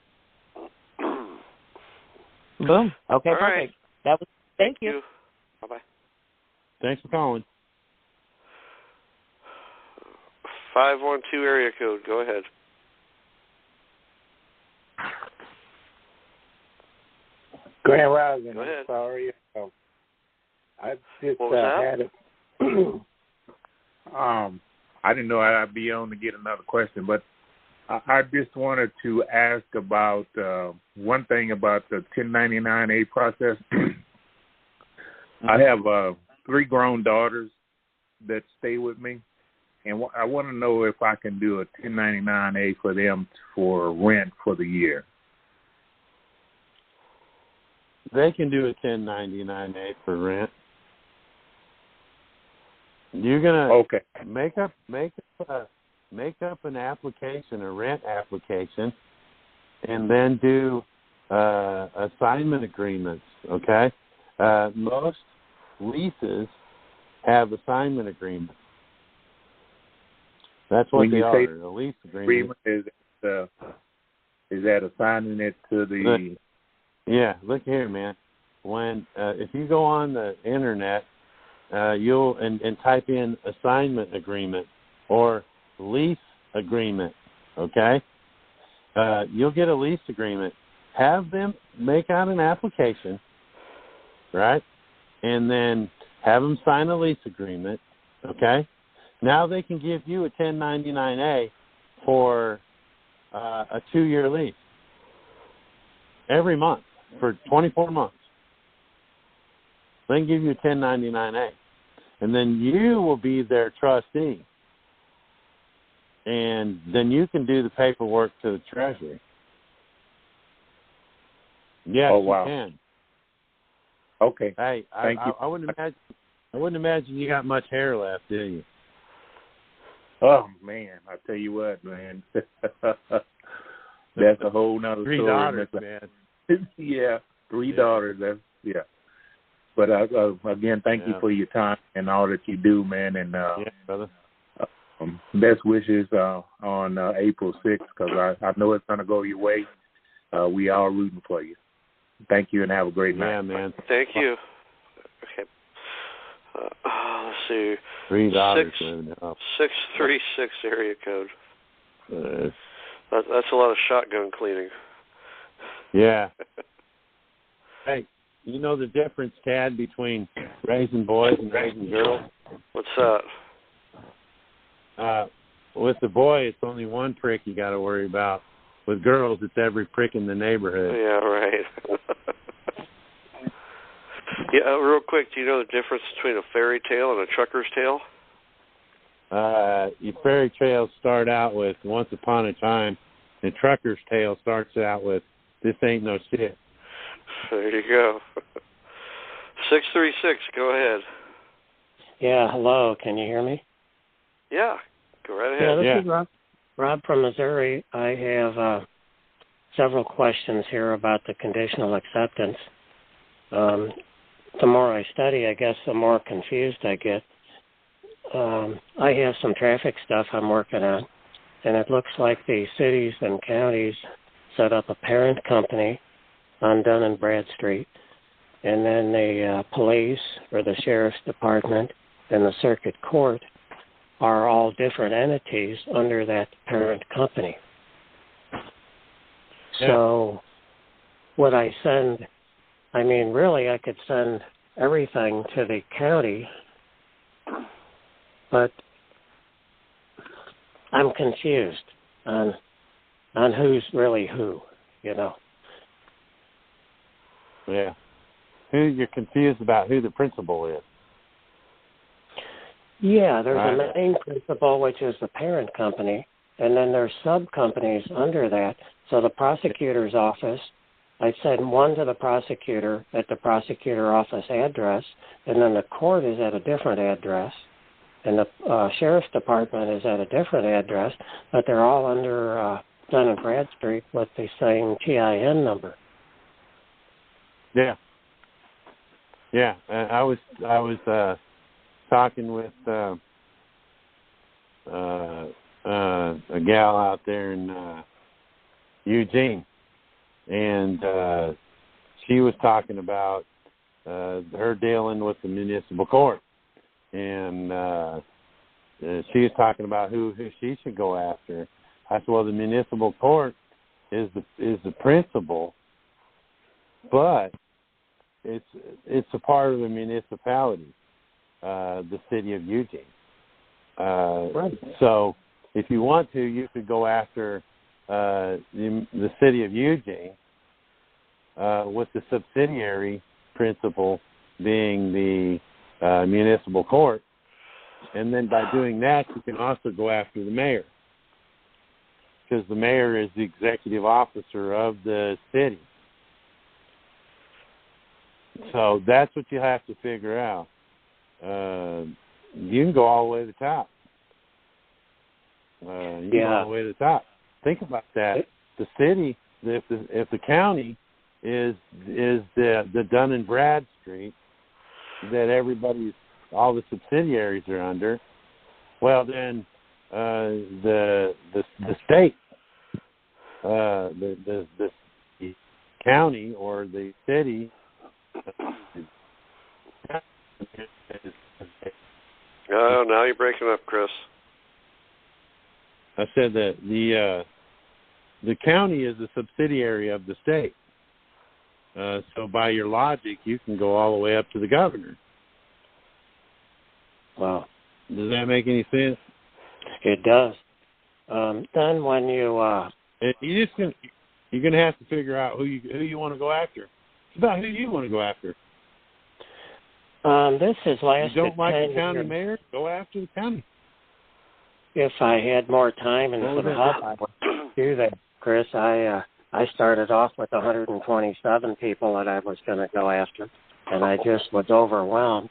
Boom. Okay, all perfect. Right. That was. Thank you. Bye bye. Thanks for calling. 512 area code. Go ahead. Grand Rising. Go ahead. Sorry. I just what was had it. I didn't know I'd be on to get another question, but I just wanted to ask about one thing about the 1099-A process. I have 3 grown daughters that stay with me, and I want to know if I can do a 1099-A for them for rent for the year. They can do a 1099-A for rent. You're gonna make up an application, a rent application, and then do assignment agreements. Okay, most leases have assignment agreements. That's what they are. A lease agreement is that assigning it to the. Yeah, look here, man. When if you go on the internet, you'll and type in assignment agreement or lease agreement, okay? You'll get a lease agreement. Have them make out an application, right? And then have them sign a lease agreement, okay? Now they can give you a 1099-A for a 2-year lease every month for 24 months. They can give you a 1099-A. And then you will be their trustee. And then you can do the paperwork to the Treasury. Yes, wow. You can. Okay. Hey, Thank you. I wouldn't imagine you got much hair left, do you? Oh man, I tell you what, man. That's a whole nother 3 story. daughters, man. Yeah, 3 daughters. That's But again, thank you for your time and all that you do, man. And brother. Best wishes on April 6th, because I know it's gonna go your way. We all rooting for you. Thank you, and have a great night. Yeah, man. Thank you. Okay. Let's see. 3 daughters. 636 area code. Uh, That's a lot of shotgun cleaning. Yeah. Hey, you know the difference, Tad, between raising boys and raising girls? What's that? With the boy, it's only one prick you got to worry about. With girls, it's every prick in the neighborhood. Yeah, right. Yeah, real quick, do you know the difference between a fairy tale and a trucker's tale? Your fairy tales start out with once upon a time, and trucker's tale starts out with this ain't no shit. There you go. 636, go ahead. Yeah, hello. Can you hear me? Yeah, go right ahead. Yeah, this is Rob from Missouri. I have several questions here about the conditional acceptance. The more I study, I guess, the more confused I get. I have some traffic stuff I'm working on, and it looks like the cities and counties set up a parent company on Dun and Bradstreet, and then the police or the sheriff's department and the circuit court are all different entities under that parent company. Yeah. So would I send, I mean, really I could send everything to the county, but I'm confused on who's really who, you know. Yeah. You're confused about who the principal is. Yeah, there's a main principal, which is the parent company, and then there's sub-companies under that. So the prosecutor's office, I send one to the prosecutor at the prosecutor office address, and then the court is at a different address, and the sheriff's department is at a different address, but they're all under Dun and Bradstreet with the same TIN number. Yeah. Yeah, I was talking with a gal out there in Eugene, and she was talking about her dealing with the municipal court, and she was talking about who she should go after. I said, well, the municipal court is the principal, but it's a part of the municipality, the city of Eugene. Right. So if you want to, you could go after the city of Eugene with the subsidiary principal being the municipal court. And then by doing that, you can also go after the mayor, because the mayor is the executive officer of the city. So that's what you have to figure out. You can go all the way to the top. You can go all the way to the top. Think about that. The city, if the county is the Dun and Bradstreet that all the subsidiaries are under, well then the state, the county or the city. Oh, now you're breaking up, Chris. I said that the county is a subsidiary of the state. So by your logic, you can go all the way up to the governor. Wow. Does that make any sense? It does. Then when you're going to have to figure out who you want to go after. It's about who you want to go after. This has lasted. You don't like the county years. mayor? Go after the county. If I had more time and some help, I would do that, Chris. I started off with 127 people that I was going to go after, and I just was overwhelmed,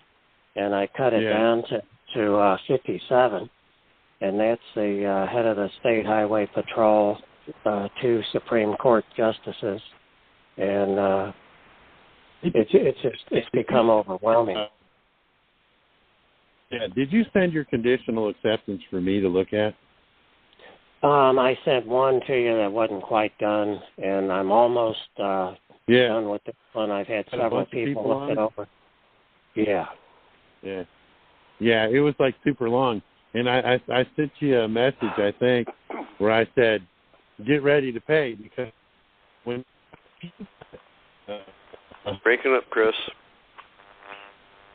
and I cut it down to 57, and that's the head of the State Highway Patrol, 2 Supreme Court justices, and it's become overwhelming. Yeah. Did you send your conditional acceptance for me to look at? I sent one to you that wasn't quite done, and I'm almost done with this one. I've had several people look it over. Yeah. Yeah. Yeah, it was like super long. And I sent you a message, I think, where I said, get ready to pay, because when... breaking up, Chris.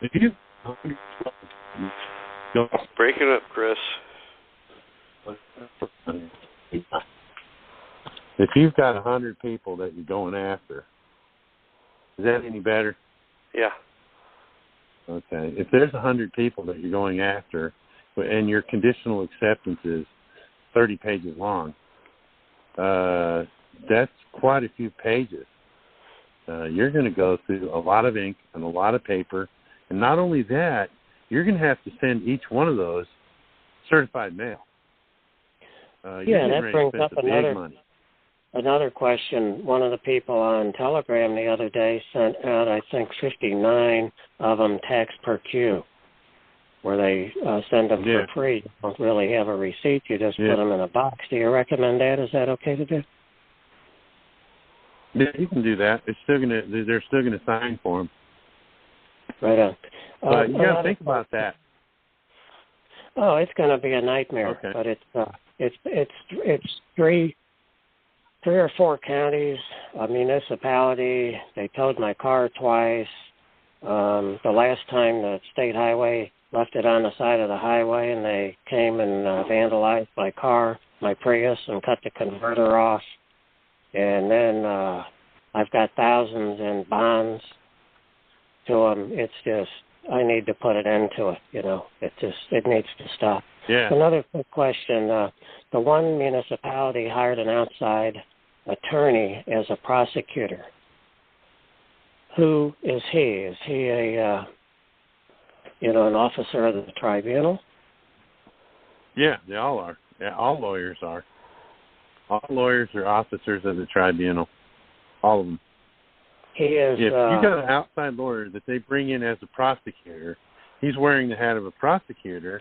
If you... Breaking up, Chris. If you've got 100 people that you're going after, is that any better? Yeah. Okay. If there's 100 people that you're going after, and your conditional acceptance is 30 pages long, that's quite a few pages. You're going to go through a lot of ink and a lot of paper, and not only that, you're going to have to send each one of those certified mail. That brings up another question. One of the people on Telegram the other day sent out, I think, 59 of them text per queue, where they send them for free. You don't really have a receipt. You just put them in a box. Do you recommend that? Is that okay to do? Yeah, you can do that. They're still gonna sign for them. Right on. But you got to think about that. Oh, it's going to be a nightmare. Okay. But it's three or four counties, a municipality. They towed my car twice. The last time the state highway left it on the side of the highway, and they came and vandalized my car, my Prius, and cut the converter off. And then I've got thousands in bonds to them. It's just, I need to put an end to it. It needs to stop. Yeah. Another quick question. The one municipality hired an outside attorney as a prosecutor. Who is he? Is he a, an officer of the tribunal? Yeah, they all are. Yeah, all lawyers are. All lawyers are officers of the tribunal. All of them. He is. If you got an outside lawyer that they bring in as a prosecutor, he's wearing the hat of a prosecutor.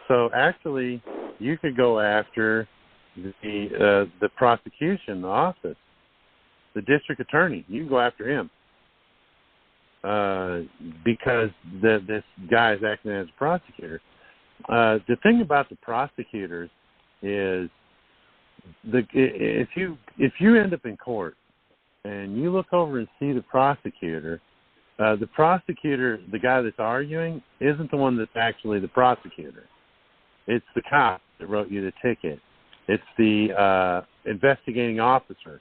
So actually, you could go after the prosecution, the office, the district attorney. You can go after him because this guy is acting as a prosecutor. The thing about the prosecutors is if you end up in court and you look over and see the prosecutor, the guy that's arguing, isn't the one that's actually the prosecutor. It's the cop that wrote you the ticket. It's the investigating officer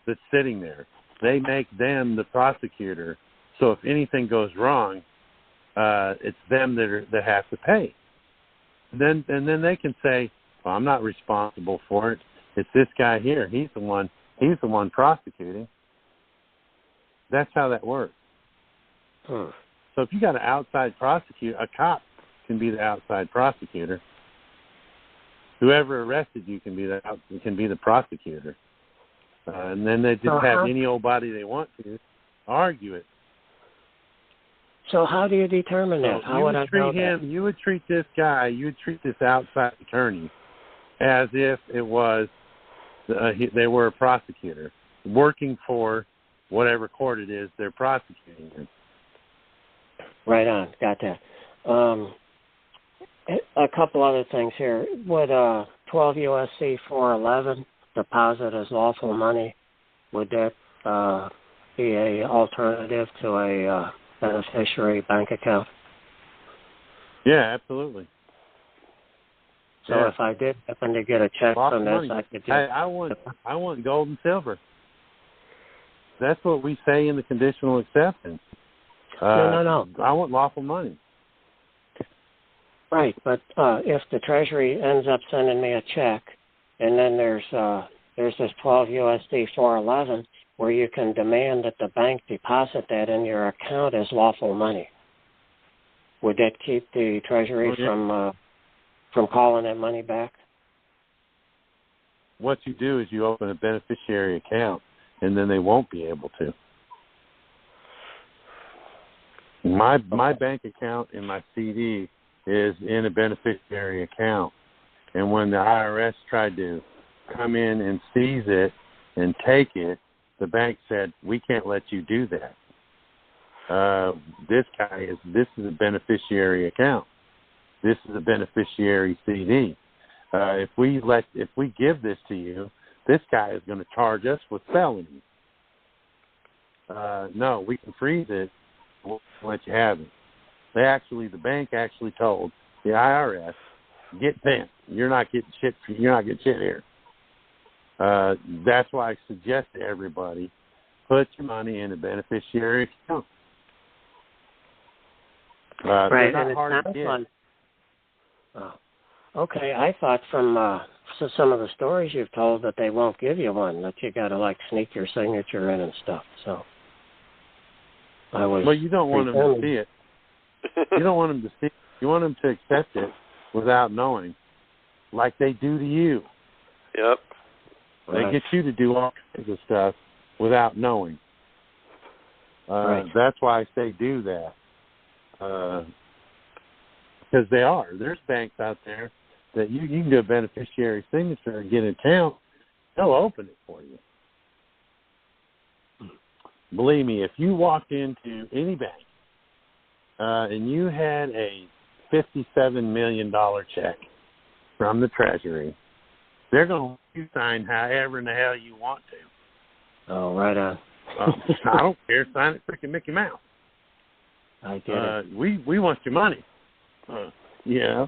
that's sitting there. They make them the prosecutor. So if anything goes wrong, it's them that have to pay. And then they can say, well, I'm not responsible for it. It's this guy here. He's the one prosecuting. That's how that works. So if you got an outside prosecutor, a cop can be the outside prosecutor. Whoever arrested you can be the prosecutor. And then they just have any old body they want to argue it. So how do you determine that? How would I know that? You would treat this guy, you would treat this outside attorney as if it was they were a prosecutor working for whatever court it is they're prosecuting in. Right on. Got that. A couple other things here. Would 12 U.S.C. 411, deposit as lawful money, would that be an alternative to a beneficiary bank account? Yeah, absolutely. So if I did happen to get a check from this, I could just... I want gold and silver. That's what we say in the conditional acceptance. No. I want lawful money. Right, but if the Treasury ends up sending me a check, and then there's this 12 USD 411 where you can demand that the bank deposit that in your account as lawful money, would that keep the Treasury from calling that money back? What you do is you open a beneficiary account, and then they won't be able to. My bank account in my CD is in a beneficiary account. And when the IRS tried to come in and seize it and take it, the bank said, we can't let you do that. This is a beneficiary account. This is a beneficiary CD. If we give this to you, this guy is going to charge us with felony. No, we can freeze it. We'll let you have it. The bank actually told the IRS, get bent. You're not getting shit here. That's why I suggest to everybody, put your money in a beneficiary account. Right, and it sounds like. Okay, I thought from some of the stories you've told that they won't give you one, that you got to sneak your signature in and stuff. So I was. Well, you don't want them to see it. You don't want them to see it. You want them to accept it without knowing, like they do to you. Yep. They get you to do all kinds of stuff without knowing. Right. That's why I say do that. Because there's banks out there that you can do a beneficiary signature and get an account. They'll open it for you. Believe me, if you walked into any bank and you had a $57 million check from the Treasury, they're going to let you sign however in the hell you want to. Oh, right on. I don't care. Sign it freaking Mickey Mouse. I get it. We want your money. Yeah.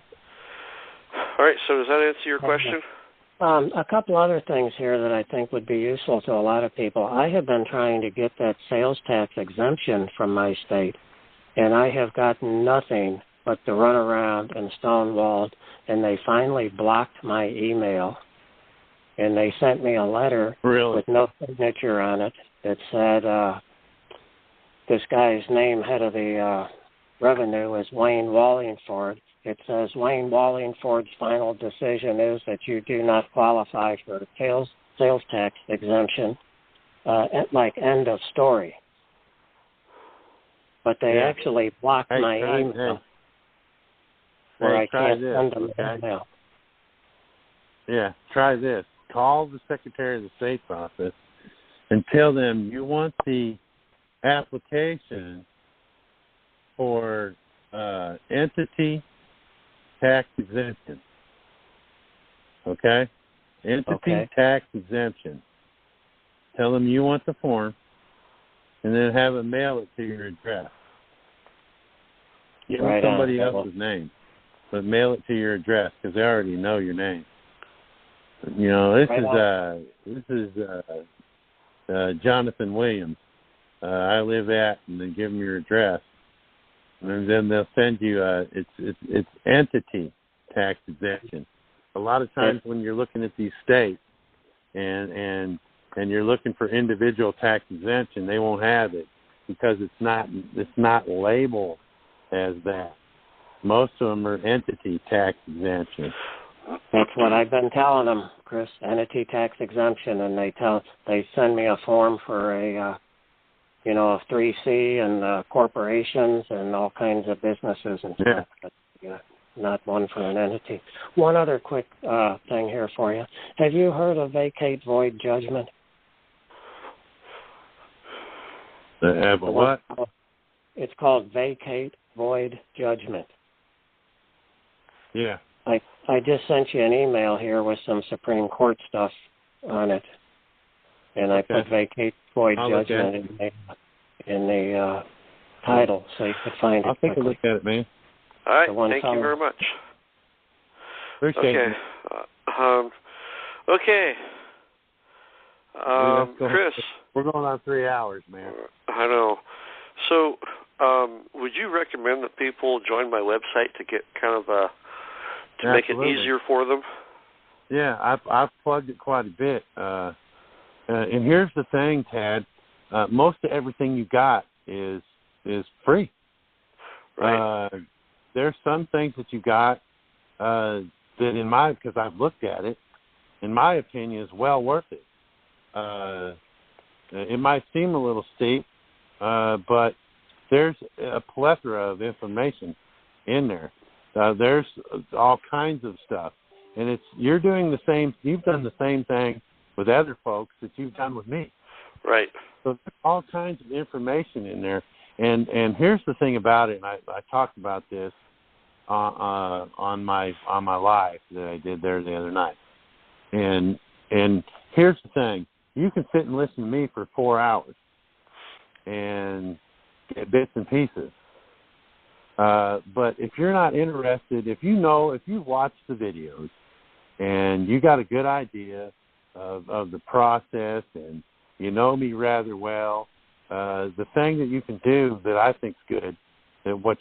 All right, so does that answer your question? A couple other things here that I think would be useful to a lot of people. I have been trying to get that sales tax exemption from my state, and I have gotten nothing but the runaround and stonewalled, and they finally blocked my email, and they sent me a letter with no signature on it that said this guy's name, head of the revenue, is Wayne Wallingford. It says Wayne Wallingford's final decision is that you do not qualify for the sales tax exemption, end of story. But they actually blocked my email where I can't send them an email. Yeah, try this. Call the Secretary of the State's office and tell them you want the application for entity tax exemption. Okay? Entity tax exemption. Tell them you want the form, and then have them mail it to your address. Give them somebody else's name, but mail it to your address because they already know your name. You know, this is Jonathan Williams. I live at, and then give them your address, and then they'll send you it's entity tax exemption. A lot of times when you're looking at these states and you're looking for individual tax exemption, they won't have it because it's not labeled as that. Most of them are entity tax exemption. That's what I've been telling them, Chris. Entity tax exemption, and they send me a form for a 3C and corporations and all kinds of businesses and stuff. But, not one for an entity. One other quick thing here for you. Have you heard of vacate void judgment? What? It's called vacate void judgment. Yeah. I just sent you an email here with some Supreme Court stuff on it, and I put vacate void judgment in the title so you could find it. I'll take a look at it, man. All right, thank you very much. Appreciate it. Chris. We're going on 3 hours, man. I know. So, would you recommend that people join my website to get kind of to make it easier for them? Yeah, I've plugged it quite a bit. And here's the thing, Tad. Most of everything you got is free. Right. There's some things that you got that because I've looked at it, in my opinion, is well worth it. It might seem a little steep, but there's a plethora of information in there. There's all kinds of stuff, and you've done the same thing with other folks that you've done with me. Right. So there's all kinds of information in there. And here's the thing about it, and I talked about this on my live that I did there the other night. And here's the thing. You can sit and listen to me for 4 hours and get bits and pieces. But if you're not interested, if you've watched the videos and you got a good idea of the process and you know me rather well, the thing that you can do that I think's good, that what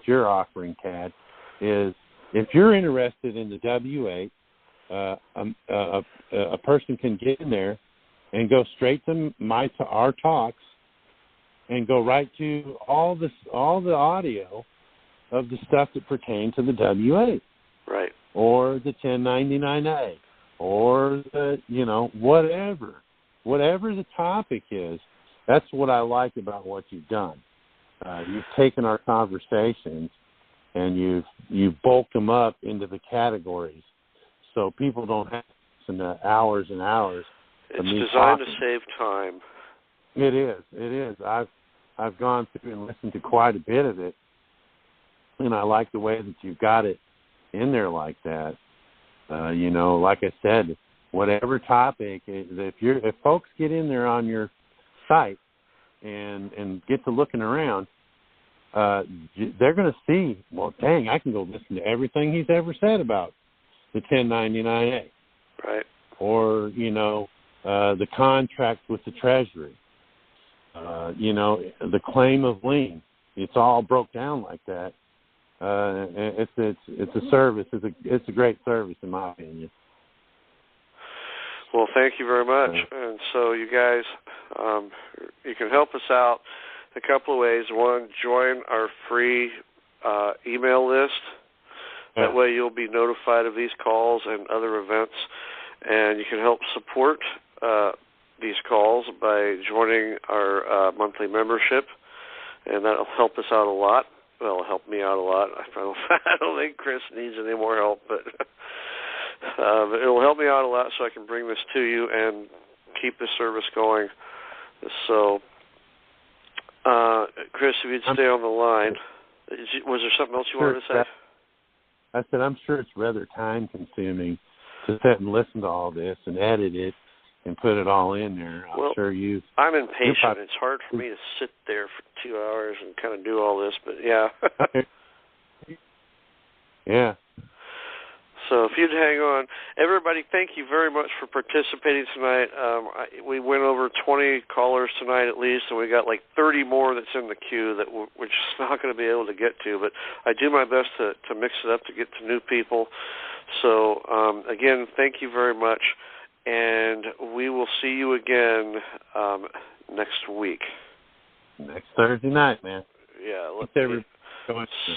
you're offering, Tad, is if you're interested in the W-8, a person can get in there and go straight to our talks and go right to all the audio of the stuff that pertain to the W-8. Right. Or the 1099-A, or whatever the topic is. That's what I like about what you've done. You've taken our conversations and you've bulked them up into the categories, so people don't have to listen to hours and hours. It's designed to save time. It is. I've gone through and listened to quite a bit of it, and I like the way that you've got it in there like that. Like I said, whatever topic, if folks get in there on your site and get to looking around, they're going to see, well, dang, I can go listen to everything he's ever said about the 1099-A. Right. Or, the contract with the Treasury. The claim of lien. It's all broke down like that. It's a service. It's a great service in my opinion. Well, thank you very much. And so you guys, you can help us out a couple of ways. One, join our free email list. That way you'll be notified of these calls and other events. And you can help support these calls by joining our monthly membership. And that'll help us out a lot. Well, it'll help me out a lot. I don't think Chris needs any more help, but it'll help me out a lot so I can bring this to you and keep the service going. So, Chris, if you'd stay on the line, was there something else you wanted to say? I said, I'm sure it's rather time-consuming to sit and listen to all this and edit it and put it all in there. I'm impatient. It's hard for me to sit there for 2 hours and kind of do all this, but yeah. Yeah. So if you'd hang on. Everybody, thank you very much for participating tonight. We went over 20 callers tonight at least, and we got like 30 more that's in the queue that we're just not going to be able to get to. But I do my best to mix it up to get to new people. So, again, thank you very much. And we will see you again next week. Next Thursday night, man. Yeah. As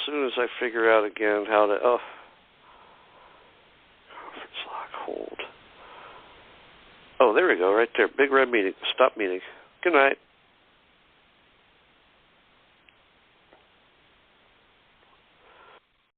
soon as I figure out again how to... conference lock, hold. Oh, there we go, right there. Big red meeting. Stop meeting. Good night.